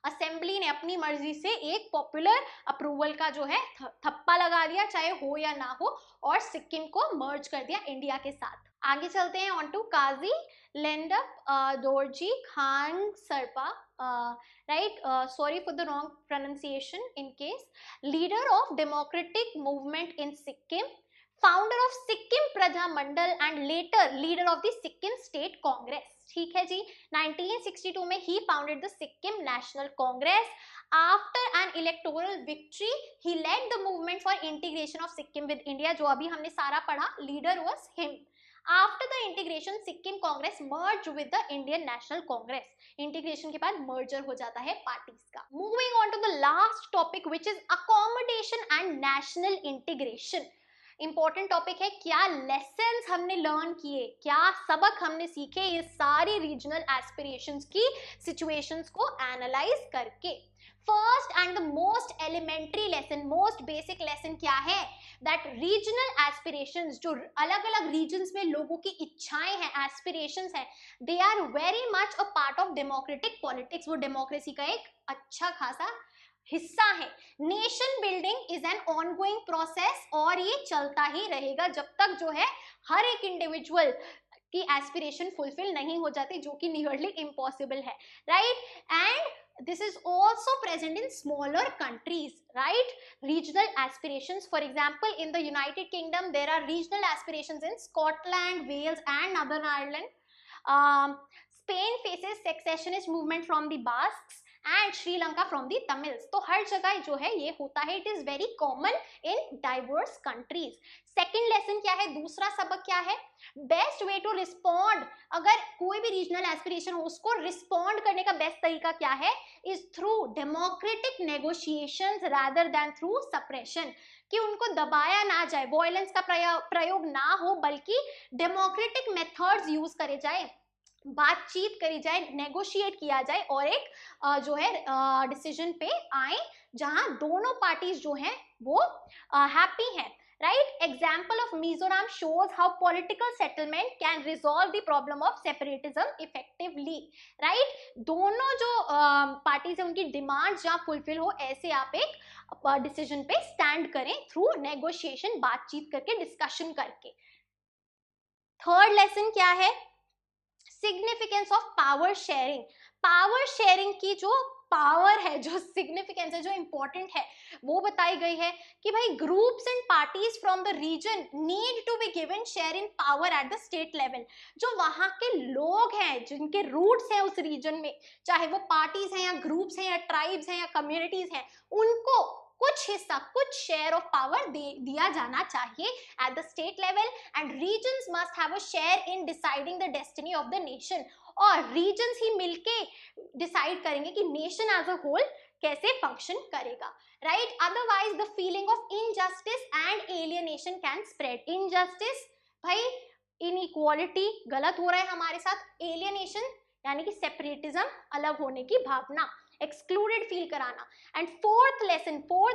असेंबली ने अपनी मर्जी से एक पॉपुलर अप्रूवल का जो है थप्पा लगा दिया, चाहे हो या ना हो, और सिक्किम को मर्ज कर दिया इंडिया के साथ. आगे चलते हैं on to Kazi Lhendup Dorji Khangsarpa. Right, sorry for the wrong pronunciation in case. Leader of democratic movement in Sikkim, founder of Sikkim Praja Mandal and later leader of the Sikkim State Congress. ठीक है जी, 1962 में ही founded the Sikkim National Congress. After an electoral victory he led the movement for integration of Sikkim with India, जो अभी हमने सारा पढ़ा. Leader was him. After the integration Sikkim Congress merge with the Indian national Congress. Integration के बाद मर्जर हो जाता है पार्टीज का. Moving on to the last topic which is accommodation and national integration. Important topic है. क्या लेसन्स हमने लर्न किए, क्या सबक हमने सीखे ये सारी रीजनल एस्पिरेशंस की सिचुएशंस को एनालाइज करके. First and the most elementary lesson, most basic lesson क्या है? दैट रीजनल एस्पिरेशंस, जो अलग अलग रीजन्स में लोगों की इच्छाएं हैं, एस्पिरेशंस हैं, they are very much a part of democratic politics. वो डेमोक्रेसी का एक अच्छा खासा हिस्सा है. Nation building is an ongoing process और ये चलता ही रहेगा जब तक जो है हर एक इंडिविजुअल की एस्पिरेशन फुलफिल नहीं हो जाती, जो कि नियरली इम्पॉसिबल है. Right, and this is also present in smaller countries. Right, regional aspirations, for example in the United Kingdom there are regional aspirations in Scotland, Wales and Northern Ireland. Spain faces secessionist movement from the Basques and Sri Lanka from the Tamils. तो हर जगह जो है ये होता है. It is very common in diverse countries. Second lesson क्या है, दूसरा सबक क्या है? बेस्ट वे टू रिस्पॉन्ड, अगर कोई भी रीजनल एस्पिरेशन हो उसको रिस्पॉन्ड करने का बेस्ट तरीका क्या है? Is through democratic negotiations rather than through suppression. कि उनको दबाया ना जाए, वॉयलेंस का प्रयोग ना हो, बल्कि डेमोक्रेटिक मेथड्स यूज करे जाए, बातचीत करी जाए, नेगोशिएट किया जाए और एक जो है डिसीजन पे आए जहां दोनों पार्टीज जो हैं वो हैप्पी हैं. Right, example of Mizoram shows how political settlement can resolve the problem of separatism effectively. Right, दोनों जो पार्टीज है उनकी डिमांड जहां फुलफिल हो, ऐसे आप एक डिसीजन पे स्टैंड करें थ्रू नेगोशिएशन, बातचीत करके, डिस्कशन करके. थर्ड लेसन क्या है? Significance of power sharing. Power sharing की जो पावर है, जो सिग्निफिकेंस है, जो इंपॉर्टेंट है, वो बताई गई है कि भाई groups and parties from the region need to be given share in power at the state level. जो वहां के लोग हैं, जिनके रूट्स हैं उस रीजन में, चाहे वो पार्टीज हैं या ग्रुप्स हैं या ट्राइब्स हैं या कम्युनिटीज हैं, उनको कुछ हिस्सा, कुछ शेयर ऑफ पावर दिया जाना चाहिए at the state level. And regions must have a share in deciding the destiny of the nation. और रीजन्स ही मिलके डिसाइड करेंगे कि नेशन एज अ होल कैसे फंक्शन करेगा. Right, otherwise the feeling of injustice and alienation can spread. Injustice, भाई inequality, गलत हो रहा है हमारे साथ. एलियनेशन यानी कि सेपरेटिज्म, अलग होने की भावना, excluded feel कराना. And fourth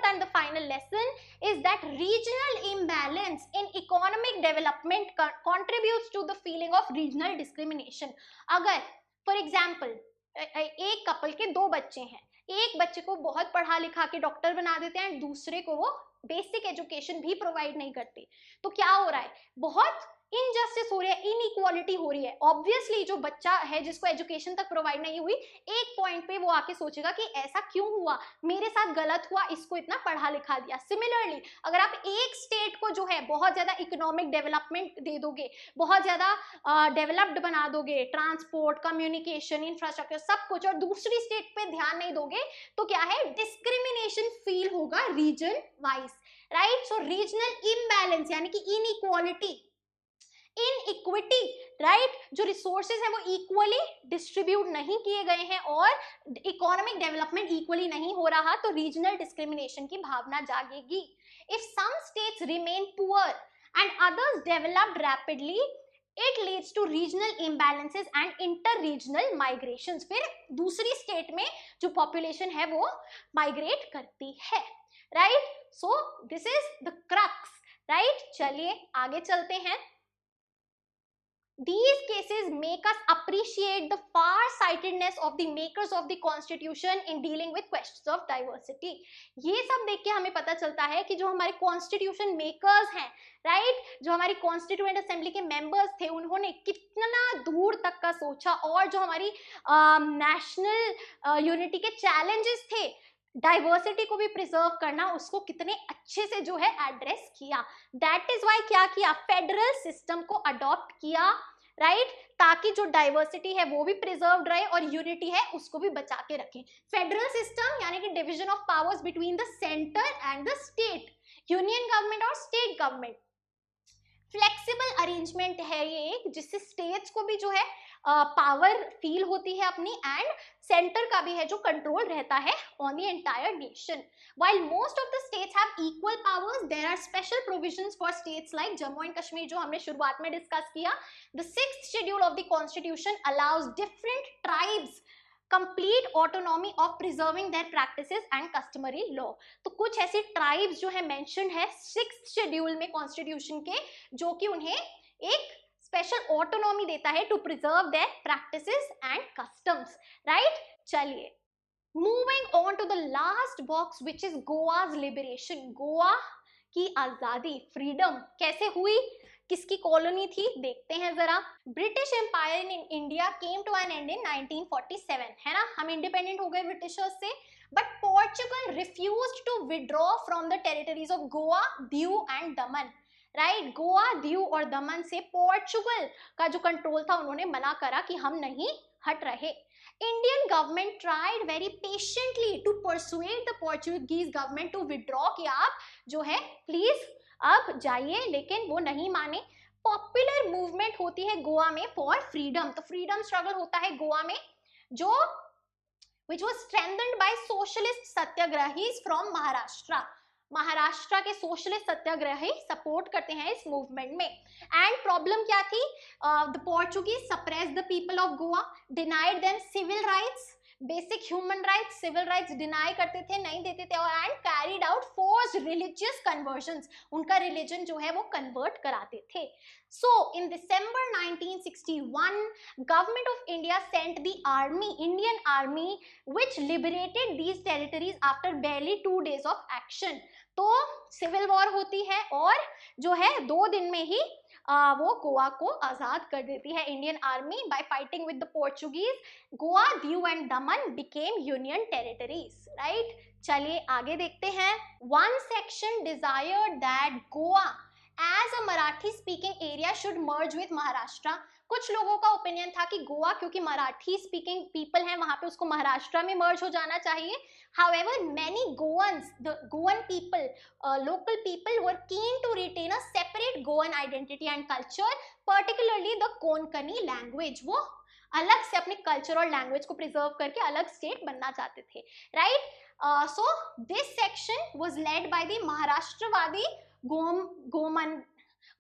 and the final lesson is that regional imbalance in economic development contributes to the feeling of regional discrimination. अगर for example एक कपल के दो बच्चे हैं, एक बच्चे को बहुत पढ़ा लिखा के डॉक्टर बना देते हैं, दूसरे को वो बेसिक एजुकेशन भी प्रोवाइड नहीं करते, तो क्या हो रहा है? बहुत इनजस्टिस हो रही है, इनइक्वालिटी हो रही है, ऑब्वियसली जो बच्चा है जिसको एजुकेशन तक प्रोवाइड नहीं हुई, एक पॉइंट पे वो आके सोचेगा कि ऐसा क्यों हुआ, मेरे साथ गलत हुआ, इसको इतना पढ़ा लिखा दिया। सिमिलरली अगर आप एक स्टेट को जो है बहुत ज्यादा इकोनॉमिक डेवलपमेंट दे दोगे, बहुत ज्यादा डेवलप्ड बना दोगे, ट्रांसपोर्ट, कम्युनिकेशन, इंफ्रास्ट्रक्चर सब कुछ, और दूसरी स्टेट पे ध्यान नहीं दोगे, तो क्या है, डिस्क्रिमिनेशन फील होगा रीजन वाइज, राइट। सो रीजनल इम्बैलेंस यानी कि इनइक्वालिटी, इनइक्विटी, राइट, जो रिसोर्सेज है वो इक्वली डिस्ट्रीब्यूट नहीं किए गए हैं और इकोनॉमिक डेवलपमेंट इक्वली नहीं हो रहा, तो रीजनल डिस्क्रिमिनेशन की भावना जागेगी। If some states remain poor and others developed rapidly, it leads to regional imbalances and inter regional migrations, फिर दूसरी स्टेट में जो पॉपुलेशन है वो माइग्रेट करती है, right. So this is the crux, right. चलिए आगे चलते हैं। These cases make us appreciate the far-sightedness of the makers of the constitution in dealing with questions of diversity. ये सब देख के हमें पता चलता है कि जो हमारे कॉन्स्टिट्यूशन मेकर्स हैं, राइट, जो हमारी कॉन्स्टिट्यूएंट असेंबली के मेंबर्स थे, उन्होंने कितना दूर तक का सोचा, और जो हमारी नेशनल यूनिटी के चैलेंजेस थे, डाइवर्सिटी को भी प्रिजर्व करना, उसको कितने अच्छे से जो है एड्रेस किया। दैट इज वाई क्या किया, फेडरल सिस्टम को अडॉप्ट किया, राइट, ताकि जो डाइवर्सिटी है वो भी प्रिजर्व्ड रहे और यूनिटी है उसको भी बचा के रखें। फेडरल सिस्टम यानी कि division of powers between the centre and the state, union government और स्टेट गवर्नमेंट। फ्लेक्सिबल अरेंजमेंट है ये, जिससे स्टेट्स को भी जो है पावर फील होती है अपनी, एंड सेंटर का भी है जो कंट्रोल रहता है on the entire nation. While most of the states have equal powers, there are special provisions for states like Jammu and Kashmir, जो हमने शुरुआत में डिस्कस किया। The 6th schedule of the constitution allows different tribes complete autonomy of preserving their practices and customary law। तो कुछ ऐसी tribes जो है मेंशन है 6th शेड्यूल में कॉन्स्टिट्यूशन के, जो कि उन्हें एक स्पेशल ऑटोनॉमी देता है to preserve their practices and customs, right. चलिए moving on to the last box which is Goa's liberation. Goa की आजादी, फ्रीडम कैसे हुई, किसकी कॉलोनी थी, देखते हैं जरा। British empire in India came to an end in 1947, है ना, हम इंडिपेंडेंट हो गए ब्रिटिशर्स से, but Portugal refused to withdraw from the territories of Goa, Diu and Daman, right. Goa, Diu और दमन से पोर्चुगल का जो कंट्रोल था उन्होंने मना करा कि हम नहीं हट रहे। Indian government tried very patiently to persuade the Portuguese government to withdraw, कि आप जो है प्लीज अब जाइए, लेकिन वो नहीं माने। पॉपुलर मूवमेंट होती है गोवा में फॉर फ्रीडम, तो फ्रीडम स्ट्रगल होता है गोवा में, जो which was strengthened by socialist satyagrahis from Maharashtra. Maharashtra के सोशलिस्ट सत्याग्रही सपोर्ट करते हैं इस मूवमेंट में। एंड प्रॉब्लम क्या थी, the Portuguese suppress the people of Goa, denied them civil rights, basic human rights, civil rights deny करते थे, नहीं देते थे, और and carried out forced religious conversions, उनका रिलीजन जो है वो कन्वर्ट कराते थे। So in December 1961 government of India sent the army, Indian army, which liberated these territories after barely 2 days of action। तो सिविल वॉर होती है और जो है 2 दिन में ही वो गोवा को आजाद कर देती है Indian army by fighting with the Portuguese. Goa, Diu and Daman became union territories, right. चलिए आगे देखते हैं। One section desired that Goa as a Marathi speaking area should merge with Maharashtra. कुछ लोगों का ओपिनियन था कि गोवा क्योंकि मराठी स्पीकिंग पीपल हैं वहां पे, उसको महाराष्ट्र में मर्ज हो जाना चाहिए। However, many Goans, the Goan people, local people were keen to retain a separate Goan identity and culture, particularly the Konkani language। वो अलग से अपने कल्चर और लैंग्वेज को प्रिजर्व करके अलग स्टेट बनना चाहते थे, right. So this section was led by the Maharashtrawadi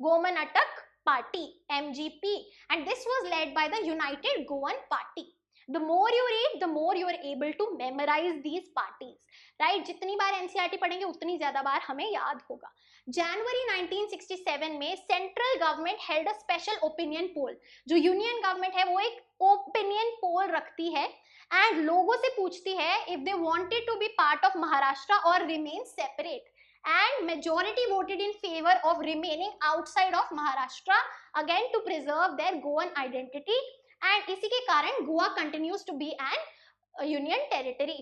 गोमनाटक Party (MGP), and this was led by the United Goan Party। The more you read, the more you are able to memorize these parties, right? जितनी बार NCERT पढ़ेंगे उतनी ज्यादा बार हमें याद होगा। जनवरी 1967 में central government held a special opinion poll. जो union government है वो एक ओपिनियन पोल रखती है एंड लोगों से पूछती है if they wanted to be part of Maharashtra और remain separate. and majority voted in favor of remaining outside of Maharashtra again to preserve their Goan identity, and इसी के कारण Goa continues to be an union territory.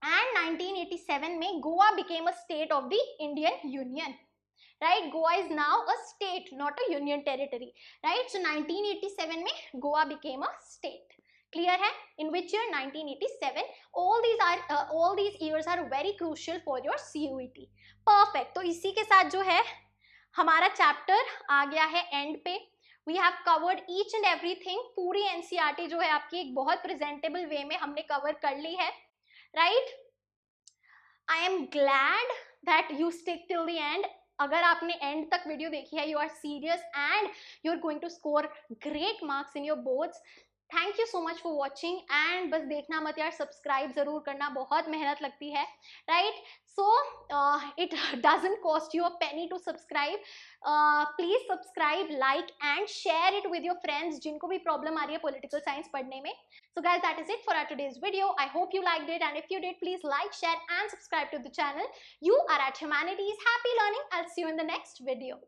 And 1987 में Goa became a state of the Indian Union. Right, Goa is now a state, not a union territory. Right, so 1987 में Goa became a state. Clear है? In which year? 1987. All these years are very crucial for your CUET. Perfect. तो इसी के साथ जो है हमारा chapter आ गया है एंड पे. We have covered each and everything. पूरी NCERT जो है आपकी एक बहुत प्रेजेंटेबल वे में हमने कवर कर ली है. Right? I am glad that you stick till the end. अगर आपने एंड तक वीडियो देखी है, you are serious and you are going to score great marks in your boards. Thank you so much for watching. And बस देखना मत यार, subscribe जरूर करना, बहुत मेहनत लगती है. Right, so it doesn't cost you a penny to subscribe. Please subscribe, like and share it with your friends जिनको भी प्रॉब्लम आ रही है पॉलिटिकल साइंस पढ़ने में. So guys, that is it for our today's video. I hope you liked it, and if you did, please like, share and subscribe to the channel. You are at Humanities. Happy learning. I'll see you in the next video.